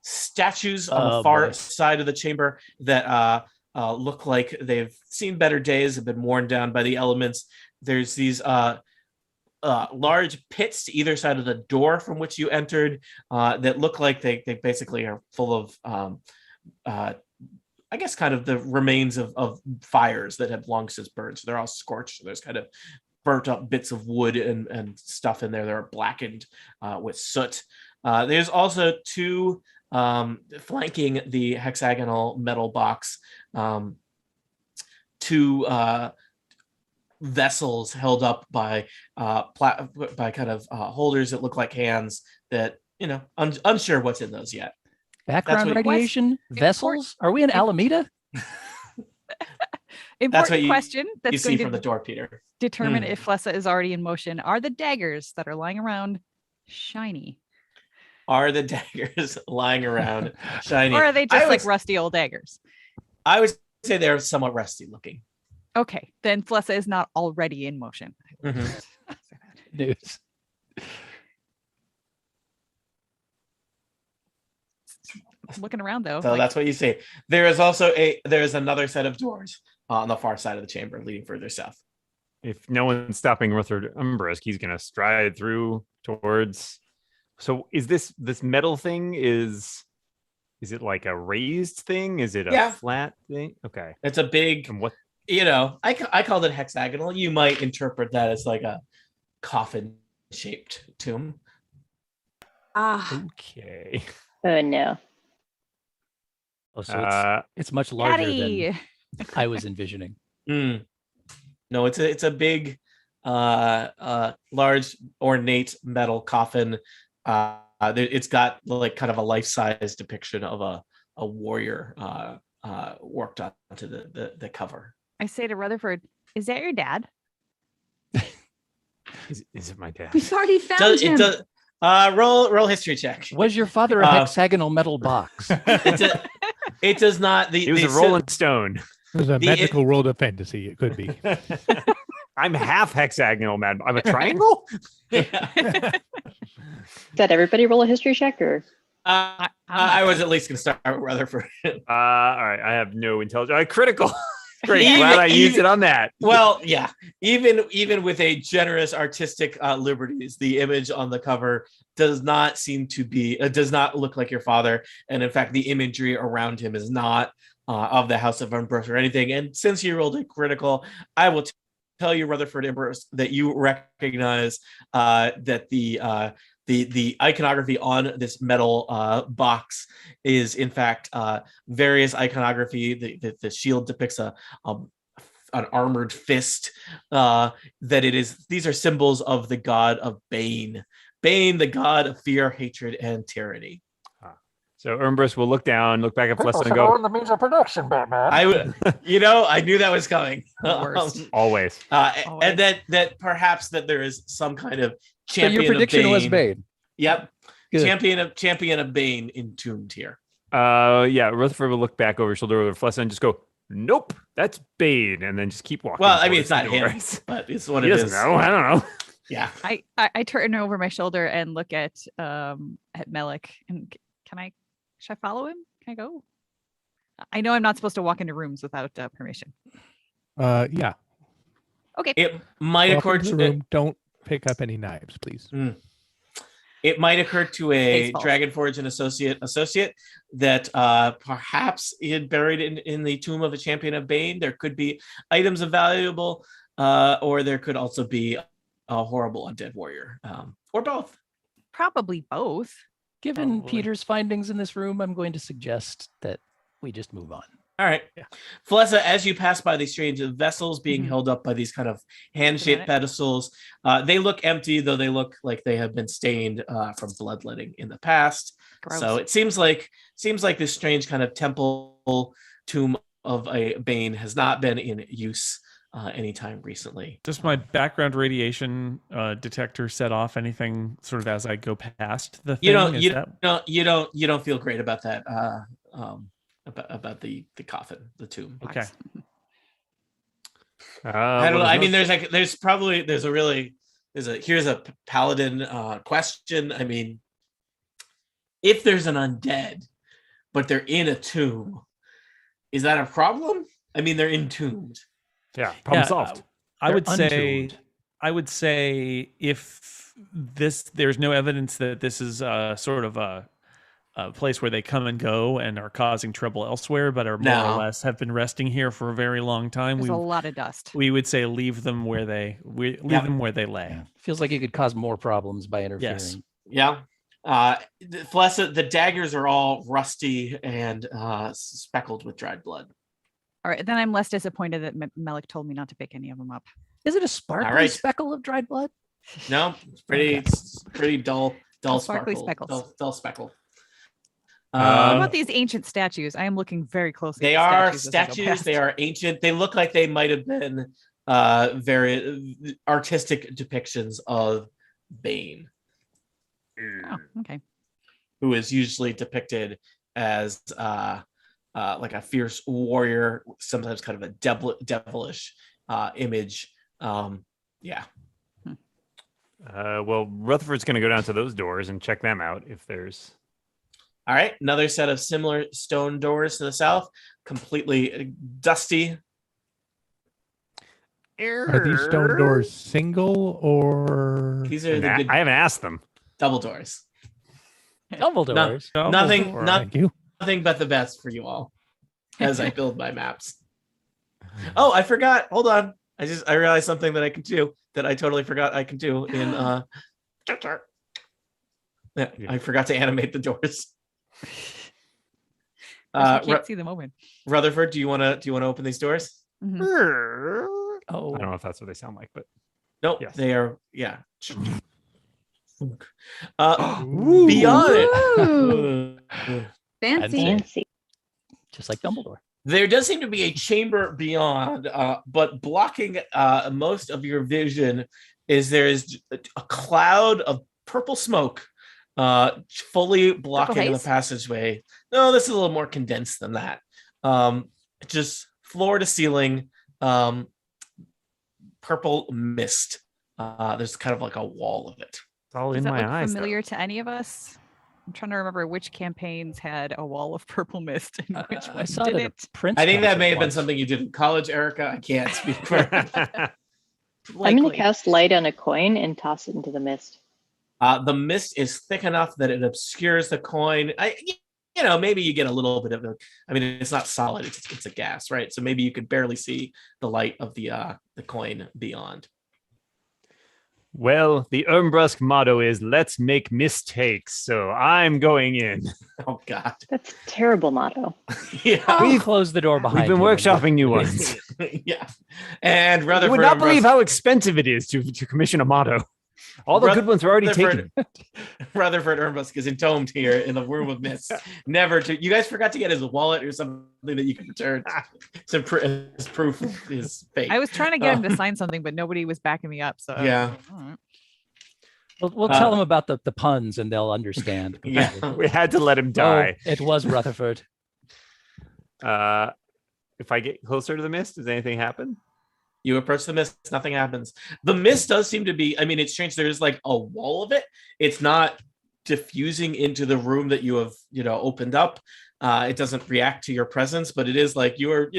statues on the far side of the chamber that look like they've seen better days, have been worn down by the elements. There's these large pits to either side of the door from which you entered that look like they basically are full of I guess kind of the remains of fires that have long since burned. So they're all scorched. So there's kind of burnt up bits of wood and stuff in there that are blackened with soot. There's also 2 flanking the hexagonal metal box, 2 vessels held up by kind of holders that look like hands that, unsure what's in those yet. Background what- radiation? Vessels? Are we in Alameda? That's what Important question you that's see going from to the door, Peter. determine if Flessa is already in motion. Are the daggers that are lying around shiny? Are the daggers lying around shiny? Or are they just I like would- rusty old daggers? I would say they're somewhat rusty looking. Okay, then Flessa is not already in motion. Mhm. News. Looking around though. So like, that's what you see. There is also there's another set of doors on the far side of the chamber leading further south. If no one's stopping Rutherford Umbrisk, he's gonna stride through towards. So is this metal thing is it like a raised thing? Is it a flat thing? Okay. It's a big, And what I called it hexagonal. You might interpret that as like a coffin shaped tomb. okay. Oh no. Oh, so it's much larger Daddy! than I was envisioning. No, it's a big large ornate metal coffin. It's got like kind of a life-size depiction of a warrior worked onto the cover. I say to Rutherford, is that your dad? Is it my dad? We've already found him. Roll history check. Was your father a hexagonal metal box? It does not. He was a rolling stone. It was a magical world of fantasy. It could be. I'm half hexagonal, man. I'm a triangle? Did everybody roll a history check or? I was at least going to start with Rutherford. All right. I have no intelligence. Critical. Great. Glad I used it on that. Well, yeah. Even with a generous artistic liberties, the image on the cover does not seem to be. Does not look like your father, and in fact, the imagery around him is not of the House of Ambrose or anything. And since you rolled a critical, I will tell you, Rutherford Ambrose, that you recognize that the iconography on this metal box is in fact various iconography. The shield depicts an armored fist. That it is. These are symbols of the god of Bane. Bane, the god of fear, hatred, and tyranny. So Ambrose will look down, look back at Flessa and go, the means of production, Batman. I knew that was coming. always. And that perhaps that there is some kind of So champion your prediction of Bane. was Bane. Yep. Good. Champion of Bane entombed here. Yeah, Rutherford will look back over his shoulder over Flessa and just go, nope, that's Bane, and then just keep walking. Well, I mean, towards it's not the him, doors. but it's what He it doesn't is. know. I don't know. Yeah. I turn over my shoulder and look at Melik and should I follow him? Can I go? I know I'm not supposed to walk into rooms without permission. Yeah. Okay. It might Welcome occur to to the room. Don't pick up any knives, please. It might occur to a Baseball. Dragonforge and associate that perhaps he had buried in the tomb of a champion of Bane. There could be items of valuable or there could also be a horrible undead warrior, or both. Probably both. Given Probably. Peter's findings in this room, I'm going to suggest that we just move on. All right. Yeah. Felessa, as you pass by these strange vessels being Mhm. held up by these kind of hand-shaped it. pedestals, they look empty, though they look like they have been stained from bloodletting in the past. Gross. So it seems like this strange kind of temple tomb of a Bane has not been in use anytime recently. Does my background radiation detector set off anything sort of as I go past the thing? You don't feel great about that. About the coffin, the tomb. Okay. I don't know. I mean, here's a paladin question. I mean, if there's an undead, but they're in a tomb, is that a problem? I mean, they're entombed. Yeah, problem solved. I would say untuned. if there's no evidence that this is sort of a place where they come and go and are causing trouble elsewhere, but are more No. or less have been resting here for a very long time. There's a lot of dust. We would say leave them where they lay. Yeah. Feels like it could cause more problems by interfering. Yes. Yeah. Felessa, the daggers are all rusty and speckled with dried blood. All right, then I'm less disappointed that Melik told me not to pick any of them up. Is it a sparkly right. speckle of dried blood? No, it's pretty dull Sparkly sparkle, speckles. dull speckle. What about these ancient statues? I am looking very closely. They at are the statues. As I go statues. past. They are ancient. They look like they might have been very artistic depictions of Bane, Oh, okay. who is usually depicted as like a fierce warrior, sometimes kind of a devilish image. Yeah. Well, Rutherford's going to go down to those doors and check them out if there's. All right. Another set of similar stone doors to the south, completely dusty. Are these stone doors single or These are the Nah, good I haven't asked them. double doors. Double doors. Nothing thank you? Nothing but the best for you all as I build my maps. Oh, I forgot. Hold on. I realized something that I can do that I totally forgot I can do in yeah, I forgot to animate the doors. I can't see them open. Rutherford, do you want to open these doors? Mhm. I don't know if that's what they sound like, but Nope. Yes. They are beyond it. Ooh, fancy. Fancy. Just like Dumbledore. There does seem to be a chamber beyond, but blocking most of your vision is there is a cloud of purple smoke fully blocking the haze? passageway. No, this is a little more condensed than that. Just floor to ceiling, purple mist. There's kind of like a wall of it. it's all Does in that my look eyes. familiar to any of us? I'm trying to remember which campaigns had a wall of purple mist and which I one saw that didn't. Prince. I think that concert may have been once. something you did in college, Erica. I can't speak for I'm going Likely. to cast light on a coin and toss it into the mist. The mist is thick enough that it obscures the coin. Maybe you get a little bit of it's not solid. It's a gas, right? So maybe you could barely see the light of the coin beyond. Well, the Umbrusk motto is "Let's make mistakes." So I'm going in. Oh God. That's a terrible motto. Yeah. We've closed the door behind We've been you and workshopping new we're- ones. Yeah. And You Rutherford would not believe how expensive it is to commission a motto. All the good ones are already taken. Rutherford Ernbusk is entombed here in the room of mist. Never to. You guys forgot to get his wallet or something that you can return as proof of his fate. I was trying to get him to sign something, but nobody was backing me up. So Yeah. All right. We'll tell them about the puns and they'll understand. Yeah. We had to let him die. Oh, it was Rutherford. If I get closer to the mist, does anything happen? You approach the mist, nothing happens. The mist does seem to be, it's strange. There's like a wall of it. It's not diffusing into the room that you have, opened up. It doesn't react to your presence, but it is like you're,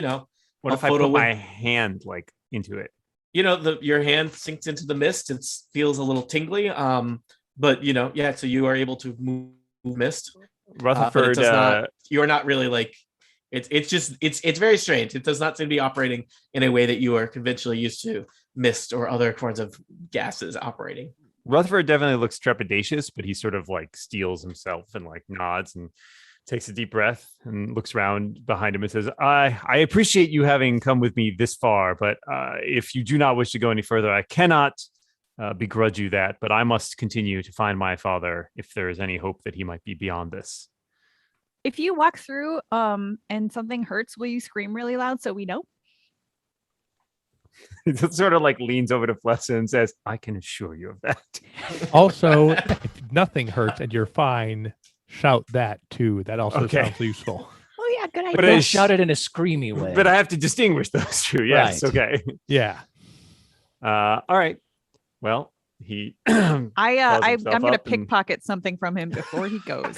What if I put my hand like into it? your hand sinks into the mist. It feels a little tingly. But so you are able to move mist. But Rutherford, it does not, you're not really like, it's very strange. It does not seem to be operating in a way that you are conventionally used to mist or other forms of gases operating. Rutherford definitely looks trepidatious, but he sort of like steels himself and like nods and takes a deep breath and looks around behind him and says, I appreciate you having come with me this far, but if you do not wish to go any further, I cannot begrudge you that, but I must continue to find my father if there is any hope that he might be beyond this. If you walk through and something hurts, will you scream really loud so we know? He just sort of like leans over to Flessa and says, I can assure you of that. Also, if nothing hurts and you're fine, shout that too. That also Okay. sounds useful. Oh yeah, good idea. But Don't I shout it in a screamy way. But I have to distinguish those two. Yes. Right. Okay. Yeah. All right. Well, he I'm himself gonna up and- pickpocket something from him before he goes.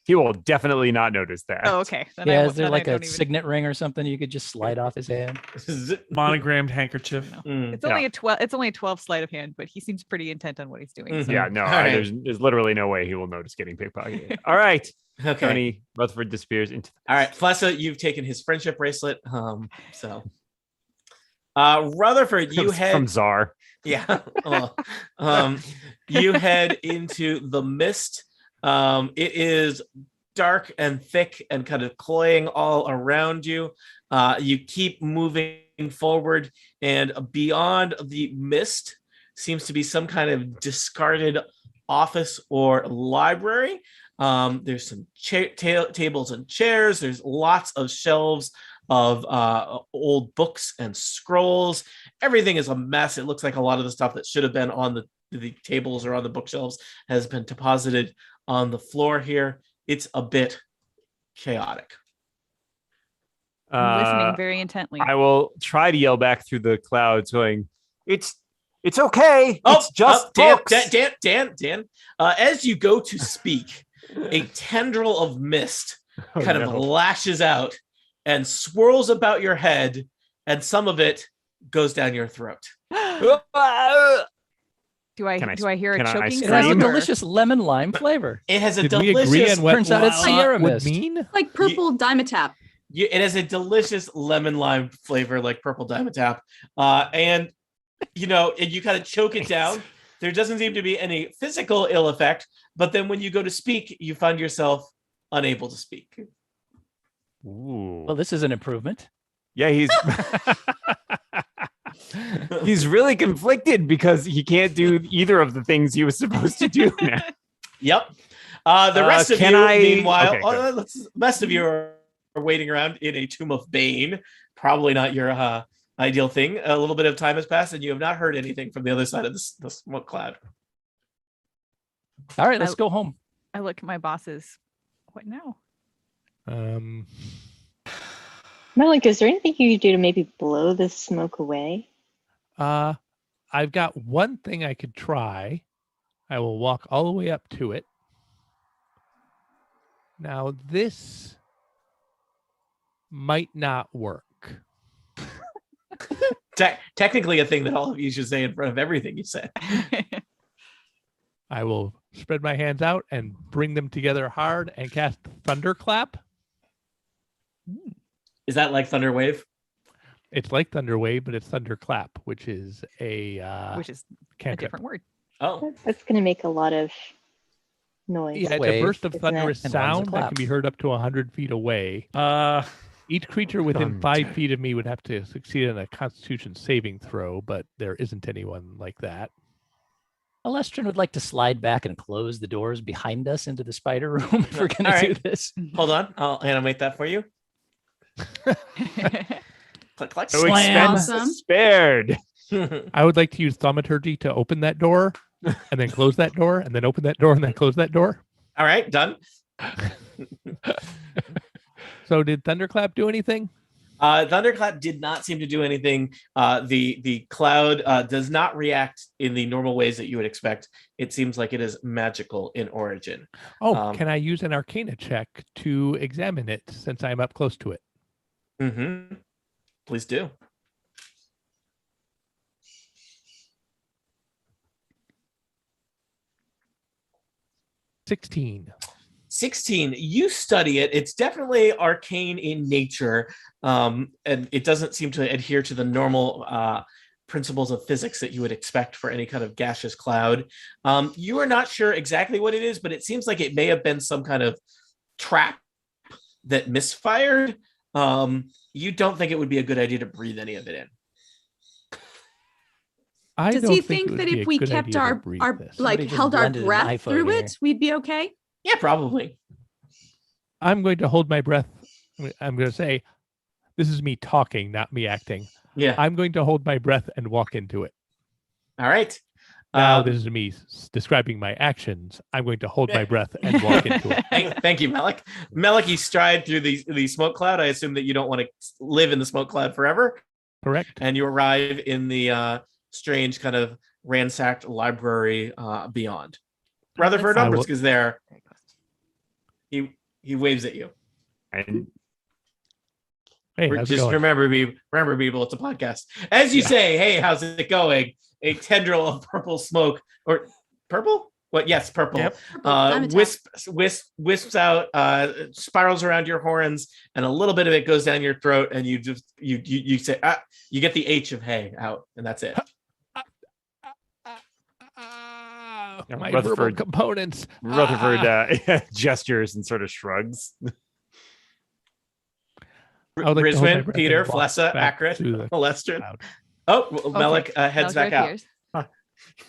he will definitely not notice that. Oh, okay. Then Yeah, I, is there then I like a don't even- signet ring or something you could just slide off his hand? Monogrammed handkerchief. It's only a 12. It's only a 12 sleight of hand, but he seems pretty intent on what he's doing. Mhm. So. Yeah, no, All right. there's literally no way he will notice getting pickpocketed. All right. Okay. Tony Rutherford disappears into All right, Flessa, you've taken his friendship bracelet. Rutherford, you head from Czar. Yeah. You head into the mist. It is dark and thick and kind of cloying all around you. You keep moving forward, and beyond the mist seems to be some kind of discarded office or library. There's some tables and chairs. There's lots of shelves of old books and scrolls. Everything is a mess. It looks like a lot of the stuff that should have been on the tables or on the bookshelves has been deposited on the floor here. It's a bit chaotic. I'm listening very intently. I will try to yell back through the clouds, going, "It's okay. It's just books." Dan. As you go to speak, a tendril of mist kind of lashes out and swirls about your head, and some of it goes down your throat. Do I hear a can I choking It has a sound? or- delicious lemon lime flavor. It has a Did we agree delicious. on what turns out it's la Sierra would Mist. mean? Like purple Dimetap. It has a delicious lemon lime flavor, like purple Dimetap, and you kind of choke it down. There doesn't seem to be any physical ill effect, but then when you go to speak, you find yourself unable to speak. Ooh. Well, this is an improvement. Yeah, he's really conflicted because he can't do either of the things he was supposed to do now. Yep. The rest of can you, I- meanwhile, okay, good. the rest of you are waiting around in a tomb of Bane. Probably not your ideal thing. A little bit of time has passed, and you have not heard anything from the other side of the smoke cloud. All right, let's go home. I look at my bosses. What now? Malik, is there anything you could do to maybe blow this smoke away? I've got one thing I could try. I will walk all the way up to it. Now, this might not work. Technically, a thing that all of you should say in front of everything you said. I will spread my hands out and bring them together hard and cast Thunderclap. Is that like Thunderwave? It's like Thunderwave, but it's Thunderclap, which is a Which is a cantrip. different word. Oh, That's going to make a lot of noise. Yeah, it's a Wave, burst of isn't it? thunderous And one's a sound that clap. can be heard up to 100 feet away. Each creature within Thunder. 5 feet of me would have to succeed on a Constitution saving throw, but there isn't anyone like that. Alestrin would like to slide back and close the doors behind us into the spider room if we're going All to do right. this. hold on. I'll animate that for you. Click, click. No Slam. expense Awesome. spared. I would like to use Thaumaturgy to open that door and then close that door and then open that door and then close that door. All right, done. So did Thunderclap do anything? Thunderclap did not seem to do anything. The cloud does not react in the normal ways that you would expect. It seems like it is magical in origin. Oh, can I use an Arcana check to examine it since I'm up close to it? Mm-hmm. Please do. $16. 16. You study it. It's definitely arcane in nature, and it doesn't seem to adhere to the normal principles of physics that you would expect for any kind of gaseous cloud. You are not sure exactly what it is, but it seems like it may have been some kind of trap that misfired. You don't think it would be a good idea to breathe any of it in. Does he think that if we kept our like held our breath through it, we'd be okay? Yeah, probably. I'm going to hold my breath. I'm going to say, this is me talking, not me acting. Yeah. I'm going to hold my breath and walk into it. All right. Now this is me describing my actions. I'm going to hold my breath and walk into it. Thank you, Melik. Melik, you stride through the smoke cloud. I assume that you don't want to live in the smoke cloud forever. Correct. And you arrive in the strange kind of ransacked library beyond. Rutherford Umbrisk is there. He waves at you. And hey, how's it just going? remember people, it's a podcast. As you say, hey, how's it going? A tendril of purple smoke, or purple? What? Yes, purple. Yep. Wisps out, spirals around your horns, and a little bit of it goes down your throat, and you just you say, you get the H of hey out, and that's it. My verbal components. Rutherford gestures and sort of shrugs. Rizwin, Peter, Flessa, Akrit, Molestrin. Oh, well, Melik heads back out.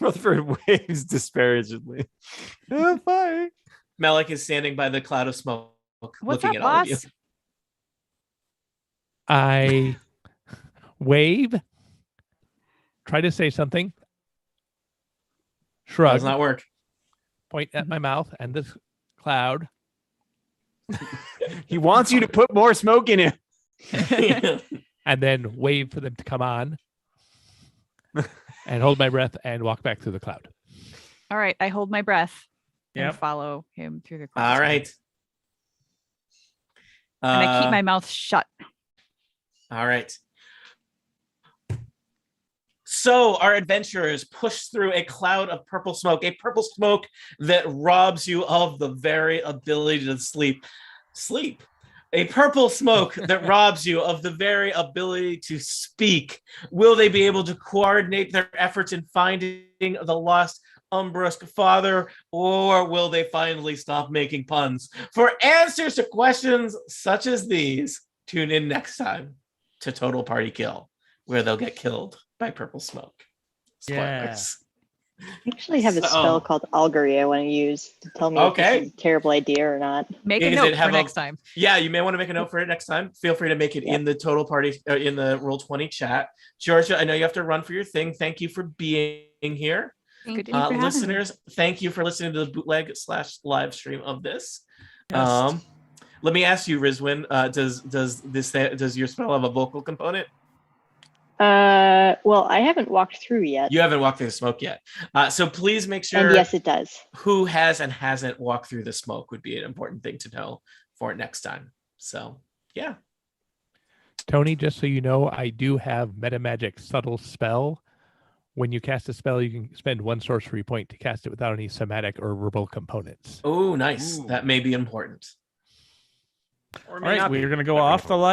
Rutherford waves disparagingly. Bye. Melik is standing by the cloud of smoke, What's looking up, at all of boss? you. I wave, try to say something, shrug, does not work. Point at my mouth and this cloud. He wants you to put more smoke in it. And then wave for them to come on and hold my breath and walk back through the cloud. All right, I hold my breath and Yep. follow him through the cloud. All right. And I keep my mouth shut. All right. So our adventurers push through a cloud of purple smoke that robs you of the very ability to sleep. A purple smoke that robs you of the very ability to speak. Will they be able to coordinate their efforts in finding the lost Umbrisk father, or will they finally stop making puns? For answers to questions such as these, tune in next time to Total Party Kill, where they'll get killed by purple smoke. Spoilers. I actually have a spell called Augury I want to use to tell me if this is a terrible idea or not. Make a note for next time. Yeah, you may want to make a note for it next time. Feel free to make it in the Total Party, in the Roll20 chat. Georgia, I know you have to run for your thing. Thank you for being here. Listeners, thank you for listening to the bootleg/live stream of this. Yes. Let me ask you, Rizwin, does your spell have a vocal component? Well, I haven't walked through yet. You haven't walked through the smoke yet. So please make sure. And yes, it does. Who has and hasn't walked through the smoke would be an important thing to know for next time. So, yeah. Tony, just so you know, I do have Metamagic Subtle Spell. When you cast a spell, you can spend 1 sorcery point to cast it without any somatic or verbal components. Oh, nice. Ooh. That may be important. All right, we're going to go off the live